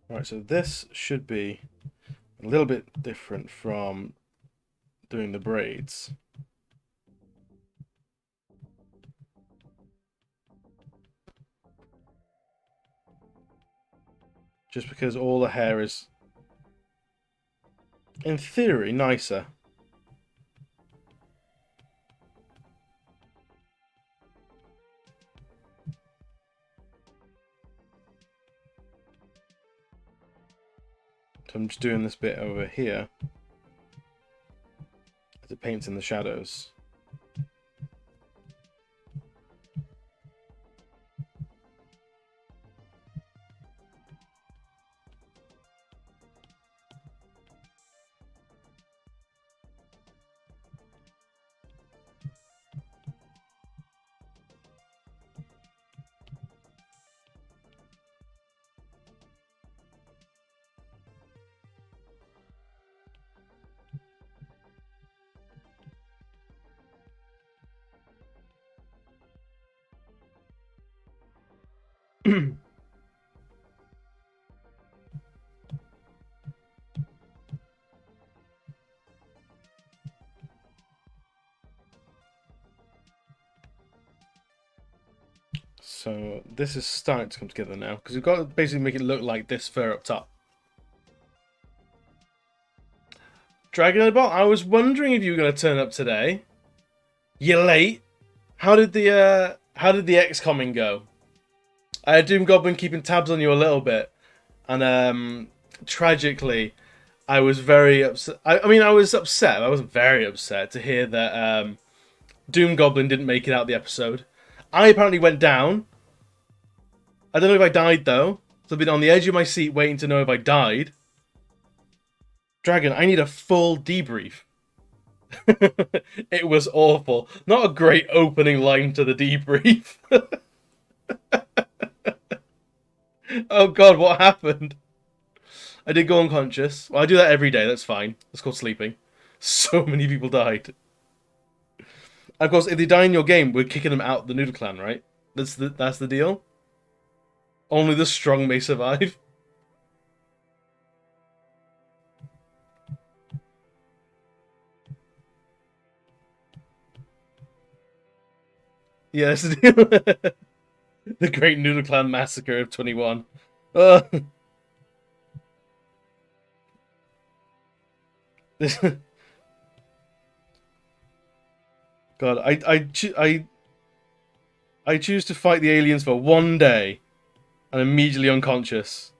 Right, so this should be a little bit different from doing the braids. Just because all the hair is, in theory, nicer. So I'm just doing this bit over here as it paints in the shadows. So this is starting to come together now, because we've got to basically make it look like this fur up top. Dragonbot, I was wondering if you were going to turn up today. You're late. How did the X-comming go? I had Doom Goblin keeping tabs on you a little bit, and tragically, I was very upset. I mean, I was upset. I wasn't very upset to hear that Doom Goblin didn't make it out the episode. I apparently went down. I don't know if I died though. So I've been on the edge of my seat waiting to know if I died. Dragon, I need a full debrief. It was awful. Not a great opening line to the debrief. Oh god, what happened? I did go unconscious. Well, I do that every day, that's fine. That's called sleeping. So many people died. And of course, if they die in your game, we're kicking them out the Noodle Clan, right? That's the deal? Only the strong may survive. Yeah, that's the deal. The Great Noodle Clan Massacre of 21. God, I choose to fight the aliens for one day, and immediately unconscious.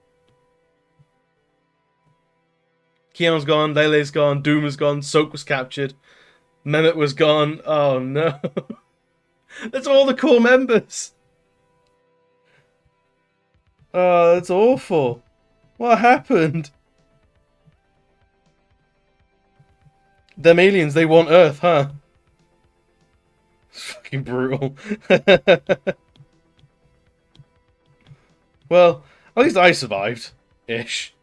Keon's gone, Lele's gone, Doom is gone, Soak was captured, Mehmet was gone. Oh no. That's all the core members. Oh, that's awful. What happened? Them aliens, they want Earth, huh? Fucking brutal. Well, at least I survived. Ish.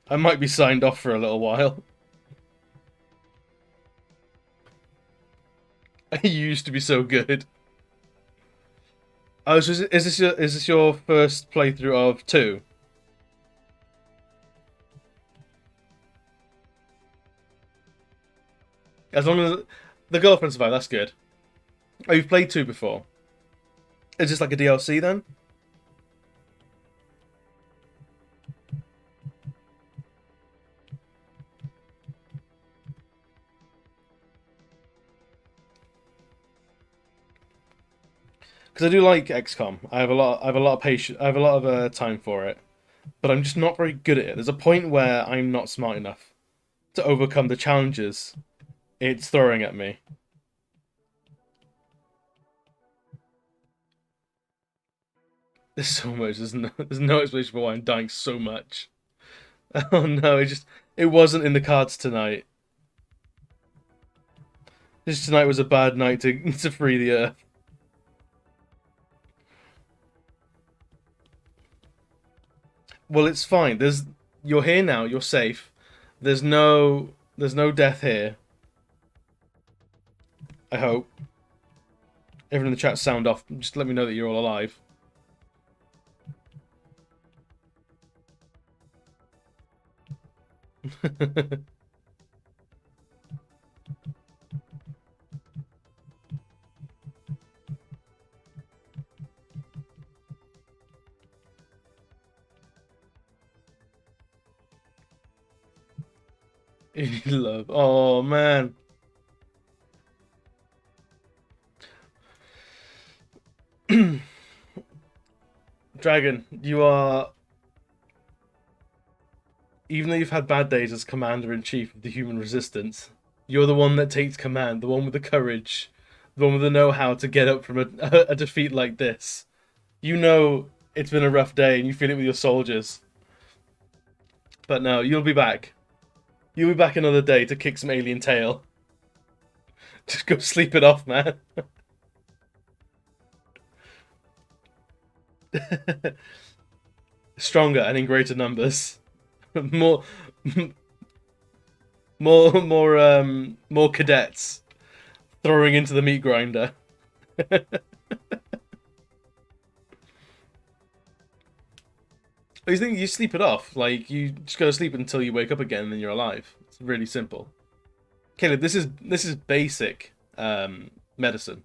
I might be signed off for a little while. I used to be so good. Oh, so is this your first playthrough of 2? As long as the girlfriend survived, that's good. Oh, you've played 2 before. Is this like a DLC then? Because I do like XCOM. I have a lot of patience. I have a lot of time for it, but I'm just not very good at it. There's a point where I'm not smart enough to overcome the challenges it's throwing at me. There's so much. There's no explanation for why I'm dying so much. Oh no, it wasn't in the cards tonight. Just tonight was a bad night to to free the earth. Well, it's fine. You're here now. You're safe. There's no death here. I hope. Everyone in the chat sound off. Just let me know that you're all alive. Love. Oh man. Dragon, you are, even though you've had bad days as commander in chief of the human resistance, you're the one that takes command, the one with the courage, the one with the know-how to get up from a defeat like this. You know it's been a rough day and you feel it with your soldiers. But no, you'll be back. You'll be back another day to kick some alien tail. Just go sleep it off, man. Stronger and in greater numbers. more, more cadets throwing into the meat grinder. You think you sleep it off? Like you just go to sleep until you wake up again, and then you're alive. It's really simple. Caleb, this is basic medicine.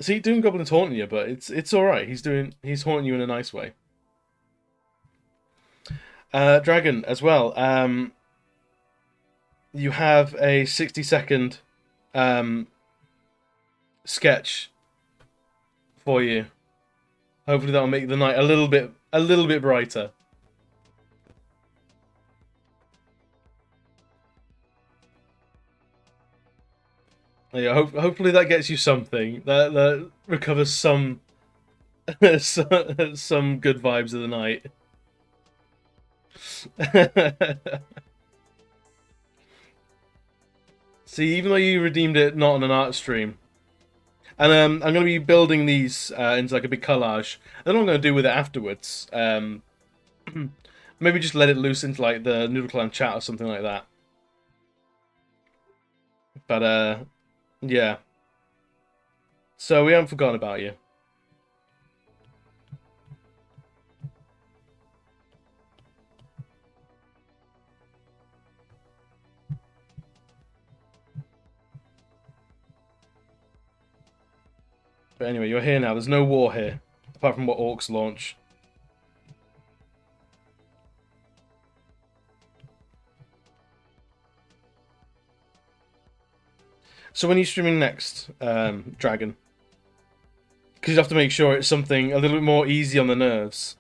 See, Doom Goblin's haunting you, but it's all right. He's haunting you in a nice way. Dragon as well. You have a 60-second um, sketch for you. Hopefully that'll make the night a little bit brighter. Yeah, hopefully that gets you something that recovers some some good vibes of the night. See, even though you redeemed it not on an art stream, and I'm going to be building these into like a big collage. I don't know what I'm going to do with it afterwards. Maybe just let it loose into like the Noodle Clan chat or something like that. But yeah. So we haven't forgotten about you. But anyway, you're here now. There's no war here, apart from what orcs launch. So when are you streaming next, Dragon? Because you have to make sure it's something a little bit more easy on the nerves.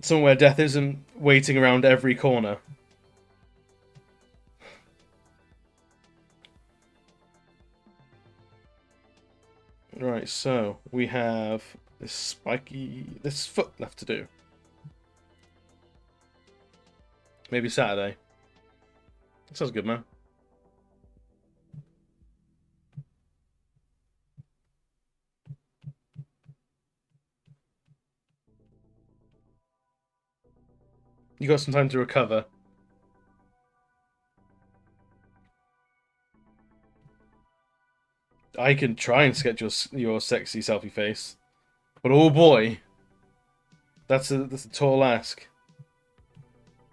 Somewhere death isn't waiting around every corner. Right, so we have this foot left to do. Maybe Saturday. That sounds good, man. You got some time to recover. I can try and sketch your sexy selfie face, but oh boy, that's a tall ask.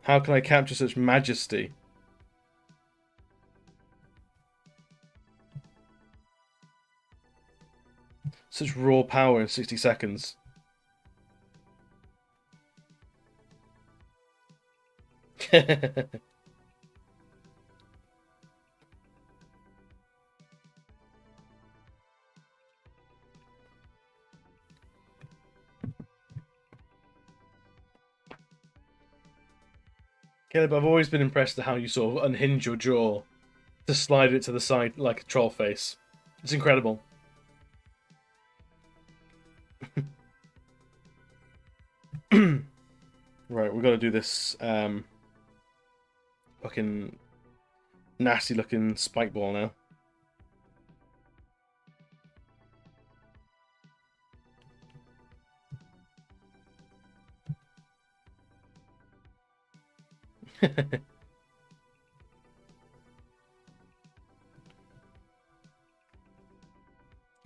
How can I capture such majesty? Such raw power in 60 seconds. Caleb, I've always been impressed at how you sort of unhinge your jaw to slide it to the side like a troll face. It's incredible. Right, we've got to do this fucking nasty looking spike ball now.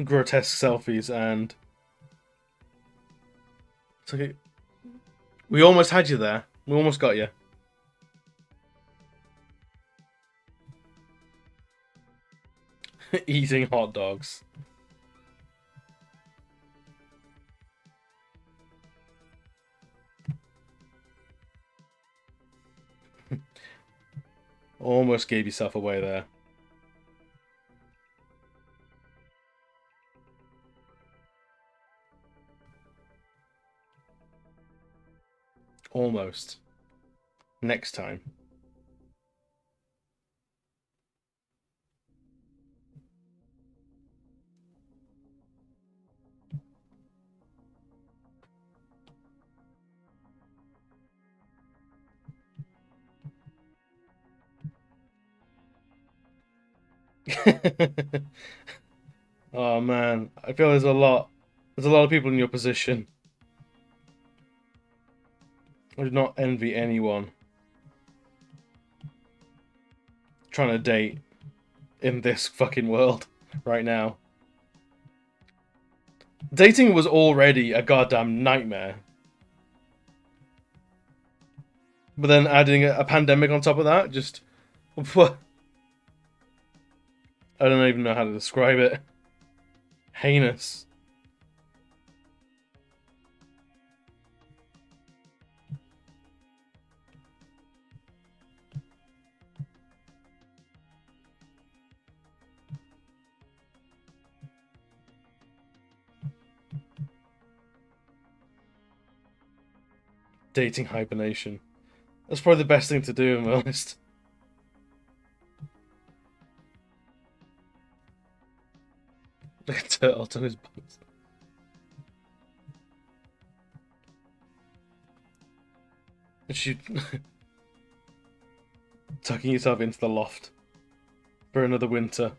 Grotesque selfies and it's okay. We almost had you there. We almost got you. Eating hot dogs. Almost gave yourself away there. Almost. Next time. Oh man, I feel there's a lot of people in your position. I do not envy anyone trying to date in this fucking world right now. Dating was already a goddamn nightmare. But then adding a pandemic on top of that, just... I don't even know how to describe it. Heinous. Dating hibernation. That's probably the best thing to do, I'm honest. Like a turtle to his butt. She tucking yourself into the loft for another winter.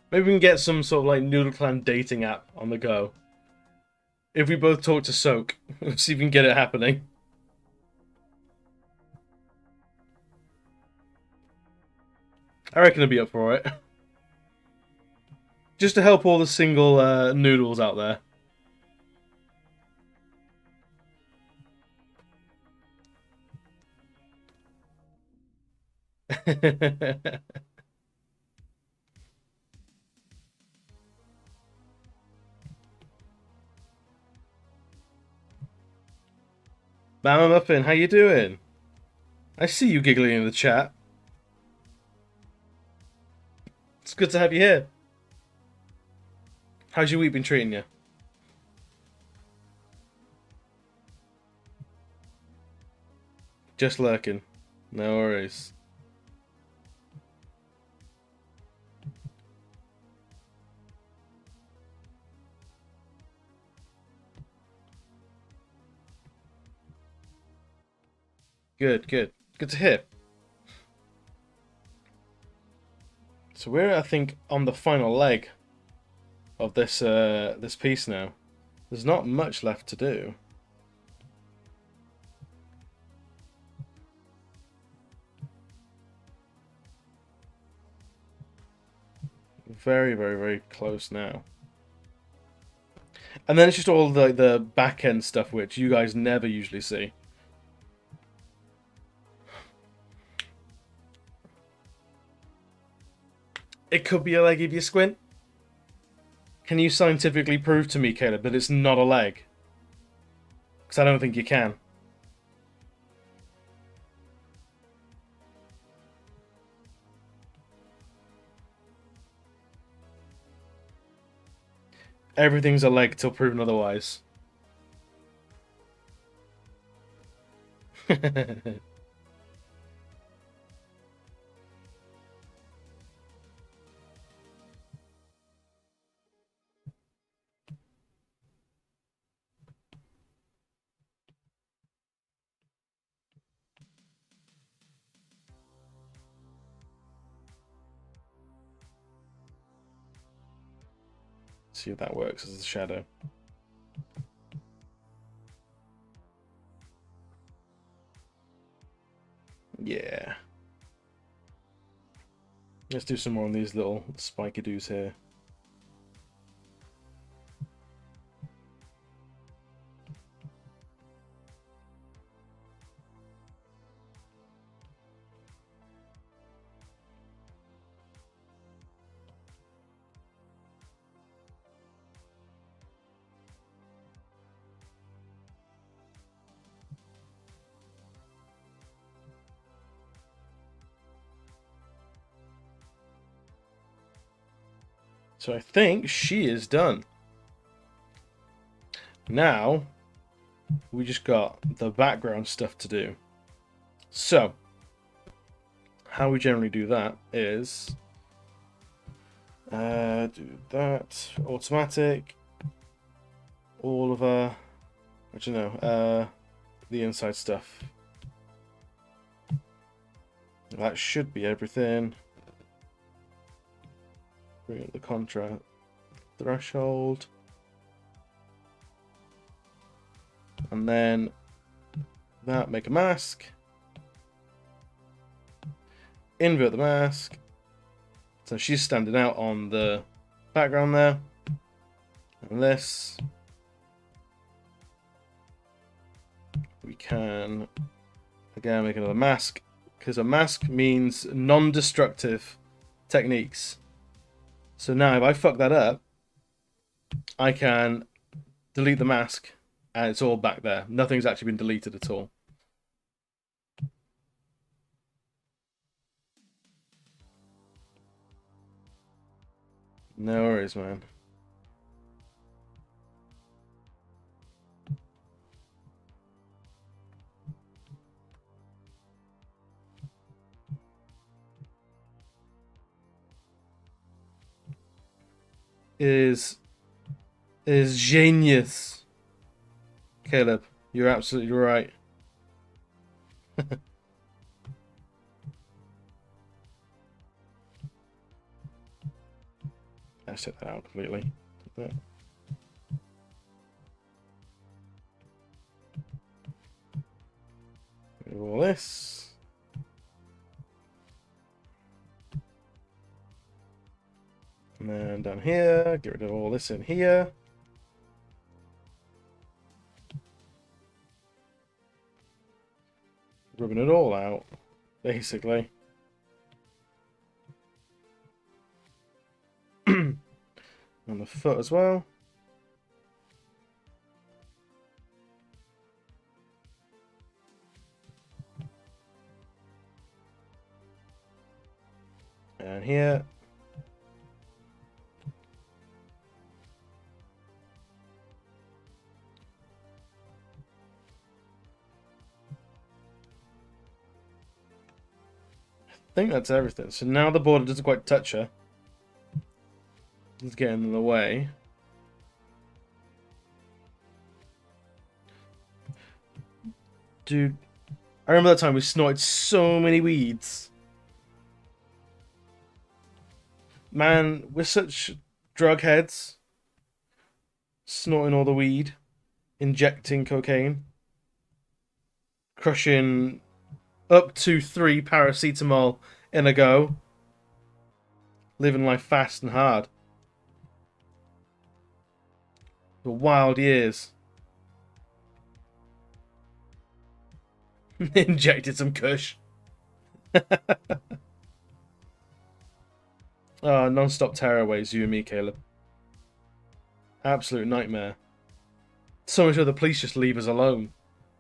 Maybe we can get some sort of like Noodle Clan dating app on the go. If we both talk to Soak, see if we can get it happening. I reckon I'd be up for it. Just to help all the single noodles out there. Mama Muffin, how you doing? I see you giggling in the chat. It's good to have you here. How's your week been treating you? Just lurking. No worries. Good, good. Good to hear. So we're, I think, on the final leg of this this piece now. There's not much left to do. very, very, very close now. And then it's just all the back end stuff, which you guys never usually see. It could be a leg if you squint. Can you scientifically prove to me, Caleb, that it's not a leg? Because I don't think you can. Everything's a leg till proven otherwise. See if that works as a shadow. Yeah. Let's do some more on these little spiky doos here. So I think she is done. Now, we just got the background stuff to do. So, how we generally do that is do that, automatic, all of the inside stuff. That should be everything. Bring up the contrast threshold. And then that, make a mask. Invert the mask. So she's standing out on the background there. And this. We can, again, make another mask. Because a mask means non-destructive techniques. So now if I fuck that up, I can delete the mask and it's all back there. Nothing's actually been deleted at all. No worries, man. Is genius. Caleb, you're absolutely right. Let's take that out completely. Take that. Rid of all this. And then down here, get rid of all this in here. Rubbing it all out, basically. On the foot as well. And here. I think that's everything. So now the border doesn't quite touch her. It's getting in the way. Dude, I remember that time we snorted so many weeds. Man, we're such drug heads. Snorting all the weed. Injecting cocaine. Crushing up to 3 paracetamol in a go. Living life fast and hard. The wild years. Injected some kush. Non-stop terrorways, you and me, Caleb. Absolute nightmare. So much so the police just leave us alone.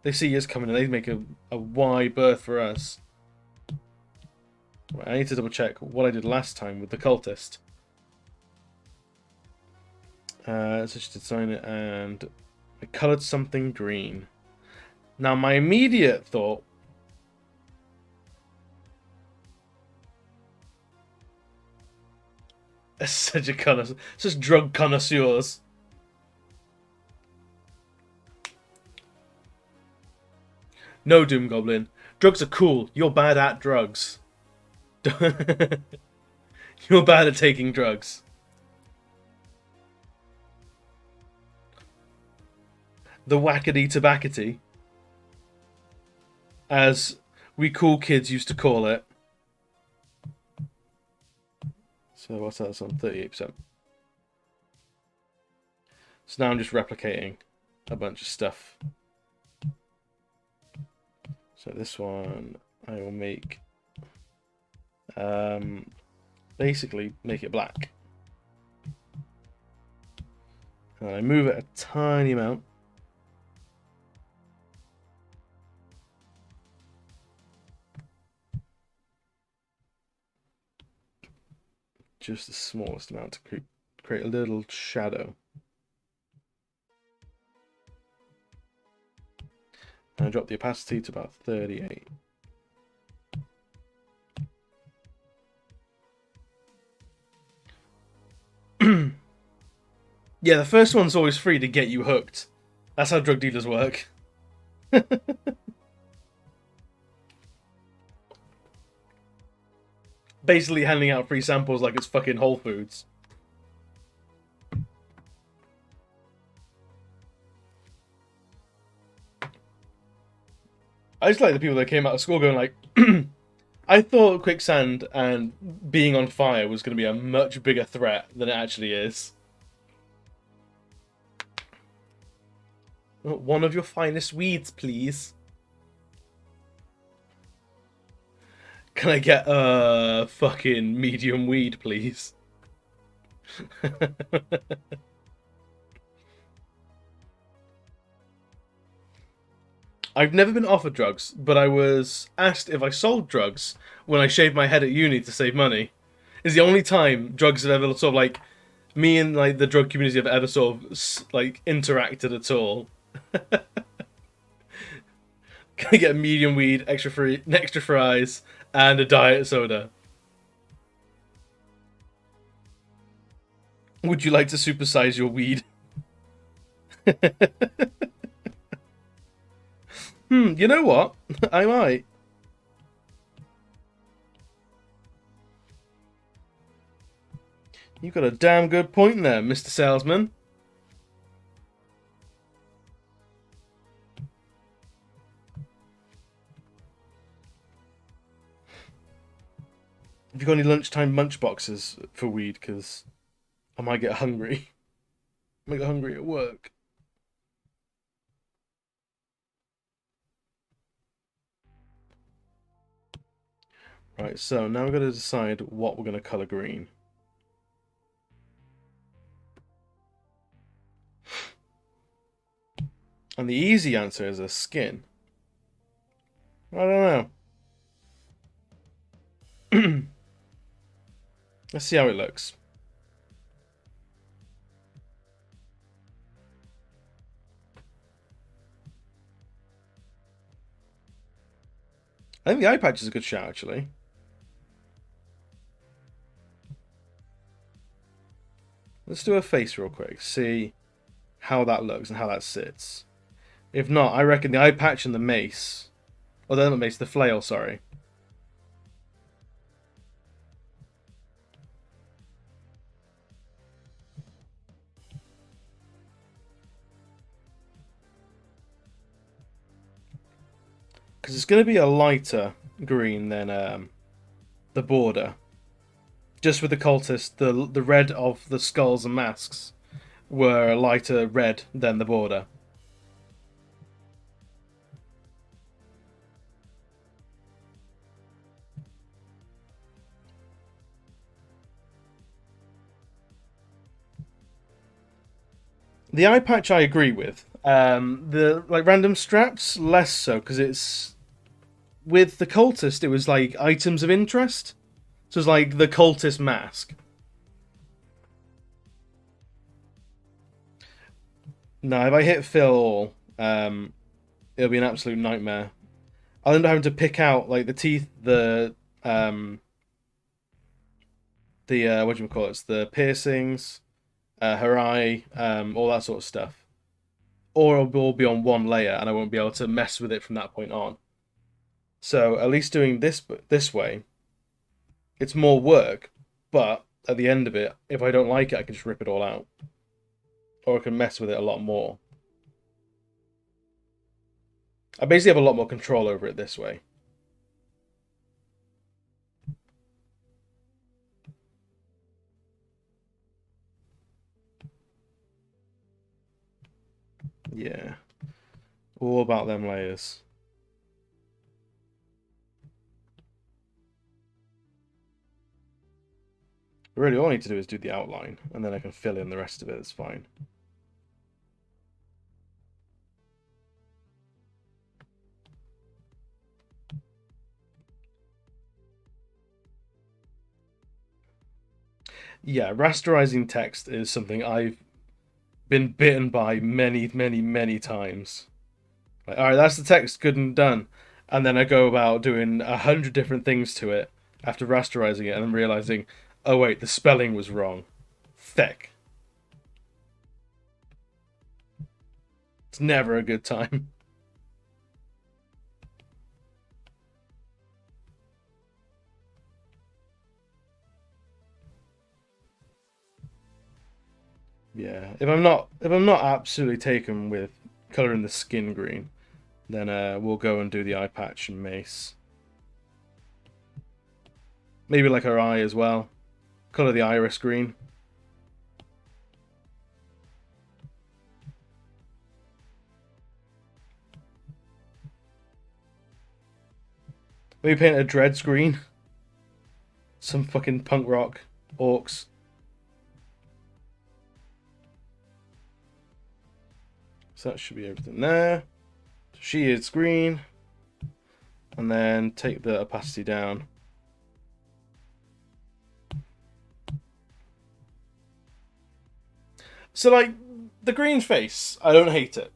They see us coming and they make a wide berth for us. Right, I need to double check what I did last time with the cultist. So just design it and I coloured something green. Now my immediate thought such a connoisseur, such drug connoisseurs. No, Doom Goblin. Drugs are cool. You're bad at drugs. You're bad at taking drugs. The wackety tobaccity, as we cool kids used to call it. So what's that? It's on 38%. So now I'm just replicating a bunch of stuff. So this one I will make, basically make it black. And I move it a tiny amount. Just the smallest amount to create a little shadow. And I drop the opacity to about 38. Yeah, the first one's always free to get you hooked. That's how drug dealers work. Basically handing out free samples like it's fucking Whole Foods. I just like the people that came out of school going like, I thought quicksand and being on fire was going to be a much bigger threat than it actually is. One of your finest weeds, please. Can I get a fucking medium weed, please? I've never been offered drugs, but I was asked if I sold drugs when I shaved my head at uni to save money. It's the only time drugs have ever sort of like me and like the drug community have ever sort of like interacted at all. Can I get a medium weed, extra fries, and a diet soda? Would you like to supersize your weed? You know what? I might. You got a damn good point there, Mr. Salesman. Have you got any lunchtime munch boxes for weed? Because I might get hungry. I might get hungry at work. Right, so now we're going to decide what we're going to colour green. And the easy answer is a skin. I don't know. Let's see how it looks. I think the eye patch is a good shot, actually. Let's do a face real quick. See how that looks and how that sits. If not, I reckon the eye patch and the mace... Oh, they're not the mace, the flail, sorry. Because it's going to be a lighter green than the border. Just with the cultists, the red of the skulls and masks were a lighter red than the border. The eye patch I agree with. The like random straps less so because it's with the cultist. It was like items of interest. So it's like the cultist mask. No, if I hit fill all, it'll be an absolute nightmare. I'll end up having to pick out like the teeth, um, the what do you call it? It's the piercings, her eye, all that sort of stuff. Or it'll all be on one layer, and I won't be able to mess with it from that point on. So at least doing this way, it's more work, but at the end of it, if I don't like it, I can just rip it all out, or I can mess with it a lot more. I basically have a lot more control over it this way. Yeah, all about them layers. Really, all I need to do is do the outline, and then I can fill in the rest of it. It's fine. Yeah, rasterizing text is something I've been bitten by many, many, many times. Like, all right, that's the text, good and done. And then I go about doing 100 different things to it after rasterizing it, and then realizing, oh wait, the spelling was wrong. Thick. It's never a good time. Yeah, if I'm not absolutely taken with coloring the skin green, then we'll go and do the eye patch and mace. Maybe like her eye as well. Color the iris green. Maybe paint her dreads green. Some fucking punk rock orcs. So that should be everything there. She is green. And then take the opacity down. So, like, the green face, I don't hate it.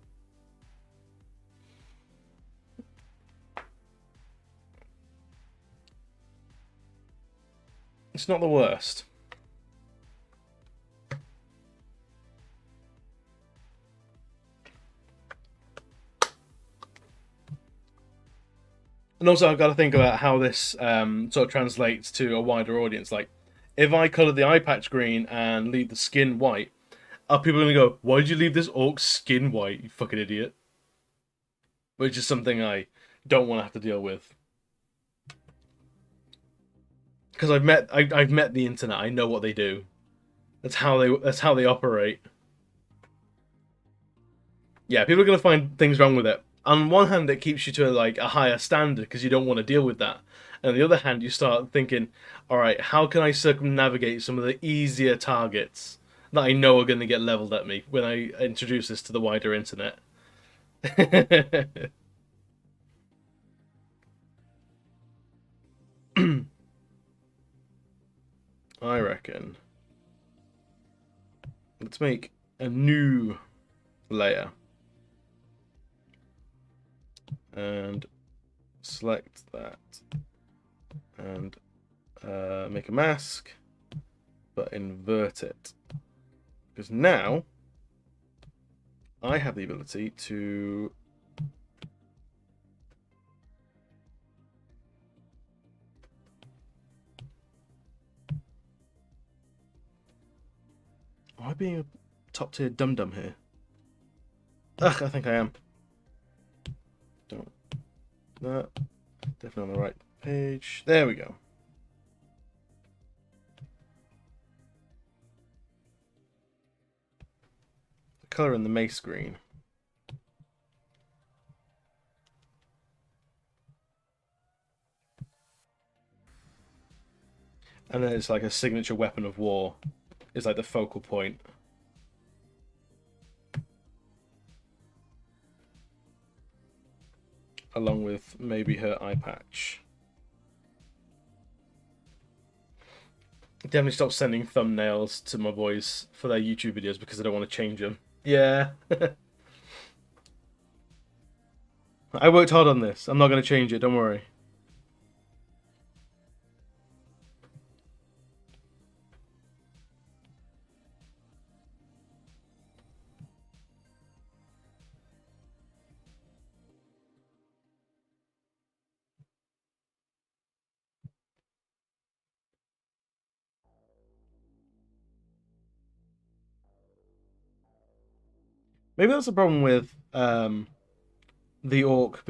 It's not the worst. And also, I've got to think about how this sort of translates to a wider audience. Like, if I colour the eye patch green and leave the skin white, are people going to go, why did you leave this orc's skin white, you fucking idiot? Which is something I don't want to have to deal with. Because I've met the internet. I know what they do. That's how they operate. Yeah, people are going to find things wrong with it. On one hand, it keeps you to like a higher standard because you don't want to deal with that. And on the other hand, you start thinking, all right, how can I circumnavigate some of the easier targets that I know are going to get leveled at me when I introduce this to the wider internet? I reckon. Let's make a new layer and select that and make a mask, but invert it, because now I have the ability to am I being a top tier dum dum here? Ugh, I think I am. Don't that. Definitely on the right page. There we go. Colour in the mace green. And then it's like a signature weapon of war. It's like the focal point. Along with maybe her eye patch. Definitely stop sending thumbnails to my boys for their YouTube videos because I don't want to change them. Yeah. I worked hard on this. I'm not going to change it, don't worry. Maybe that's the problem with the orc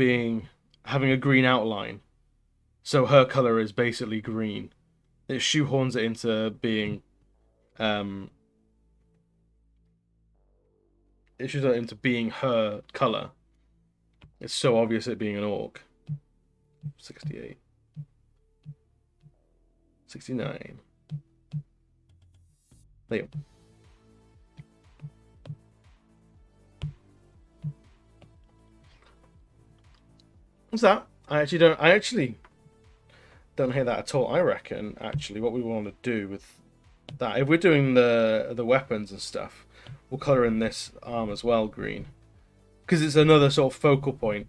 having a green outline. So her color is basically green. It shoehorns it into being her color. It's so obvious it being an orc. 68. 69. There you go. What's that? I actually don't hear that at all. I reckon actually what we want to do with that, if we're doing the weapons and stuff, we'll colour in this arm as well green, because it's another sort of focal point.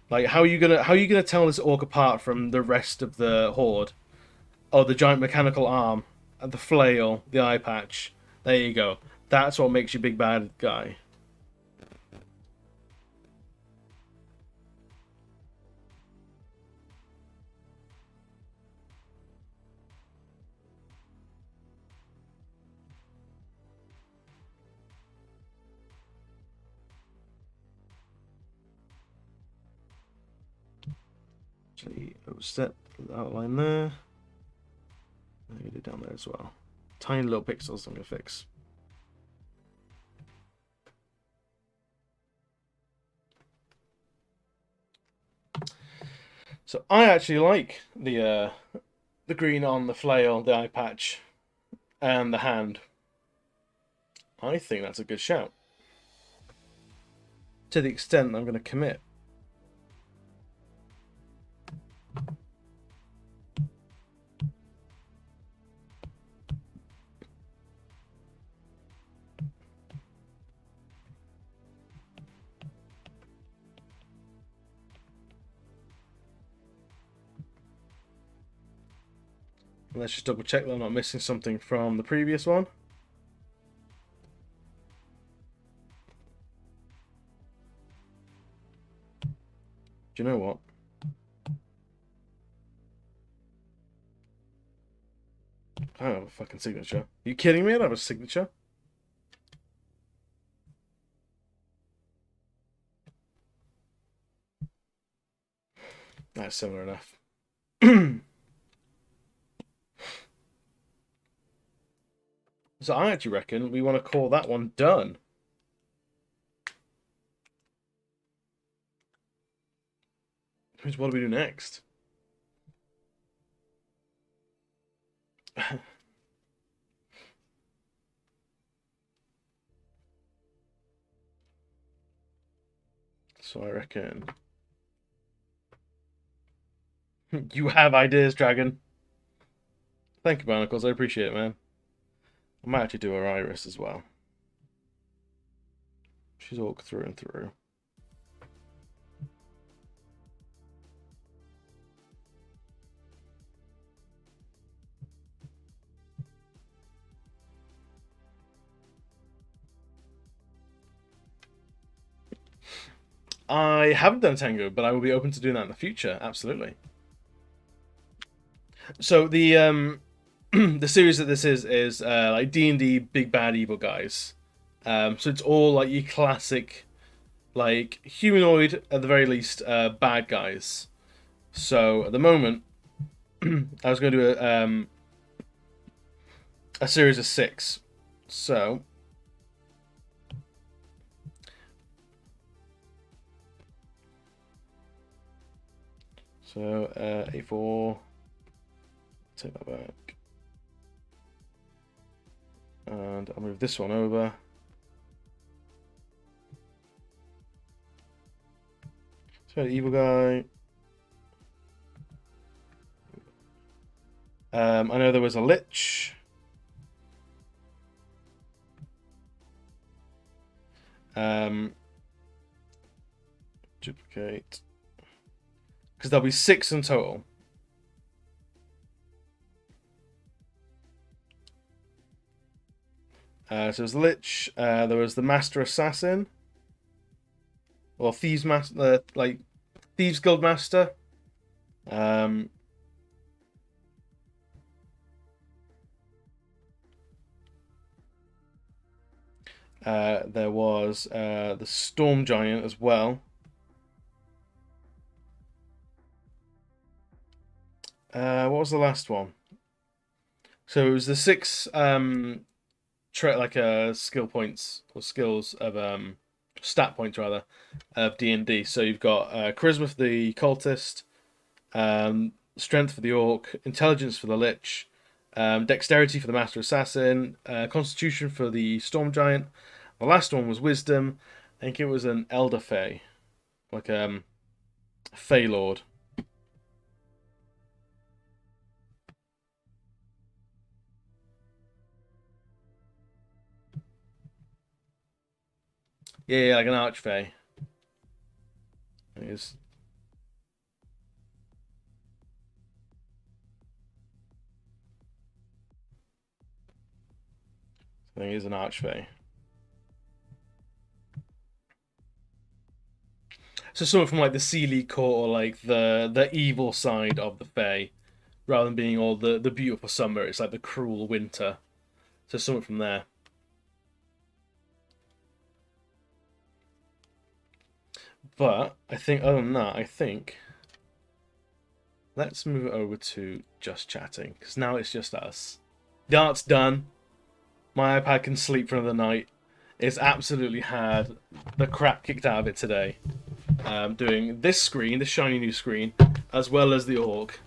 Like how are you gonna tell this orc apart from the rest of the horde? Oh, the giant mechanical arm, and the flail, the eye patch. There you go. That's what makes you big bad guy. Actually, overstep the outline there. I need it down there as well. Tiny little pixels I'm gonna fix. So I actually like the green on the flail, the eye patch, and the hand. I think that's a good shout. To the extent I'm going to commit. Let's just double check that I'm not missing something from the previous one. Do you know what? I don't have a fucking signature. Are you kidding me? I don't have a signature. That's similar enough. So I actually reckon we want to call that one done. What do we do next? So I reckon you have ideas, Dragon. Thank you, Barnacles. I appreciate it, man. I might actually do her iris as well. She's orc through and through. I haven't done Tango, but I will be open to doing that in the future. Absolutely. So the the series that this is like D&D big bad evil guys. So it's all like your classic, like humanoid at the very least, bad guys. So at the moment, I was going to do a series of 6. So So A4. Take that back. And I'll move this one over. So evil guy. I know there was a lich. Duplicate. Because there'll be 6 in total. So there's the lich. There was the master assassin. Or thieves master, like thieves guild master. There was the storm giant as well. What was the last one? So it was the 6 skill points or skills of stat points rather of D&D. So you've got charisma for the cultist, strength for the orc, intelligence for the lich, dexterity for the master assassin, constitution for the storm giant. The last one was wisdom. I think it was an elder fey, like fey lord. Yeah, like an archfey. It is. I think it is an archfey. So someone from like the Sea League court or like the evil side of the Fae, rather than being all the beautiful summer, it's like the cruel winter. So someone from there. But I think other than that, let's move it over to just chatting, because now it's just us. The art's done. My iPad can sleep for another night. It's absolutely had the crap kicked out of it today. Doing this screen, this shiny new screen, as well as the orc.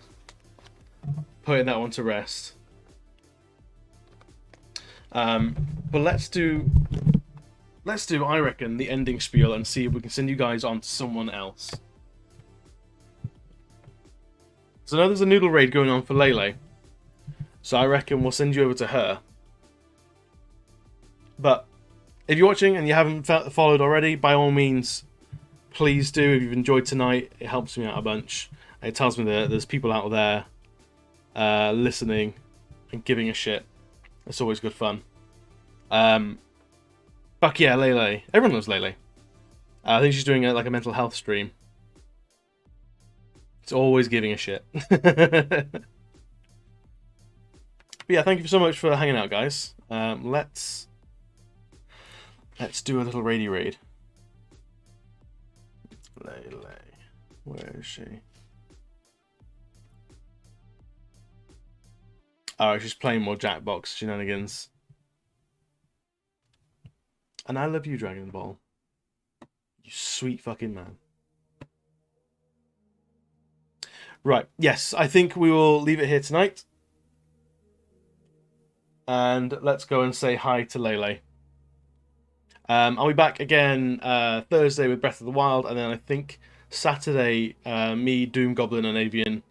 Putting that one to rest. But let's do, I reckon, the ending spiel and see if we can send you guys on to someone else. So I know there's a noodle raid going on for Lele. So I reckon we'll send you over to her. But if you're watching and you haven't followed already, by all means, please do. If you've enjoyed tonight, it helps me out a bunch. It tells me that there's people out there listening and giving a shit. It's always good fun. Fuck yeah, Lele. Everyone loves Lele. I think she's doing like a mental health stream. It's always giving a shit. But yeah, thank you so much for hanging out, guys. Let's do a little raid. Lele. Where is she? Oh, she's playing more Jackbox shenanigans. And I love you, Dragon Ball. You sweet fucking man. Right, yes, I think we will leave it here tonight. And let's go and say hi to Lele. I'll be back again Thursday with Breath of the Wild, and then I think Saturday, me, Doom Goblin, and Avian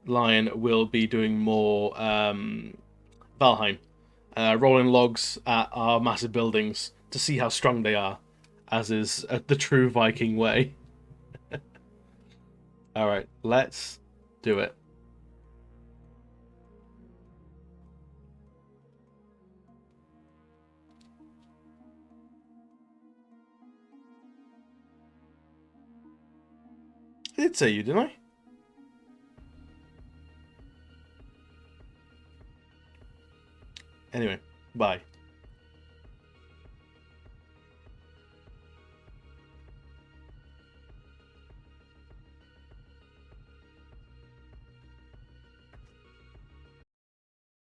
Lion will be doing more Valheim. Rolling logs at our massive buildings to see how strong they are, as is the true Viking way. Alright, let's do it. I did say you, didn't I? Anyway, bye.